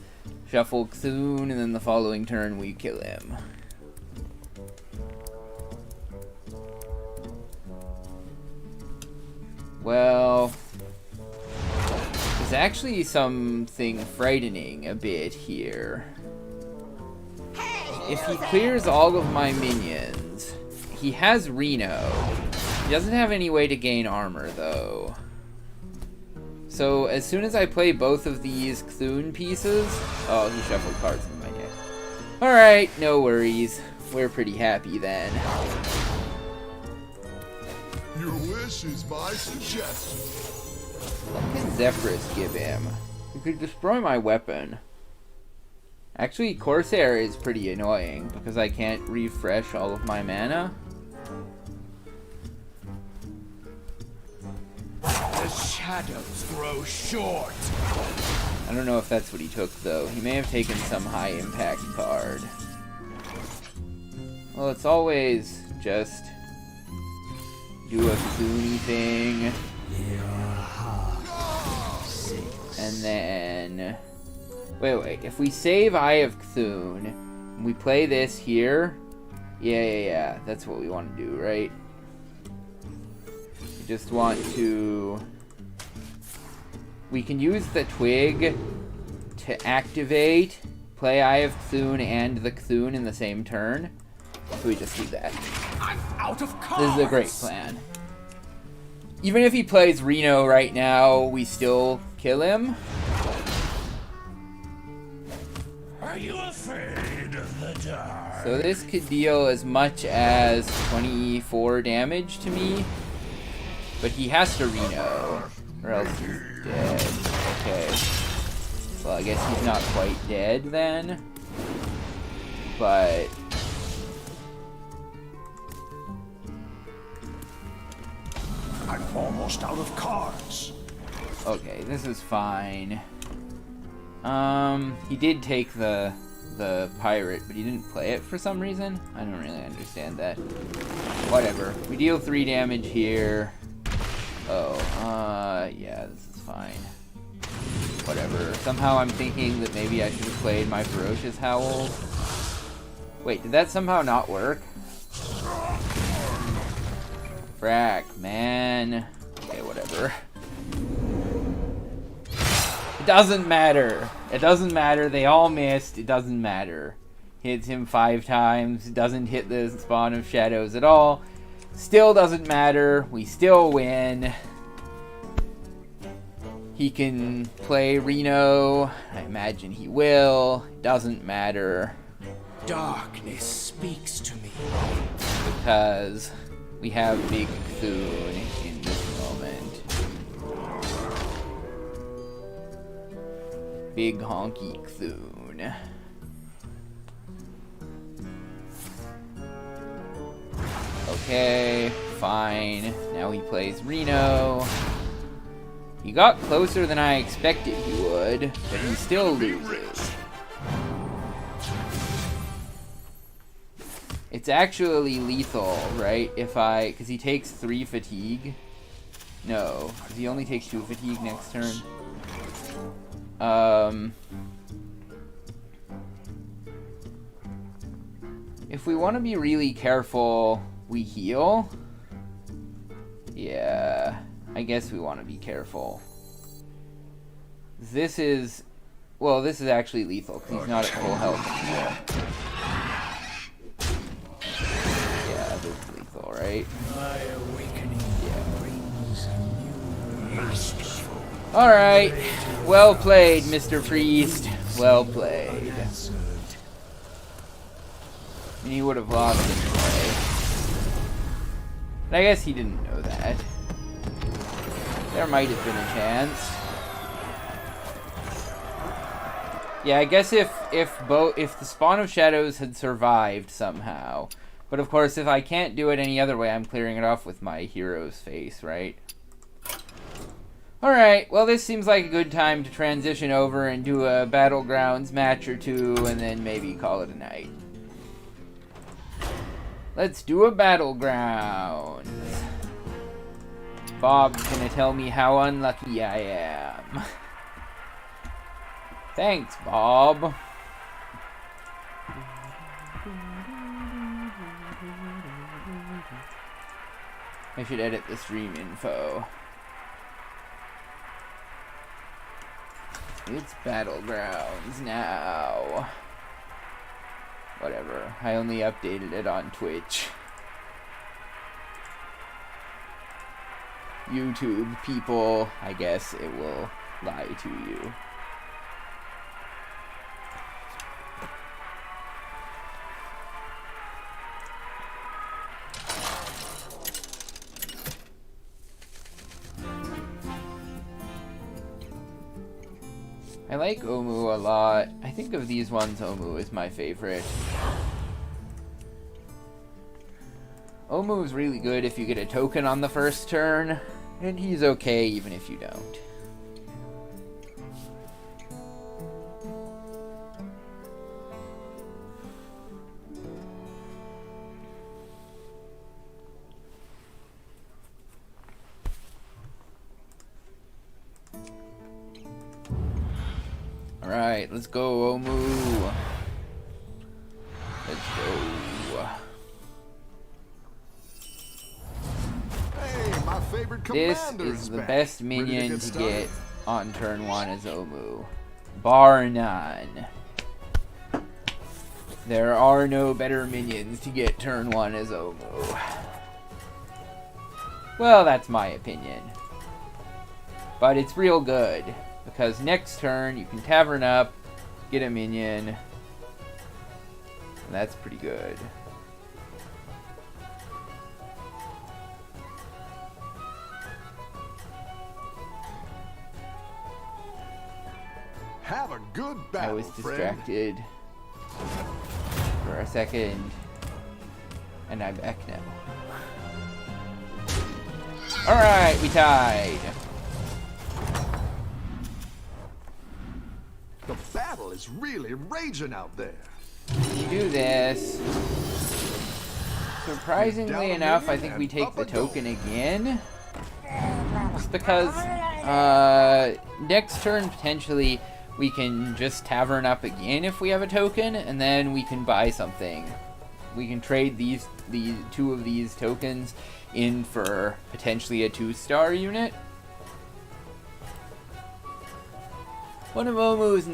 shuffle Cthulhu, and then the following turn we kill him. Well, there's actually something frightening a bit here. If he clears all of my minions, he has Reno. He doesn't have any way to gain armor, though. So, as soon as I play both of these Cthulhu pieces... Oh, he shuffled cards in my deck. Alright, no worries. We're pretty happy then. Your wish is my suggestion. What can Zephyrus give him? He could destroy my weapon. Actually, Corsair is pretty annoying, because I can't refresh all of my mana. The shadows grow short. I don't know if that's what he took, though. He may have taken some high-impact card. Well, it's always just... do a Cthulhu thing. And then... Wait. If we save Eye of Cthulhu, and we play this here... Yeah. That's what we want to do, right? We just want to... We can use the twig to activate, play Eye of Cthulhu and the Cthulhu in the same turn. So we just do that. I'm out of cards. This is a great plan. Even if he plays Reno right now, we still kill him. Are you afraid of the dark? So this could deal as much as 24 damage to me. But he has to Reno, or else he's dead. Okay. Well, I guess he's not quite dead then. But... I'm almost out of cards. Okay, this is fine. He did take the pirate, but he didn't play it for some reason. I don't really understand that. Whatever. We deal 3 damage here. Oh, yeah, this is fine. Whatever. Somehow I'm thinking that maybe I should have played my Ferocious Howl. Wait, did that somehow not work? Frack, man. Okay, whatever. It doesn't matter. It doesn't matter. They all missed. It doesn't matter. Hits him 5 times. Doesn't hit the Spawn of Shadows at all. Still doesn't matter. We still win. He can play Reno. I imagine he will. Doesn't matter. Darkness speaks to me. Because we have Big Cthulhu in this moment. Big honky Cthulhu. Okay, fine. Now he plays Reno. He got closer than I expected he would, but he still loses. It's actually lethal, right? Because he takes 3 fatigue. No, because he only takes 2 fatigue next turn. If we want to be really careful, we heal. Yeah, I guess we want to be careful. This is actually lethal, because he's not at full health anymore. Yeah, this is lethal, right? My awakening brings a new masterful. Alright, well played, Mr. Priest. Well played. Served. And he would have lost anyway. But I guess he didn't know that. There might have been a chance. Yeah, I guess if the Spawn of Shadows had survived somehow. But of course, if I can't do it any other way, I'm clearing it off with my hero's face, right? Alright, well this seems like a good time to transition over and do a Battlegrounds match or two, and then maybe call it a night. Let's do a Battlegrounds. Bob's gonna tell me how unlucky I am. Thanks, Bob. I should edit the stream info. It's Battlegrounds now. Whatever. I only updated it on Twitch. YouTube people, I guess it will lie to you. I like Omu a lot. I think of these ones, Omu is my favorite. Omu is really good if you get a token on the first turn, and he's okay even if you don't. Alright, let's go, Omu. Let's go. Hey, my favorite This commander is is the back. best Ready minion to started? get on turn 1 as Omu. Bar none. There are no better minions to get turn 1 as Omu. Well, that's my opinion. But it's real good. Because next turn, you can Tavern up, get a minion, and that's pretty good. Have a good I battle, was friend. distracted for a second, and I'm back now. Alright, we tied. The battle is really raging out there. We do this. Surprisingly enough, I think we take the token again. Just because next turn, potentially, we can just Tavern up again if we have a token, and then we can buy something. We can trade these two of these tokens in for potentially a 2-star unit. One of Omu's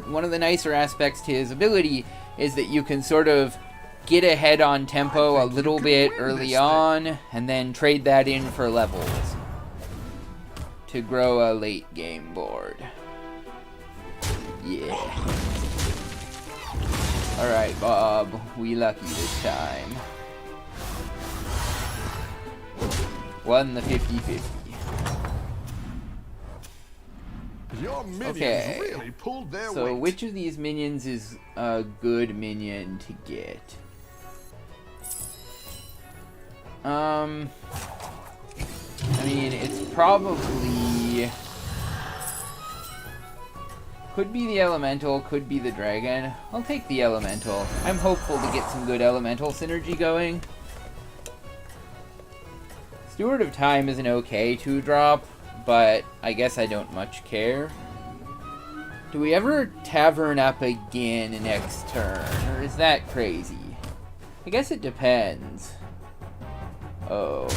one of the nicer aspects to his ability is that you can sort of get ahead on tempo a little bit early on, and then trade that in for levels to grow a late game board. Yeah. Alright, Bob, we lucky this time. Won the 50-50. Your minions Okay. really pulled their So weight. which of these minions is a good minion to get? I mean, it's probably... Could be the Elemental, could be the Dragon. I'll take the Elemental. I'm hopeful to get some good Elemental synergy going. Steward of Time is an okay 2-drop, but I guess I don't much care. Do we ever Tavern up again next turn, or is that crazy? I guess it depends. Oh,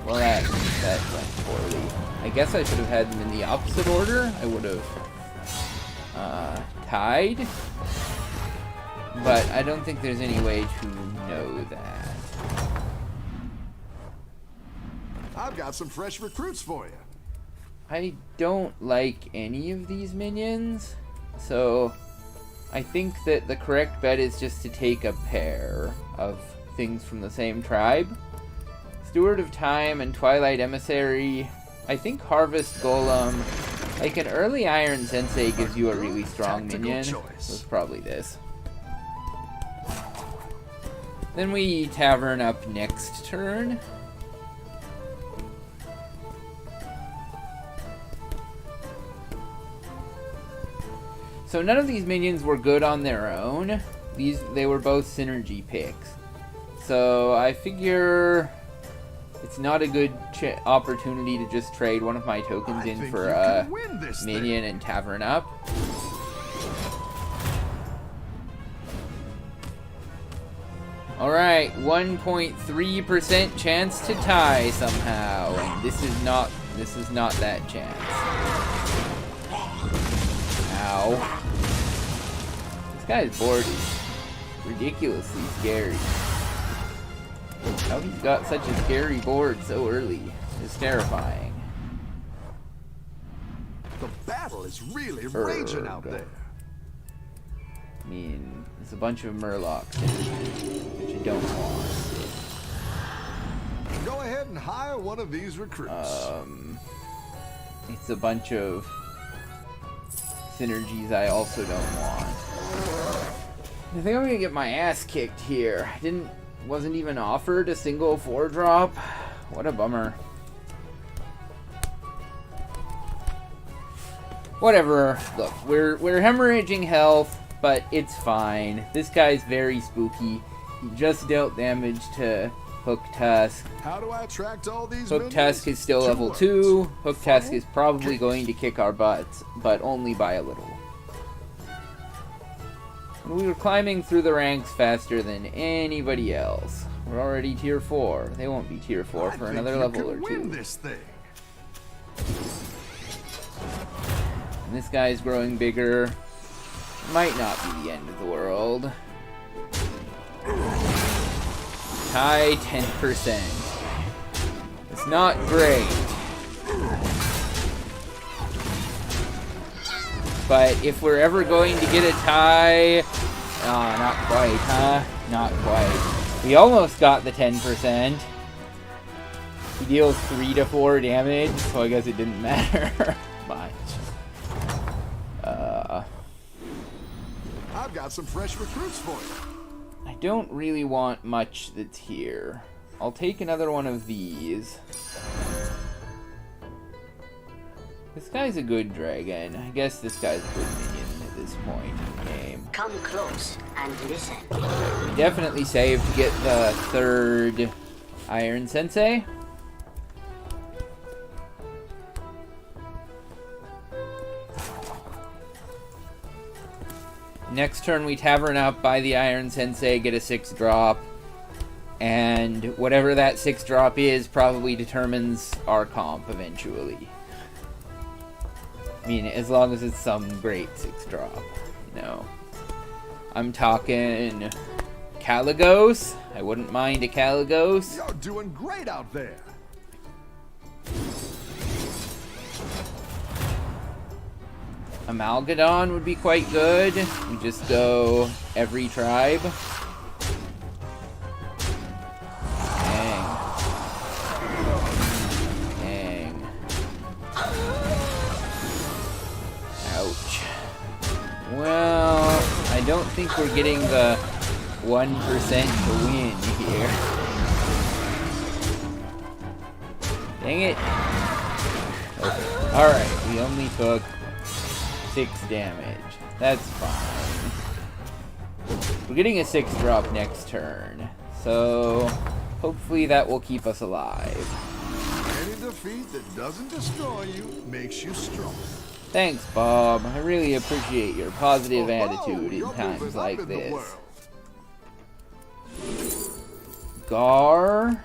well that went poorly. I guess I should have had them in the opposite order. I would have tied, but I don't think there's any way to know that. I've got some fresh recruits for you. I don't like any of these minions. So I think that the correct bet is just to take a pair of things from the same tribe. Steward of Time and Twilight Emissary. I think Harvest Golem. Like an early Iron Sensei gives you a really strong minion. So it's probably this. Then we Tavern up next turn. So none of these minions were good on their own. They were both synergy picks. So I figure it's not a good opportunity to just trade one of my tokens in for a minion and Tavern up. Alright, 1.3% chance to tie somehow, and this is not that chance. Ow. This guy's board is ridiculously scary. How he's got such a scary board so early is terrifying. The battle is really raging out there. I mean, it's a bunch of Murlocs, which you don't want. Go ahead and hire one of these recruits. It's a bunch of synergies I also don't want. I think I'm gonna get my ass kicked here. Wasn't even offered a single 4-drop. What a bummer. Whatever. Look, we're hemorrhaging health, but it's fine. This guy's very spooky. He just dealt damage to Hook Tusk. How do I attract all these Hook Tusk is still level 2. Hook Tusk is probably going to kick our butts, but only by a little. And we were climbing through the ranks faster than anybody else. We're already tier 4. They won't be tier 4 for another level or 2. This thing. And this guy's growing bigger. Might not be the end of the world. Tie 10%. It's not great. But if we're ever going to get a tie... Oh, not quite, huh? Not quite. We almost got the 10%. He deals 3 to 4 damage, so I guess it didn't matter much. I've got some fresh recruits for you. I don't really want much that's here. I'll take another one of these. This guy's a good dragon. I guess this guy's a good minion at this point in the game. Come close and listen. We definitely saved to get the 3rd Iron Sensei. Next turn we Tavern up, buy the Iron Sensei, get a 6-drop. And whatever that 6-drop is probably determines our comp eventually. I mean, as long as it's some great 6-drop, you know. I'm talking Caligos. I wouldn't mind a Caligos. You're doing great out there. Amalgadon would be quite good. We just go every tribe. Dang. Dang. Ouch. Well, I don't think we're getting the 1% to win here. Dang it. Okay. Alright, we only took 6 damage. That's fine. We're getting a 6-drop next turn, so hopefully that will keep us alive. Any defeat that doesn't destroy you makes you strong. Thanks, Bob. I really appreciate your positive attitude in times like this. Gar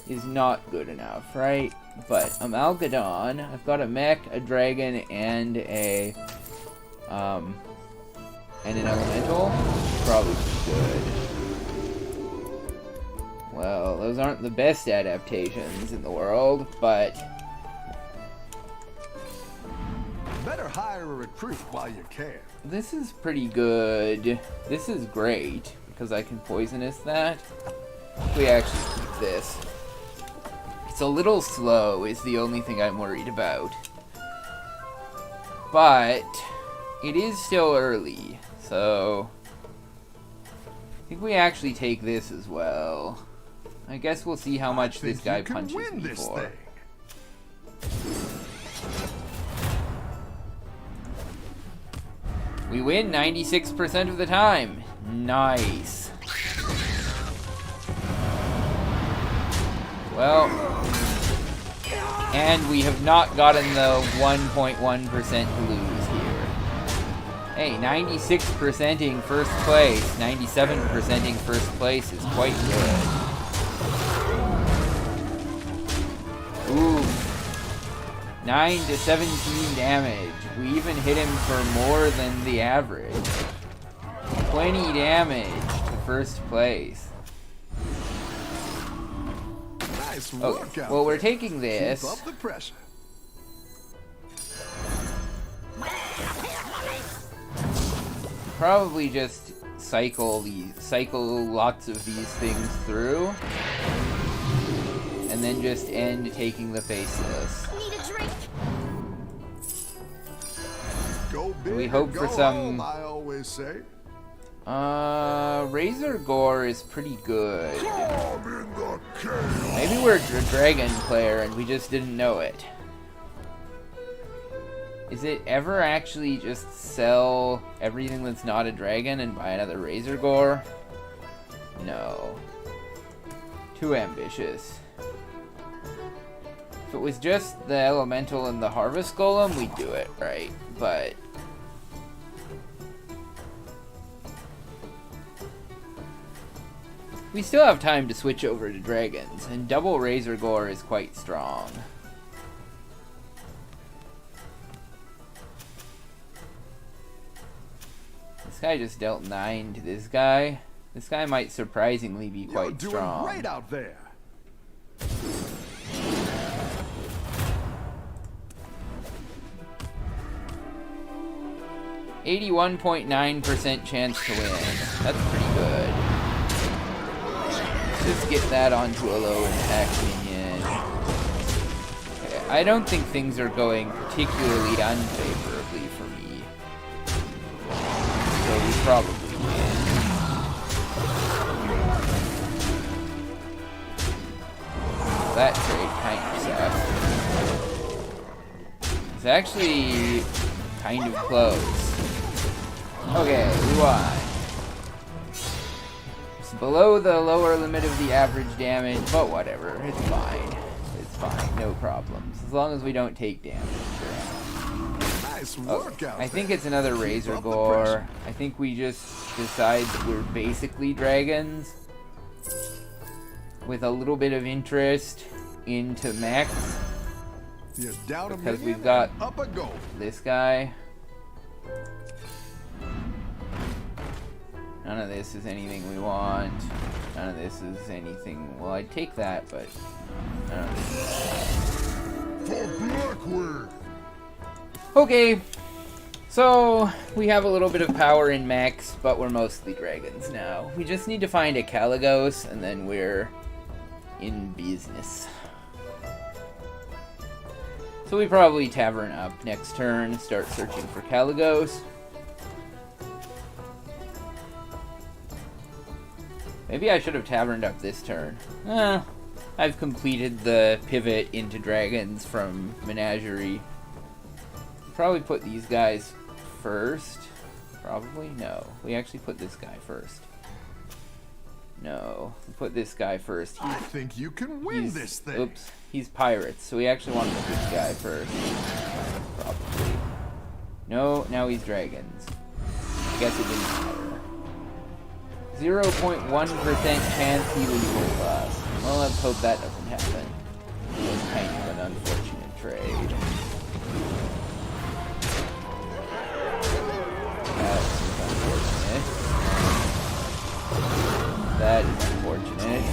is not good enough, right? But Amalgadon, I've got a mech, a dragon, and an elemental. Probably good. Well, those aren't the best adaptations in the world, but Better hire a recruit while you can. This is pretty good. This is great, because I can poisonous that. We actually keep this. It's a little slow is the only thing I'm worried about. But it is still early, so I think we actually take this as well. I guess we'll see how much this guy punches me for. We win 96% of the time. Nice. Well, and we have not gotten the 1.1% to lose here. Hey, 96%ing first place, 97%ing first place is quite good. Ooh. 9 to 17 damage. We even hit him for more than the average. 20 damage to first place. Nice work Okay, out well, we're there. taking this. Keep up the pressure. Probably just cycle lots of these things through. And then just end taking the faceless. Need a drink? Go big We or hope go for some- home, I always say. Razor Gore is pretty good. Come in the chaos. Maybe we're a dragon player and we just didn't know it. Is it ever actually just sell everything that's not a dragon and buy another Razor Gore? No. Too ambitious. If it was just the Elemental and the Harvest Golem, we'd do it, right? But we still have time to switch over to dragons, and double Razor Gore is quite strong. This guy just dealt 9 to this guy. This guy might surprisingly be You're quite doing strong. great out there. .9% chance to win. That's pretty good. Just get that onto a low impact minion. Okay, I don't think things are going particularly unfavorably for me. So we probably win. That trade kind of sucks. It's actually kind of close. Okay, we won. It's below the lower limit of the average damage, but whatever. It's fine. It's fine. No problems. As long as we don't take damage. Nice work Okay. out I think there. it's another Keep Razor up the Gore. pressure. I think we just decide that we're basically dragons. With a little bit of interest into Max. You're down a Because minion we've got and up a goal. this guy. None of this is anything we want. None of this is anything... Well, I'd take that, but... none of this. For Blackwing. Okay. So, we have a little bit of power in mechs, but we're mostly dragons now. We just need to find a Caligos, and then we're in business. So we probably tavern up next turn, start searching for Caligos. Maybe I should have taverned up this turn. I've completed the pivot into dragons from Menagerie. Probably put these guys first. Probably? No. We actually put this guy first. No. We put this guy first. I think you can win this thing. Oops. He's pirates, so we actually want to put this guy first. Probably. No, now he's dragons. I guess it didn't matter. 0.1% chance he would pull us. Well, let's hope that doesn't happen. It was kind of an unfortunate trade. That is unfortunate.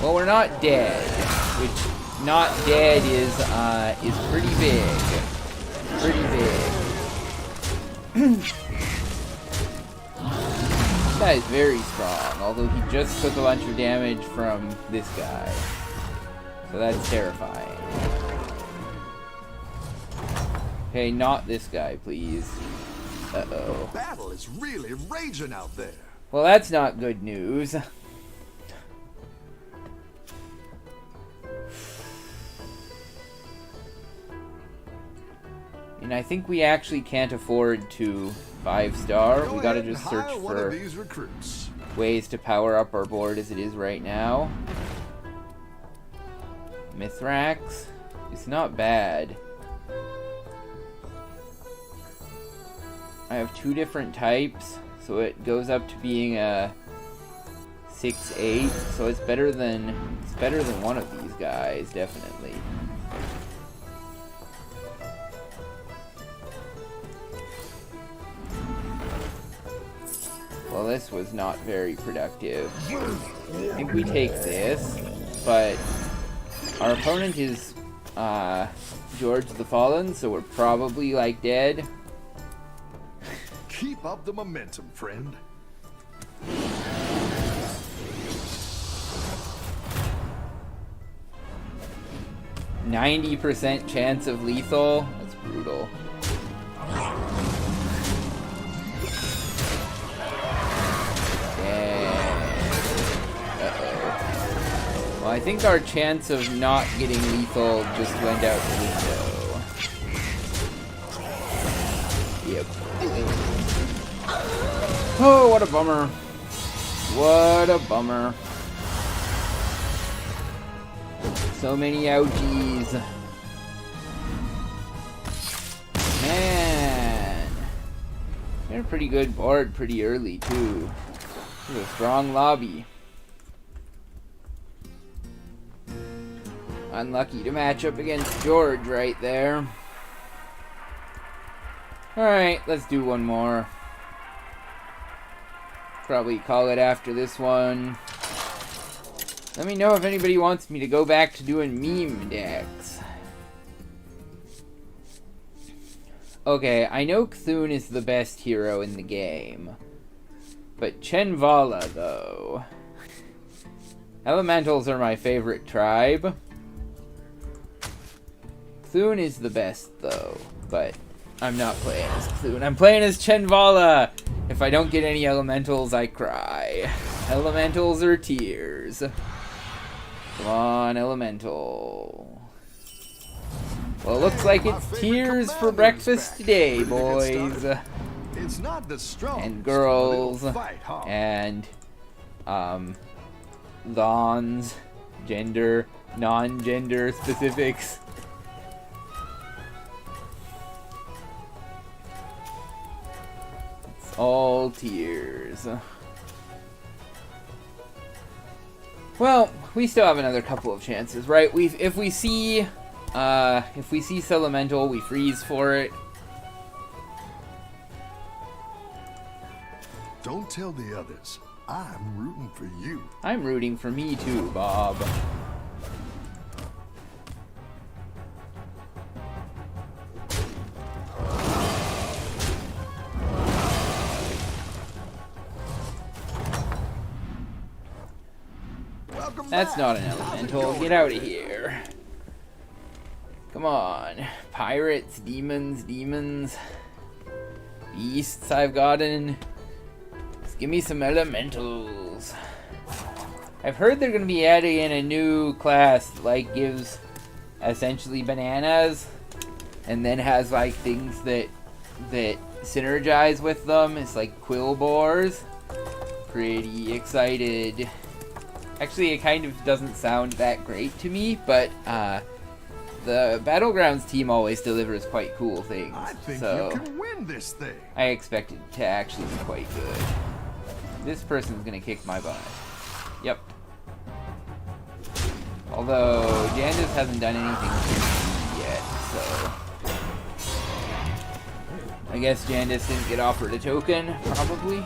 Well, we're not dead, which not dead is pretty big. Pretty big. This guy is very strong, although he just took a bunch of damage from this guy. So that's terrifying. Okay, not this guy, please. Uh-oh. Battle is really raging out there. Well, that's not good news. And I think we actually can't afford to 5-star. We gotta just search for ways to power up our board as it is right now. Mithrax. It's not bad. I have 2 different types, so it goes up to being a 6-8. So it's better than one of these guys, definitely. Well, this was not very productive. I think we take this, but our opponent is George the Fallen, so we're probably like dead. Keep up the momentum, friend. %90 chance of lethal. That's brutal. Well, I think our chance of not getting lethal just went out the window. Yep. Oh, what a bummer. What a bummer. So many ouchies. Man. They're a pretty good board pretty early, too. This is a strong lobby. Unlucky to match up against George right there. Alright, let's do one more. Probably call it after this one. Let me know if anybody wants me to go back to doing meme decks. Okay, I know Cthulhu is the best hero in the game. But Chenvala, though. Elementals are my favorite tribe. Cthulhu is the best, though. But I'm not playing as Cthulhu. I'm playing as Chenvala! If I don't get any elementals, I cry. Elementals are tears. Come on, elemental. Well, it looks like it's tears for breakfast today, boys. It's not the strong and girls. fight, huh? And, lawns, gender, non-gender specifics. It's all tears. Well, we still have another couple of chances, right? If we see Elemental, we freeze for it. Don't tell the others. I'm rooting for you. I'm rooting for me too, Bob. That's not an elemental. Get out of here. Come on. Pirates, demons, beasts I've gotten. Just give me some elementals. I've heard they're going to be adding in a new class that, like, gives essentially bananas and then has, like, things that synergize with them. It's like quill boars. Pretty excited. Actually, it kind of doesn't sound that great to me, but the Battlegrounds team always delivers quite cool things. I think so you can win this thing. I expect it to actually be quite good. This person's gonna kick my butt. Yep. Although Jandis hasn't done anything yet, so I guess Jandis didn't get offered a token. Probably.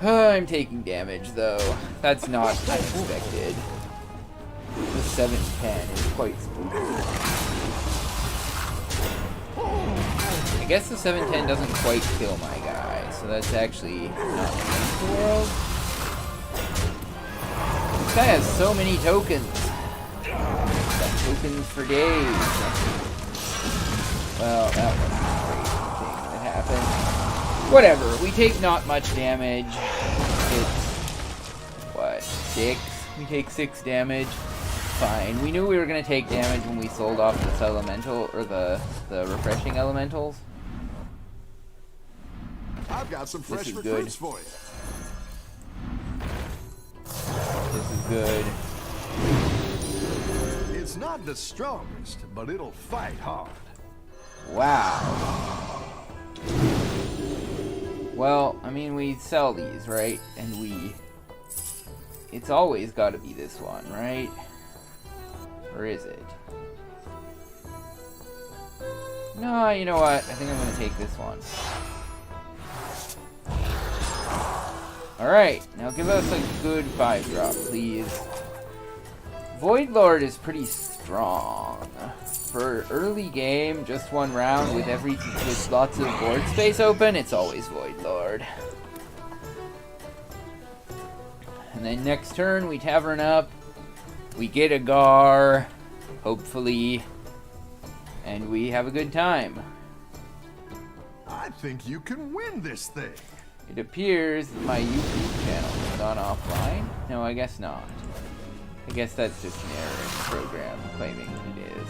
I'm taking damage, though. That's not unexpected. The 710 is quite spooky. I guess the 710 doesn't quite kill my guy, so that's actually not the end of the world. This guy has so many tokens. Got tokens for days. Well, that wasn't a great thing that happened. Whatever, we take not much damage. It's, what, 6? We take 6 damage. Fine. We knew we were going to take damage when we sold off this elemental, or the refreshing elementals. I've got some fresh This is recruits good. for you. This is good. It's not the strongest, but it'll fight hard. Wow. Well, I mean, we sell these, right? And we... It's always got to be this one, right? Or is it? No, you know what? I think I'm going to take this one. Alright, now give us a good 5-drop, please. Void Lord is pretty strong. For early game, just one round with lots of board space open, it's always Void Lord. And then next turn, we tavern up. We get a Gar, hopefully, and we have a good time. I think you can win this thing. It appears that my YouTube channel has gone offline. No, I guess not. I guess that's just an error in the program claiming that it is.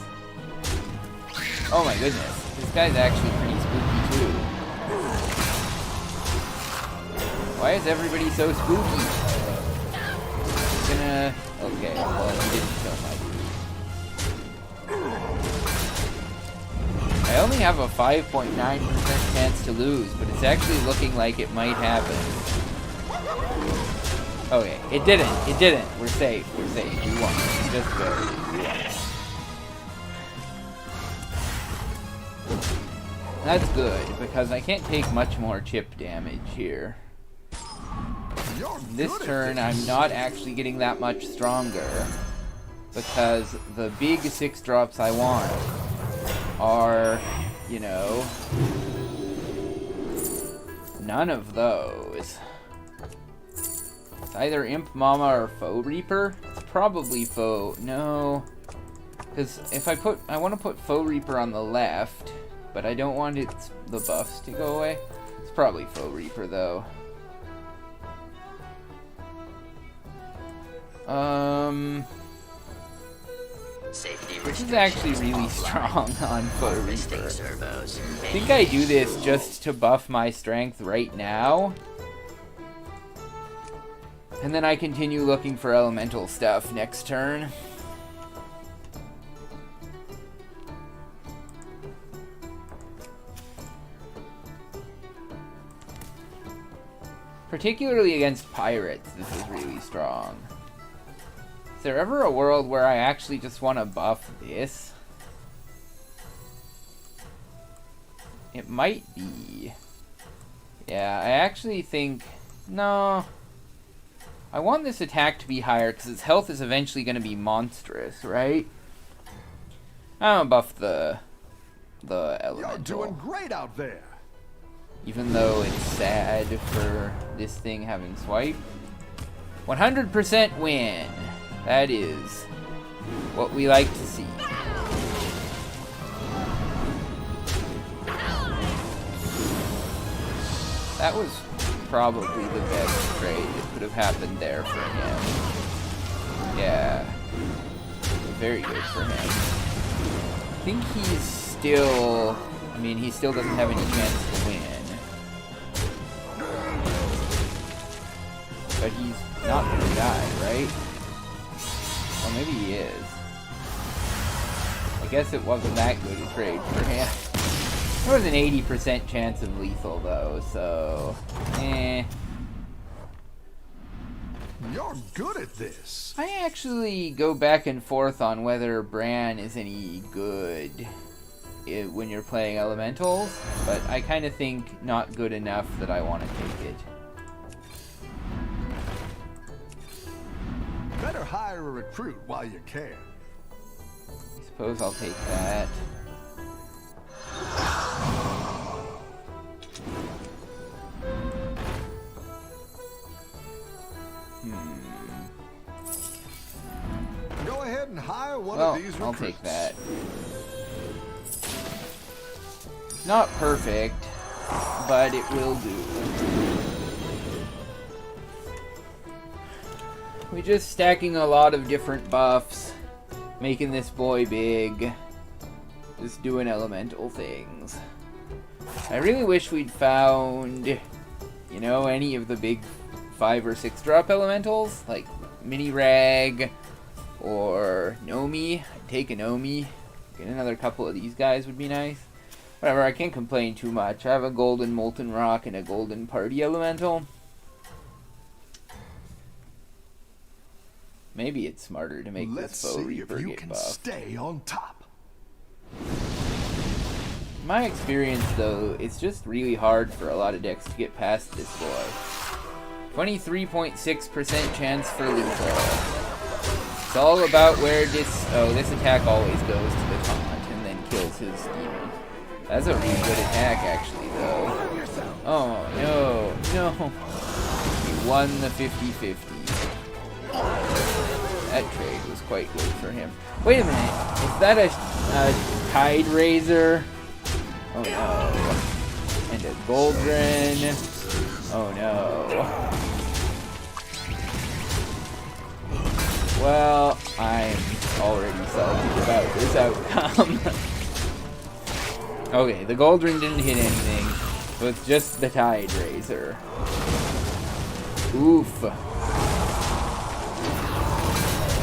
Oh my goodness, this guy's actually pretty spooky too. Why is everybody so spooky? Gonna... Okay, well, he didn't kill my dude. I only have a 5.9% chance to lose, but it's actually looking like it might happen. Okay, it didn't. It didn't. We're safe. We're safe. We won. Just barely. We won. That's good, because I can't take much more chip damage here. This turn, I'm not actually getting that much stronger, because the big 6-drops I want are, you know, none of those. It's either Imp Mama or Foe Reaper. It's probably Foe. No, because if I want to put Foe Reaper on the left, but I don't want the buffs to go away. It's probably Foe Reaper though. This is actually really strong on Foe Reaper. I think I do this just to buff my strength right now. And then I continue looking for elemental stuff next turn. Particularly against pirates, this is really strong. Is there ever a world where I actually just want to buff this? It might be. Yeah, I actually think... No. I want this attack to be higher because its health is eventually going to be monstrous, right? I'm gonna buff the elemental. You're doing great out there. Even though it's sad for this thing having swipe. 100% win. That is what we like to see. That was probably the best trade that could have happened there for him. Yeah. Very good for him. I think he's still... I mean, he still doesn't have any chance to win. But he's not gonna die, right? Well, maybe he is. I guess it wasn't that good a trade for him. There was an 80% chance of lethal, though, so... You're good at this. I actually go back and forth on whether Bran is any good when you're playing elementals, but I kind of think not good enough that I want to take it. hire a recruit while you can. I suppose I'll take that. Go ahead and hire one Well, of these recruits. I'll take that. Not perfect, but it will do. We're just stacking a lot of different buffs, making this boy big, just doing elemental things. I really wish we'd found, you know, any of the big 5 or 6 drop elementals, like Mini Rag or Nomi. I'd take a Nomi. Get another couple of these guys would be nice. Whatever, I can't complain too much. I have a golden Molten Rock and a golden Party Elemental. Maybe it's smarter to make Let's this Foe see if Reaper you get can buffed. stay on top. My experience, though, it's just really hard for a lot of decks to get past this boy. 23.6% chance for lethal. It's all about where this... Oh, this attack always goes to the taunt and then kills his demon. That's a really good attack, actually, though. Oh, no. No. He won the 50-50. That trade was quite good for him. Wait a minute. Is that a Tide Razor? Oh no. And a Goldren. Oh no. Well, I'm already salty about this outcome. Okay, the Goldren didn't hit anything. So it's just the Tide Razor. Oof.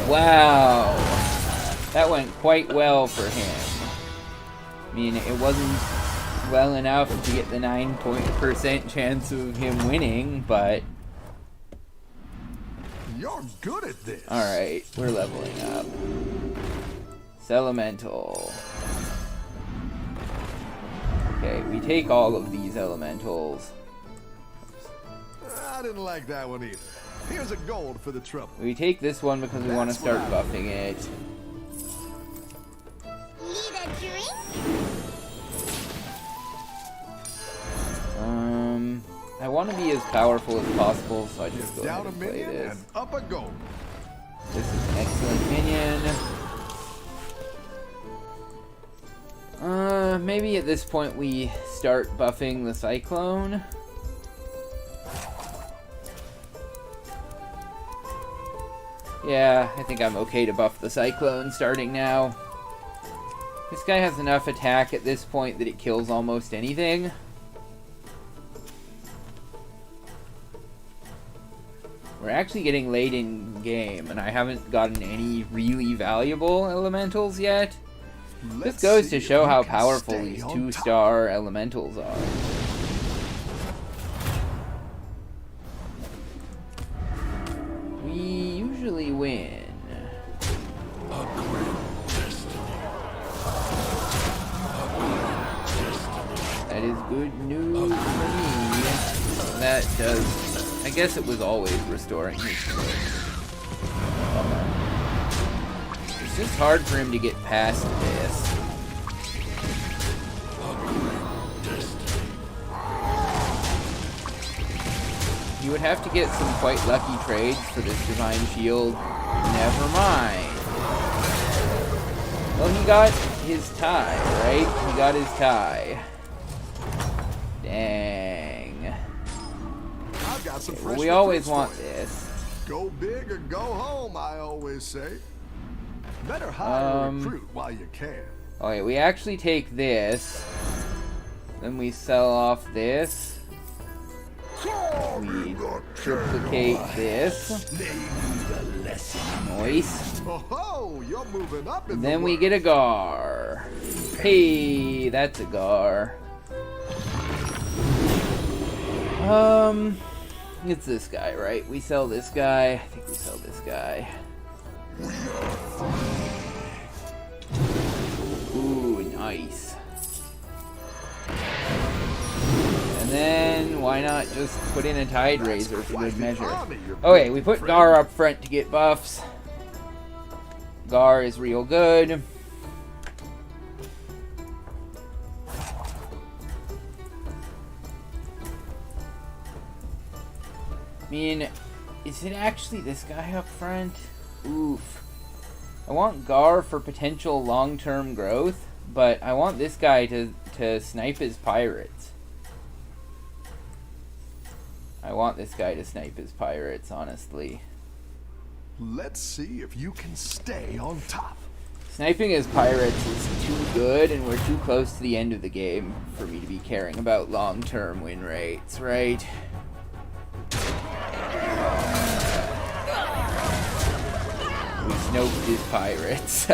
Wow. That went quite well for him. I mean, it wasn't well enough to get the 9% chance of him winning, but... You're good at this. Alright, we're leveling up. Elemental. Okay, we take all of these elementals. I didn't like that one either. Here's a gold for the trouble. We take this one because we want to start buffing it. Need a drink? I want to be as powerful as possible, so I just go ahead Down a and play minion this. and up a gold. This is an excellent minion. Maybe at this point we start buffing the Cyclone. Yeah, I think I'm okay to buff the Cyclone starting now. This guy has enough attack at this point that it kills almost anything. We're actually getting late in game, and I haven't gotten any really valuable elementals yet. This goes to show how powerful these 2-star elementals are. We usually win. That is good news for me. That does... I guess it was always restoring his choice. It's just hard for him to get past this. He would have to get some quite lucky trades for this Divine Shield. Never mind. Well, he got his tie, right? He got his tie. Dang. I've got some fresh We always recruits want for you. this. Go big or go home, I always say. Better hire a recruit while you can. Okay, we actually take this. Then we sell off this. We triplicate this. Nice. Oh, you're moving up in Then the we world. get a Gar. Hey, that's a Gar. It's this guy, right? We sell this guy. I think we sell this guy. Ooh, nice. And then, why not just put in a Tide Razor for good measure? Okay, we put Gar up front to get buffs. Gar is real good. I mean, is it actually this guy up front? Oof. I want Gar for potential long-term growth, but I want this guy to snipe his pirates. I want this guy to snipe his pirates, honestly. Let's see if you can stay on top. Sniping his pirates is too good, and we're too close to the end of the game for me to be caring about long-term win rates, right? We snoped his pirates.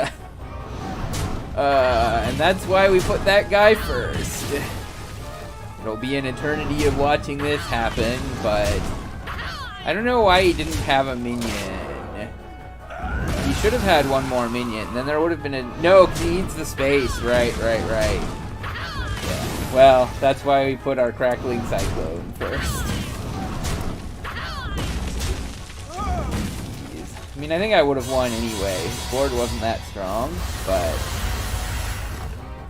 And that's why we put that guy first. It'll be an eternity of watching this happen, but I don't know why he didn't have a minion. He should have had one more minion. Then there would have been a... No, he needs the space. Right. Yeah. Well, that's why we put our Crackling Cyclone first. I mean, I think I would have won anyway. His board wasn't that strong, but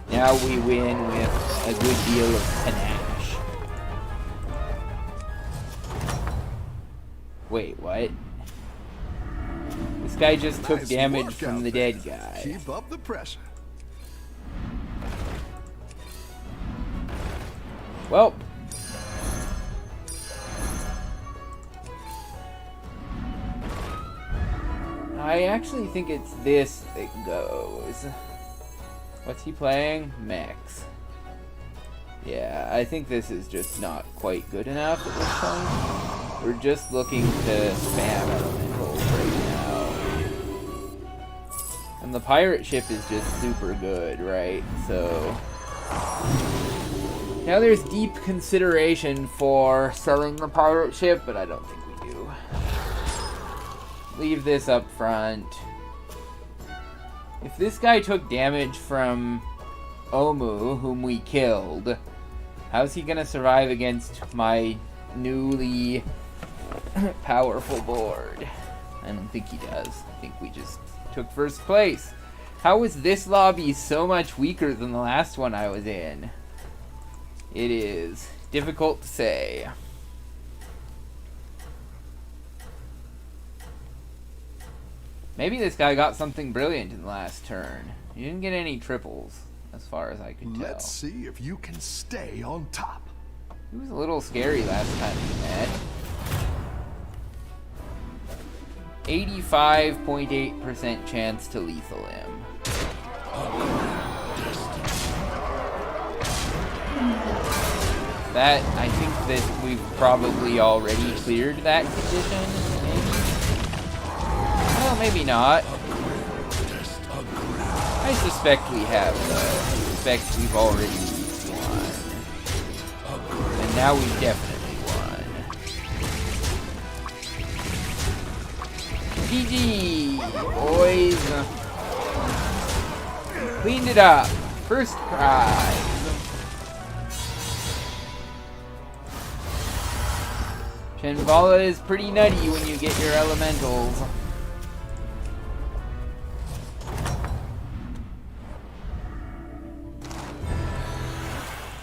now we win with a good deal of panache. Wait, what? This guy just took damage from the dead guy. Keep up the pressure. Well. I actually think it's this that goes. What's he playing? Mechs. Yeah, I think this is just not quite good enough at this point. We're just looking to spam elementals right now. And the pirate ship is just super good, right? So now there's deep consideration for selling the pirate ship, but I don't think we do. Leave this up front. If this guy took damage from Omu, whom we killed, how's he gonna survive against my newly powerful board? I don't think he does. I think we just took first place. How is this lobby so much weaker than the last one I was in? It is difficult to say. Maybe this guy got something brilliant in the last turn. He didn't get any triples, as far as I could tell. Let's see if you can stay on top. He was a little scary last time we met. 85.8% chance to lethal him. That, I think that we've probably already cleared that condition, maybe? Well, maybe not. I suspect we have, though. I suspect we've already won. And now we've definitely won. GG, boys. Cleaned it up. First prize. Shenvala is pretty nutty when you get your elementals.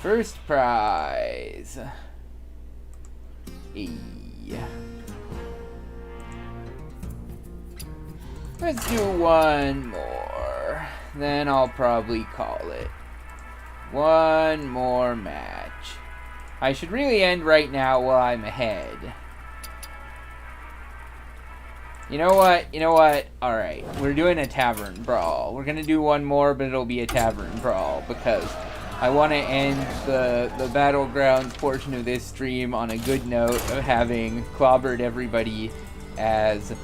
First prize. Let's do one more. Then I'll probably call it. One more match. I should really end right now while I'm ahead. You know what? Alright, we're doing a tavern brawl. We're gonna do one more, but it'll be a tavern brawl because I want to end the Battlegrounds portion of this stream on a good note of having clobbered everybody as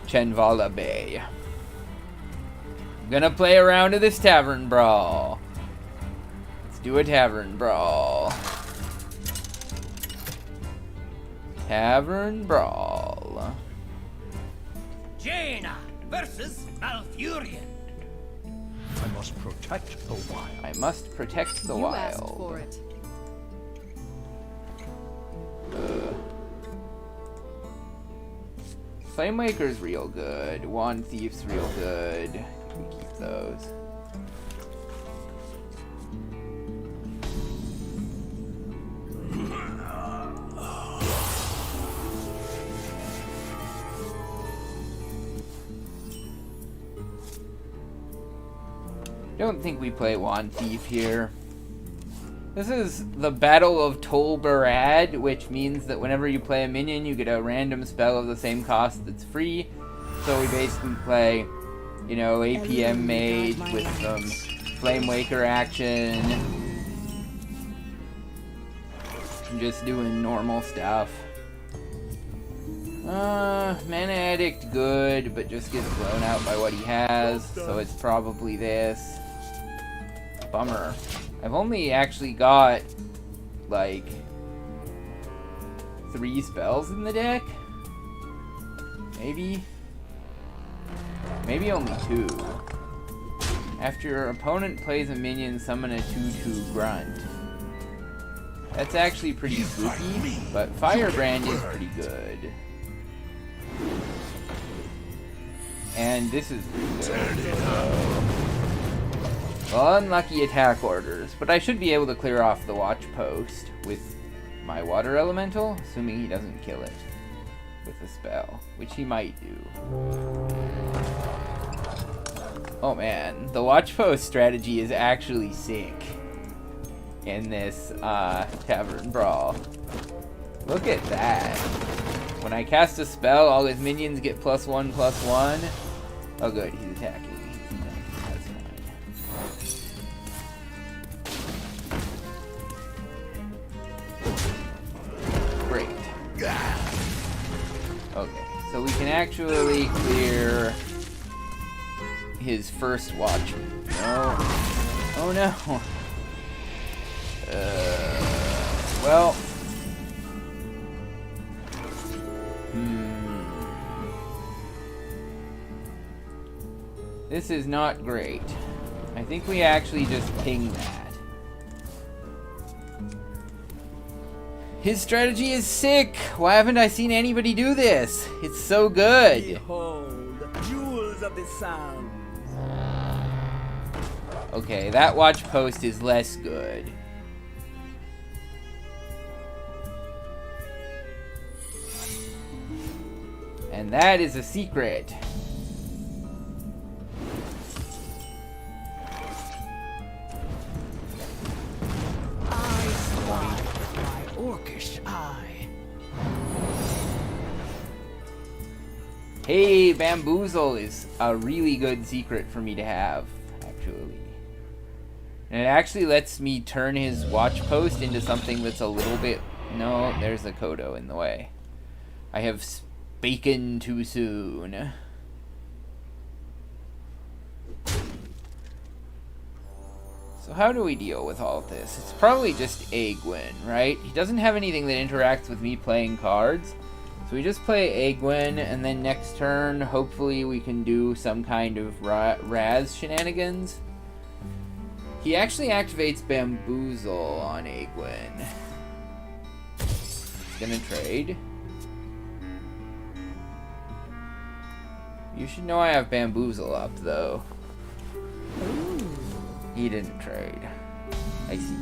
Shenvala Bay. I'm gonna play a round of this tavern brawl. Let's do a tavern brawl. Tavern brawl. Jaina versus Malfurion. I must protect the wild. I must protect the You wild. asked for it. Flamewaker's real good. Wand Thief's real good. We keep those. Don't think we play Wand Thief here. This is the Battle of Tolbarad, which means that whenever you play a minion, you get a random spell of the same cost that's free. So we basically play, you know, APM Mage with some Flamewaker action. I'm just doing normal stuff. Mana Addict good, but just gets blown out by what he has, so it's probably this. Bummer. I've only actually got, like, 3 spells in the deck? Maybe? Maybe only 2. After your opponent plays a minion, summon a 2/2 grunt. That's actually pretty spooky, but Firebrand is pretty good. And this is pretty good. Well, unlucky attack orders, but I should be able to clear off the watch post with my water elemental, assuming he doesn't kill it with a spell, which he might do. Oh man, the watch post strategy is actually sick in this Tavern Brawl. Look at that. When I cast a spell, all his minions get +1/+1. Oh good, he's attacking. That's fine. Great. Okay, so we can actually clear his first watch. No. Oh no. Well. This is not great. I think we actually just ping that. His strategy is sick! Why haven't I seen anybody do this? It's so good! Behold, jewels of the sun. Okay, that watch post is less good. And that is a secret. Hey, Bamboozle is a really good secret for me to have, actually. And it actually lets me turn his watch post into something that's a little bit... No, there's a Kodo in the way. I have spoken too soon. So how do we deal with all of this? It's probably just Egwin, right? He doesn't have anything that interacts with me playing cards. So we just play Egwin, and then next turn, hopefully we can do some kind of Raz shenanigans. He actually activates Bamboozle on Egwin. He's gonna trade. You should know I have Bamboozle up, though. He didn't trade. I see.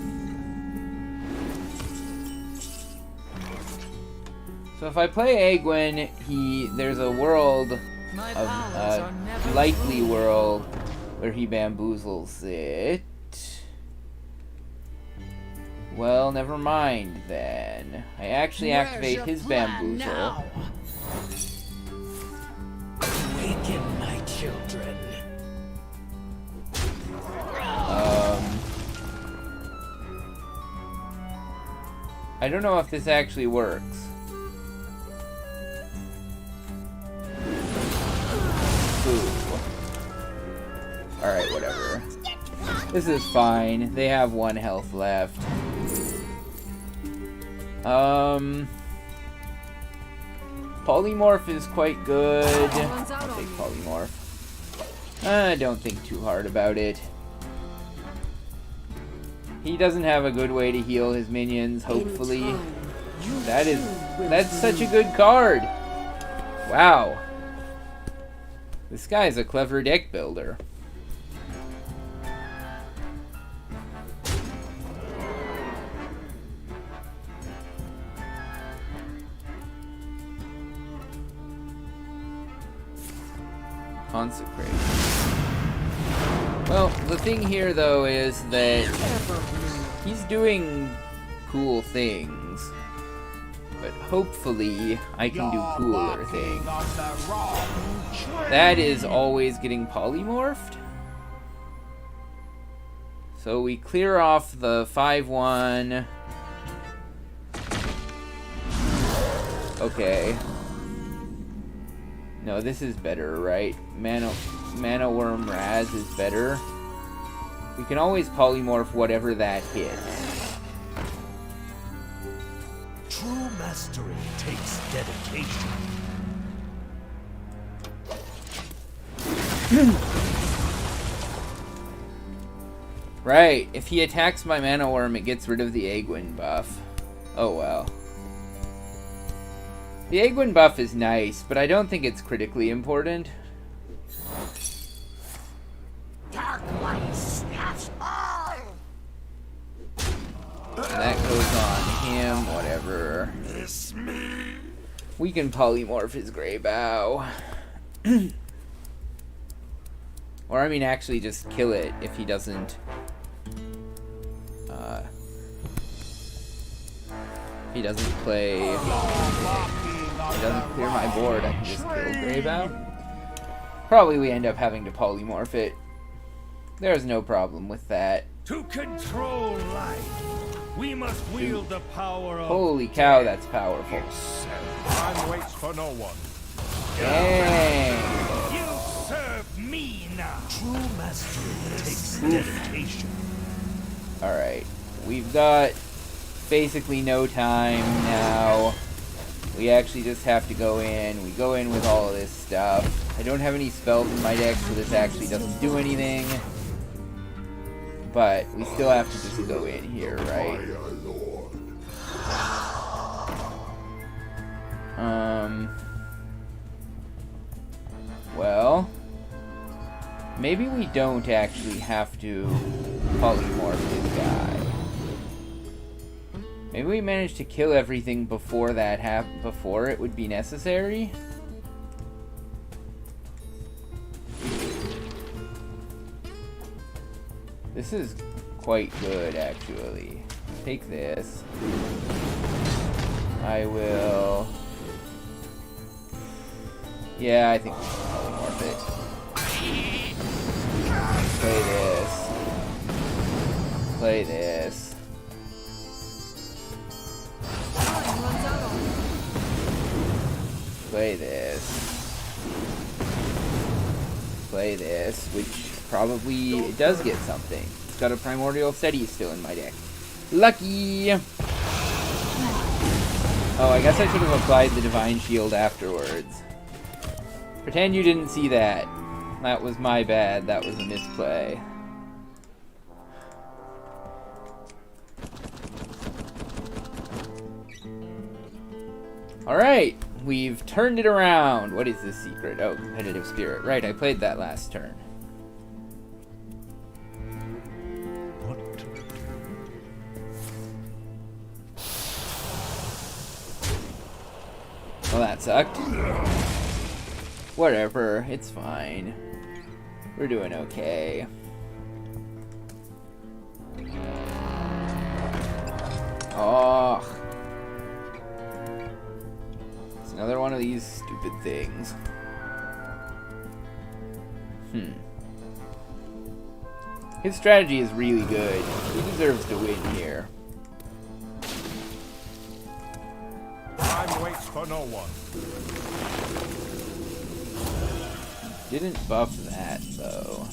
So if I play Egwin, there's a world, a likely world, where he bamboozles it. Well, never mind then. I actually activate his bamboozle. Awaken my children. I don't know if this actually works. Alright, whatever. This is fine. They have 1 health left. Polymorph is quite good. I'll take Polymorph. I don't think too hard about it. He doesn't have a good way to heal his minions, hopefully. That's such a good card! Wow. This guy's a clever deck builder. Consecrate. Well, the thing here, though, is that he's doing cool things. But hopefully, I can do cooler things. That is always getting polymorphed. So we clear off the 5/1. Okay. No, this is better, right? Mana Worm Raz is better. We can always polymorph whatever that hits. True mastery takes dedication. Right, if he attacks my Mana Worm, it gets rid of the Egwin buff. Oh well. The Egwin buff is nice, but I don't think it's critically important. Dark light snaps all. That goes on him, whatever. We can polymorph his Greybow. Or, I mean, actually just kill it if he doesn't... if he doesn't play... If he doesn't clear my board, I can just kill Greybow. Probably we end up having to polymorph it. There's no problem with that. To control life, we must wield the power of... Holy cow, that's powerful. Time waits for no one. Dang! You serve me now. True mastery takes dedication. Alright, we've got basically no time now. We actually just have to go in. We go in with all of this stuff. I don't have any spells in my deck, so this actually doesn't do anything. But we still have to just go in here, right? Well, maybe we don't actually have to polymorph this guy. Maybe we manage to kill everything before that before it would be necessary. This is quite good, actually. Take this. I will... Yeah, I think we can polymorph it. Play this. Play this. Play this. Play this, which probably it does get something. It's got a Primordial Steady still in my deck. Lucky! Oh, I guess I should have applied the Divine Shield afterwards. Pretend you didn't see that. That was my bad. That was a misplay. Alright, we've turned it around. What is this secret? Oh, Competitive Spirit. Right, I played that last turn. Well, that sucked. Whatever, it's fine. We're doing okay. Oh. It's another one of these stupid things. His strategy is really good. He deserves to win here. Time waits for no one. Didn't buff that, though.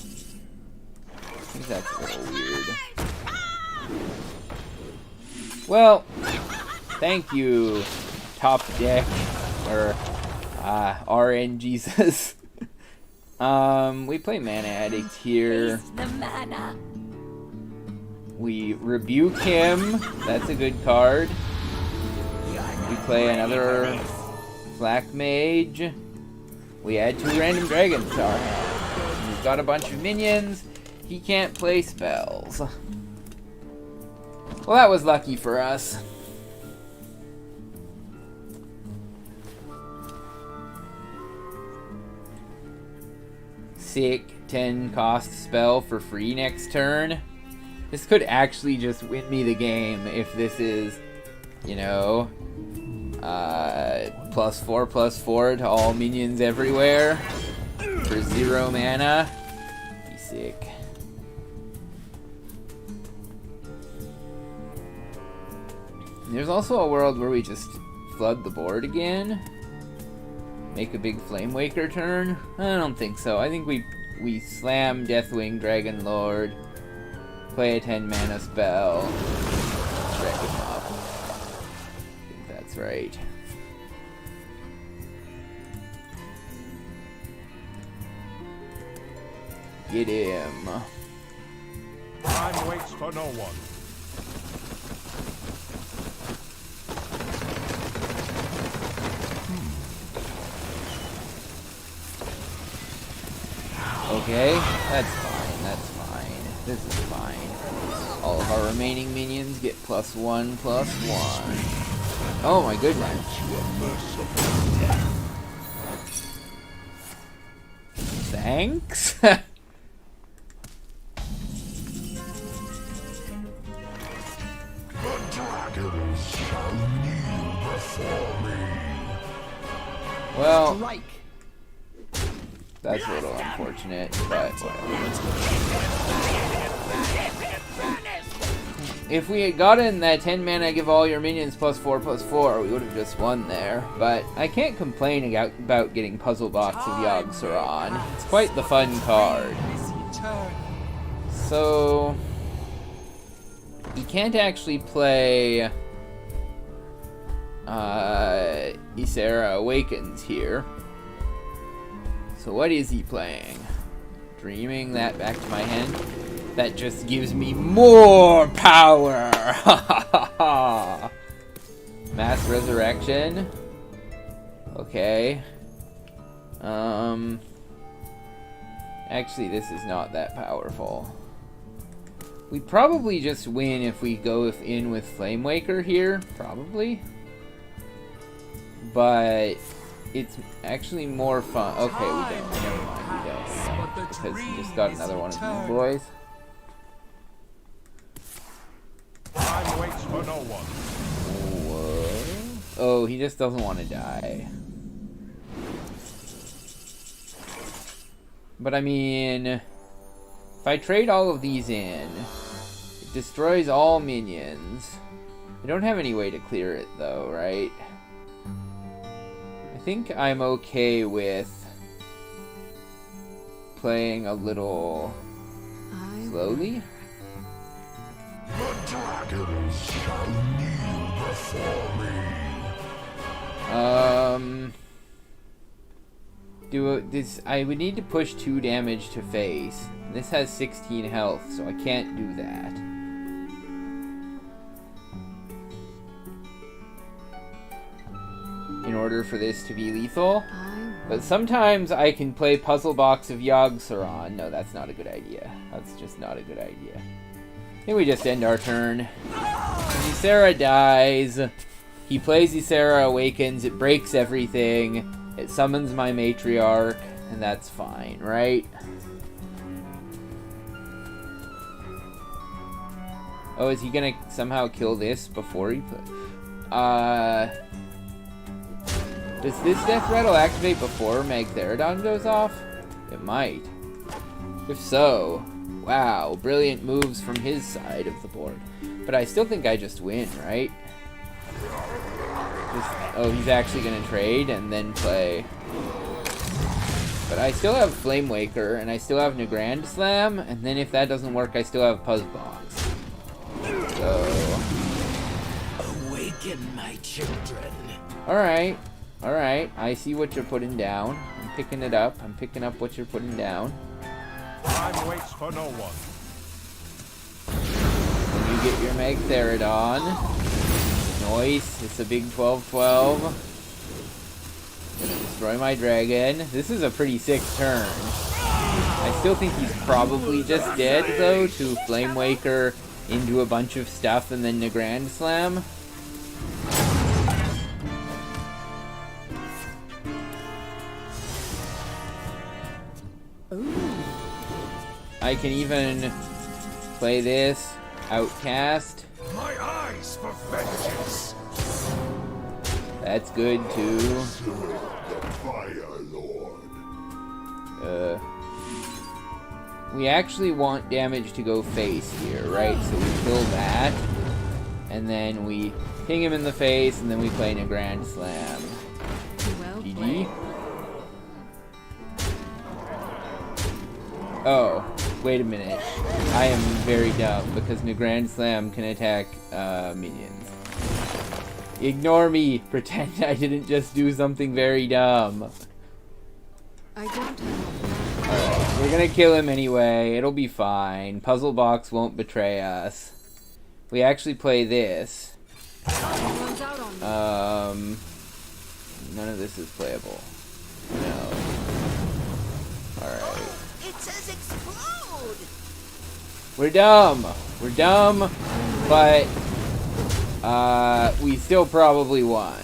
I think that's a little weird. Well, thank you, top deck, or RN Jesus. We play Mana Addict here. The mana. We rebuke him. That's a good card. We play another Black Mage. we add 2 random dragons to our hand. He's got a bunch of minions. He can't play spells. Well, that was lucky for us. Sick. 10 cost spell for free next turn. This could actually just win me the game if this is, you know, +4/+4 to all minions everywhere for 0 mana. Be sick. There's also a world where we just flood the board again. Make a big Flamewaker turn? I don't think so. I think we slam Deathwing Dragon Lord, play a 10 mana spell, wreck him up. I think that's right. Get him. Time waits for no one. Okay, that's fine, that's fine. This is fine. All of our remaining minions get +1/+1. Oh my goodness. Thanks? The dragons shall kneel before me. Well, Strike. that's a little unfortunate, but if we had gotten that 10 mana, give all your minions +4/+4, we would have just won there. But I can't complain about getting Puzzle Box of Yogg-Saron. It's quite the fun card. So he can't actually play Ysera Awakens here. So what is he playing? Dreaming that back to my hand? That just gives me more power! Mass Resurrection. Okay. Actually, this is not that powerful. We probably just win if we go in with Flamewaker here. Probably. But it's actually more fun. Okay, we don't. Never mind, we don't. Because he just got another one of these boys. Time waits for no one. Whoa. Oh, he just doesn't want to die. But I mean, if I trade all of these in, it destroys all minions. I don't have any way to clear it though, right? I think I'm okay with playing a little slowly. The dragons shall kneel before me. I would need to push 2 damage to face. This has 16 health, so I can't do that. In order for this to be lethal. But sometimes I can play Puzzle Box of Yogg-Saron. No, that's not a good idea. That's just not a good idea. I think we just end our turn. Ysera dies. He plays Ysera Awakens. It breaks everything. It summons my Matriarch. And that's fine, right? Oh, is he gonna somehow kill this before he put... Does this Death Rattle activate before Magtheridon goes off? It might. If so, wow, brilliant moves from his side of the board. But I still think I just win, right? Oh, he's actually going to trade and then play. But I still have Flamewaker, and I still have Nagrand Slam, and then if that doesn't work, I still have Puzzle Box. So... Awaken, my children. Alright. Alright, I see what you're putting down. I'm picking it up. I'm picking up what you're putting down. Time waits for no one. And you get your Magtheridon. Nice. It's a big 12/12. Gonna destroy my dragon. This is a pretty sick turn. I still think he's probably just dead, though, to Flame Waker into a bunch of stuff and then the Grand Slam. I can even play this, Outcast. My eyes for vengeance. That's good too. Fire Lord. We actually want damage to go face here, right? So we kill that, and then we ping him in the face, and then we play in a Grand Slam. Well GG. played. Oh, wait a minute. I am very dumb because the Grand Slam can attack minions. Ignore me. Pretend I didn't just do something very dumb. I don't have Alright, we're gonna kill him anyway. It'll be fine. Puzzle Box won't betray us. We actually play this. runs out on me. None of this is playable. No. Alright. It says explode! We're dumb. We're dumb, but we still probably won.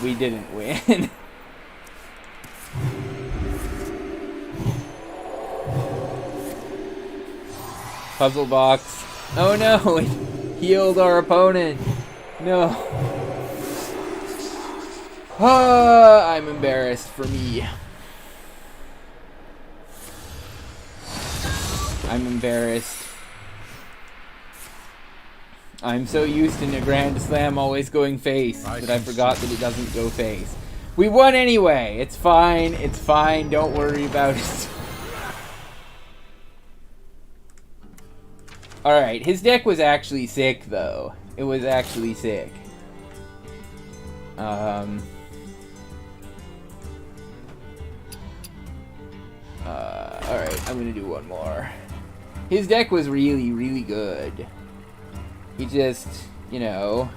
We didn't win. Puzzle Box. Oh no, it healed our opponent. No. Ah, I'm embarrassed for me. I'm embarrassed. I'm so used to the Grand Slam always going face that I forgot that it doesn't go face. We won anyway. It's fine. It's fine. Don't worry about it. Alright, his deck was actually sick, though. It was actually sick. Alright, I'm gonna do one more. His deck was really, really good. He just, you know,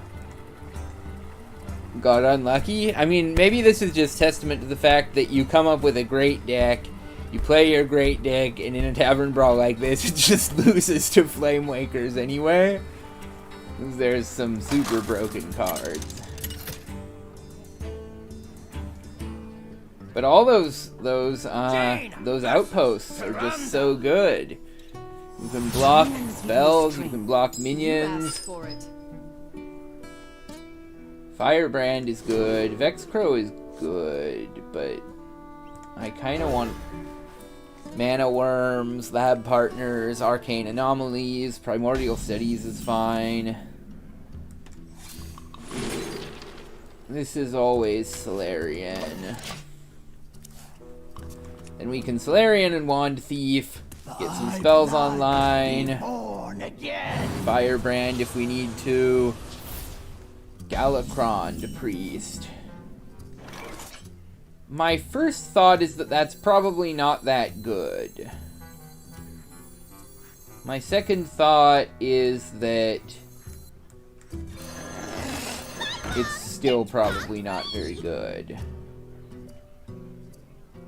got unlucky. I mean, maybe this is just testament to the fact that you come up with a great deck, you play your great deck, and in a tavern brawl like this, it just loses to Flame Wakers anyway. There's some super broken cards. But all those outposts are just so good. You can block spells, you can block minions. For it. Firebrand is good, Vexcrow is good, but I kind of want Mana Worms, Lab Partners, Arcane Anomalies, Primordial Studies is fine. This is always Solarian. Then we can Solarian and Wand Thief, get some spells online. Born again! Firebrand if we need to. Galakron Priest. My first thought is that that's probably not that good. My second thought is that it's still probably not very good.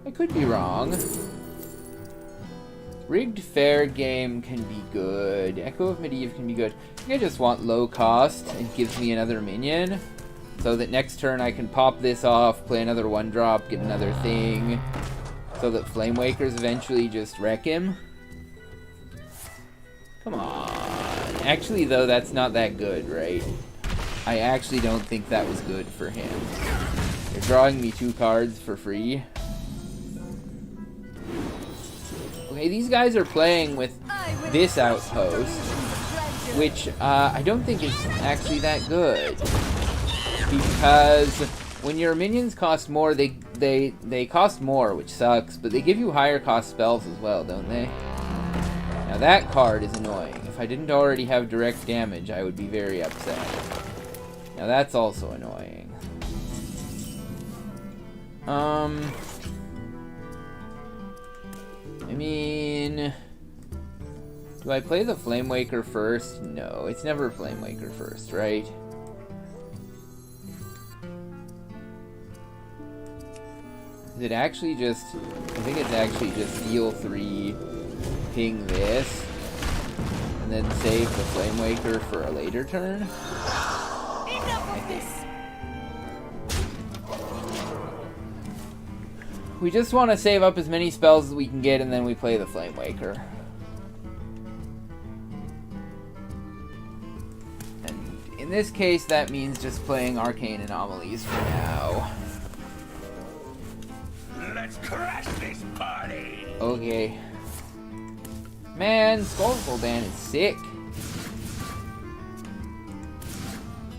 I could be wrong. Rigged Fair Game can be good. Echo of Medivh can be good. I think I just want low cost and gives me another minion. So that next turn I can pop this off, play another 1-drop, get another thing. So that Flame Wakers eventually just wreck him. Come on. Actually, though, that's not that good, right? I actually don't think that was good for him. They're drawing me 2 cards for free. Okay, these guys are playing with this outpost, which I don't think is actually that good. Because when your minions cost more, they cost more, which sucks, but they give you higher cost spells as well, don't they? Now that card is annoying. If I didn't already have direct damage, I would be very upset. Now that's also annoying. I mean, do I play the Flame Waker first? No, it's never Flame Waker first, right? it actually just... I think it's actually just deal 3, ping this, and then save the Flame Waker for a later turn? Enough of this! We just want to save up as many spells as we can get, and then we play the Flame Waker. And in this case, that means just playing Arcane Anomalies for now. Let's crash this party! Okay. Man, Skull Gul'dan is sick.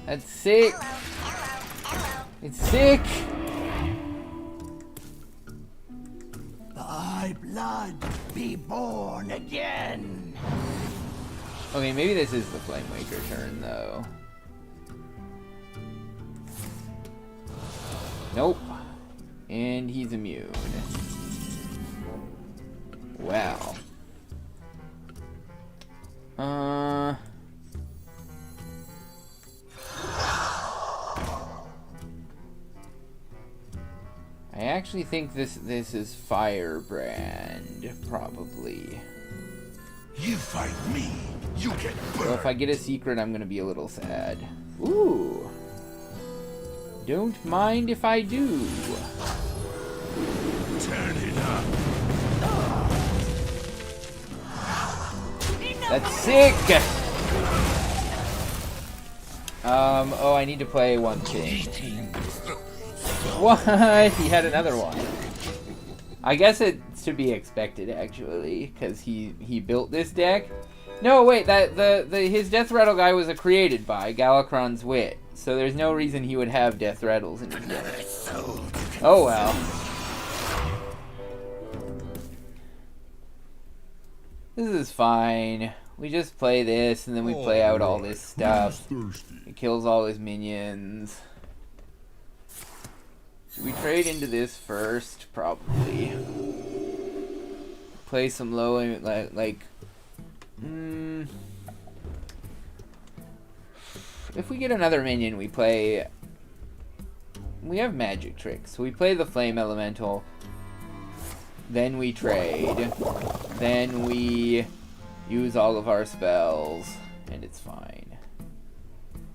That's sick. It's sick. Thy blood be born again. Okay, maybe this is the Flame Waker turn, though. Nope. And he's immune. Wow. I actually think this is Firebrand, probably. You fight me, you get burned. So if I get a secret, I'm gonna be a little sad. Ooh. Don't mind if I do. Turn it up. That's sick! Oh, I need to play one thing. What? He had another one. I guess it's to be expected, actually, because he built this deck. No, wait, his Death Rattle guy was created by Galakron's Wit, so there's no reason he would have Death Rattles in his deck. Oh well. This is fine. We just play this, and then we play out all this stuff. It kills all his minions. Should we trade into this first? Probably. Play some low, like... If we get another minion, we play... We have Magic Trick, so we play the Flame Elemental. Then we trade. Then we use all of our spells, and it's fine.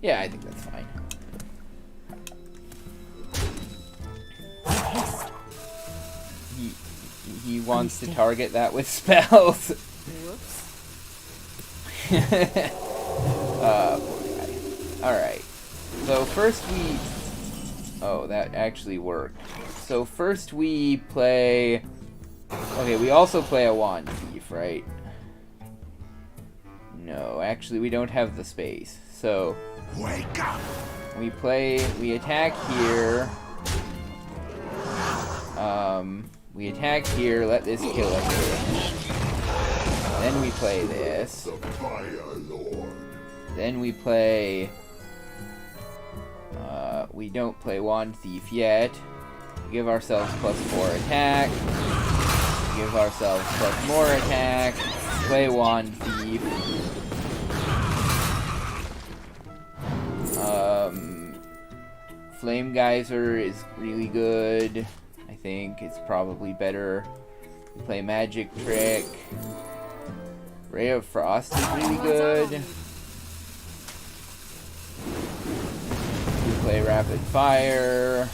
Yeah, I think that's fine. He wants to target that with spells. Poor guy. Alright. So first we... Oh, that actually worked. So first we play... Okay, we also play a Wand Thief, right? No, actually we don't have the space. So... Wake up! We attack here. We attack here, let this kill us. Then we play this. Then we play... we don't play Wand Thief yet. We give ourselves +4 attack. We give ourselves + more attack. Play Wand Thief. Flame Geyser is really good. I think it's probably better. We play Magic Trick. Ray of Frost is really good. We play Rapid Fire.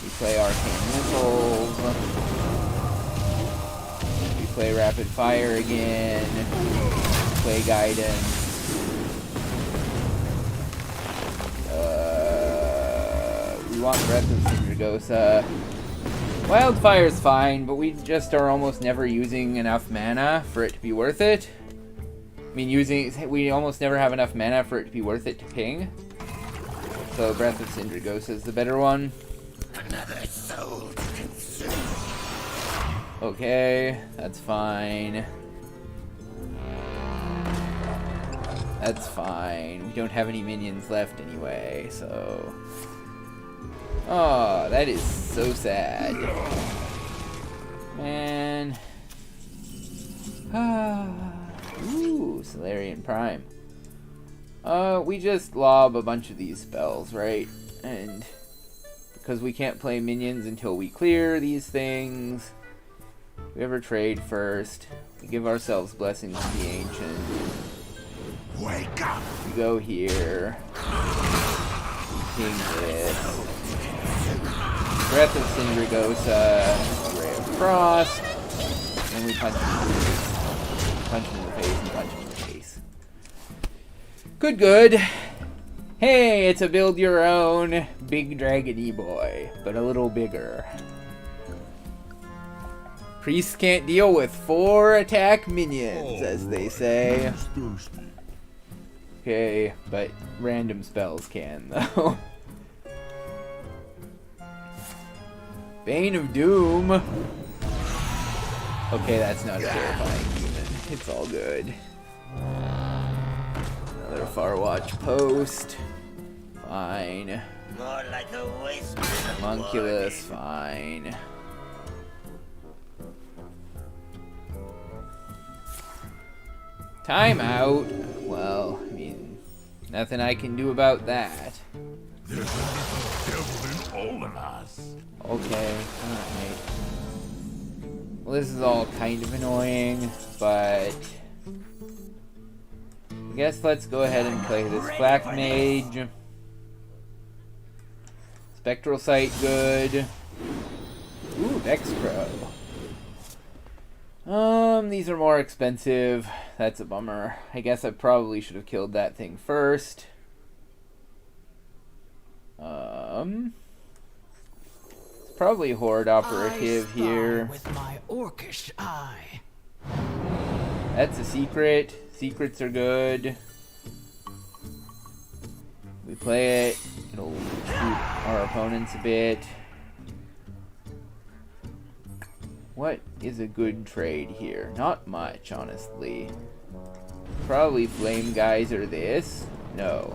We play Arcane Missiles. We play Rapid Fire again. We play Guidance. We want Breath of Sindragosa. Wildfire's fine, but we just are almost never using enough mana for it to be worth it. I mean, we almost never have enough mana for it to be worth it to ping. So Breath of Sindragosa is the better one. Another soul to consume. Okay, that's fine. That's fine. We don't have any minions left anyway, so... Oh, that is so sad. Man. Ooh, Solarian Prime. We just lob a bunch of these spells, right? And because we can't play minions until we clear these things. We ever trade first. We give ourselves Blessings of the Ancient. Wake up! We go here. We king this. Breath of Syndragosa. Ray of Frost. And we punch him in the face. Punch him in the face and punch him in the face. Good, good. Hey, it's a build your own big dragony boy, but a little bigger. Priests can't deal with 4 attack minions, as they say. Okay, but random spells can, though. Bane of Doom. Okay, that's not a terrifying human. It's all good. Another Farwatch post. Fine. More like a whisper. Homunculus, fine. Timeout? Well, I mean, nothing I can do about that. There's a little devil in all of us. Okay, alright. Well, this is all kind of annoying, but I guess let's go ahead and play this Black Mage. Spectral Sight, good. Ooh, Vexcrow. These are more expensive. That's a bummer. I guess I probably should have killed that thing first. It's probably Horde Operative here. With my orcish eye. That's a secret. Secrets are good. We play it. It'll shoot our opponents a bit. What is a good trade here? Not much, honestly. Probably Flame Geyser this. No.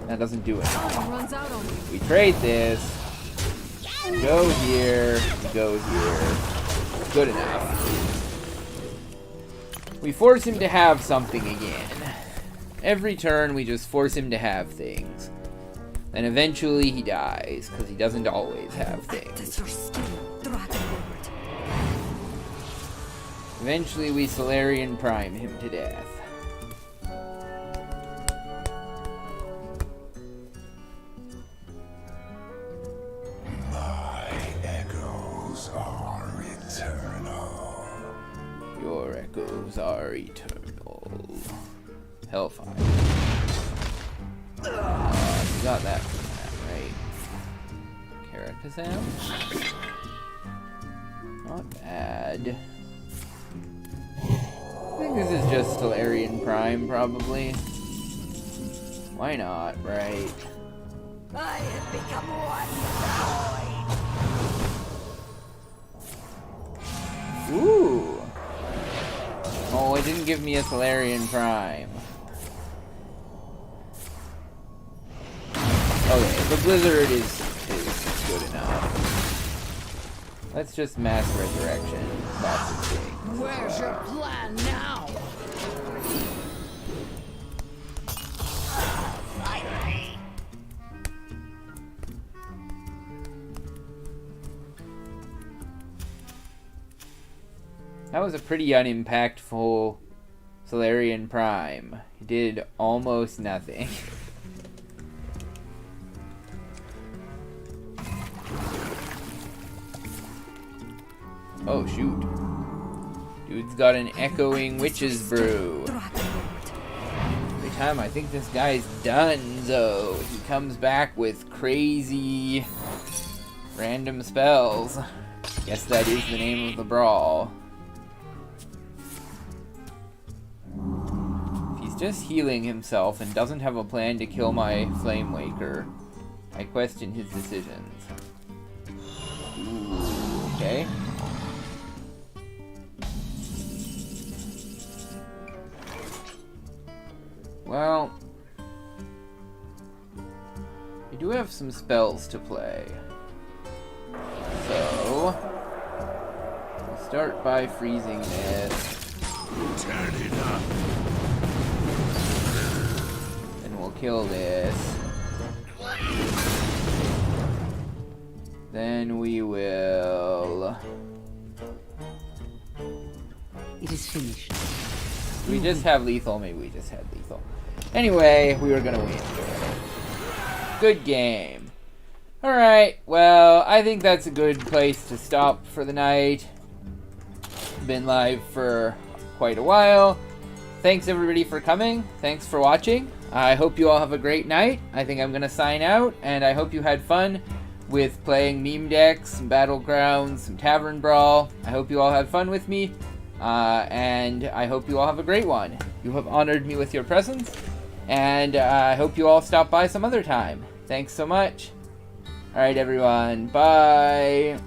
That doesn't do it. Runs out on me. We trade this. We go here. We go here. Good enough. We force him to have something again. Every turn we just force him to have things. And eventually he dies, because he doesn't always have things. Eventually we Solarian Prime him to death. My echoes are eternal. Your echoes are eternal. Hellfire. You got that from that, right? Karakazam? Not bad. I think this is just Solarian Prime, probably. Why not, right? I have become one. Ooh! Oh, it didn't give me a Solarian Prime. Okay, the Blizzard is good enough. Let's just Mass Resurrection. That's the thing. Where's your plan now? That was a pretty unimpactful Solarian Prime. He did almost nothing. Oh shoot. Dude's got an Echoing Witch's Brew. Every time I think this guy's done, though, he comes back with crazy random spells. Guess that is the name of the brawl. If he's just healing himself and doesn't have a plan to kill my Flame Waker, I question his decisions. Ooh, okay. Well, we do have some spells to play. So, we'll start by freezing this. Turn it up. And we'll kill this. then we will... It is finished. We just have lethal. Maybe we just had lethal. Anyway, we were gonna win. Good game. Alright, well, I think that's a good place to stop for the night. Been live for quite a while. Thanks everybody for coming. Thanks for watching. I hope you all have a great night. I think I'm gonna sign out, and I hope you had fun with playing meme decks, some Battlegrounds, some Tavern Brawl. I hope you all had fun with me. And I hope you all have a great one. You have honored me with your presence, and I hope you all stop by some other time. Thanks so much. Alright everyone, bye!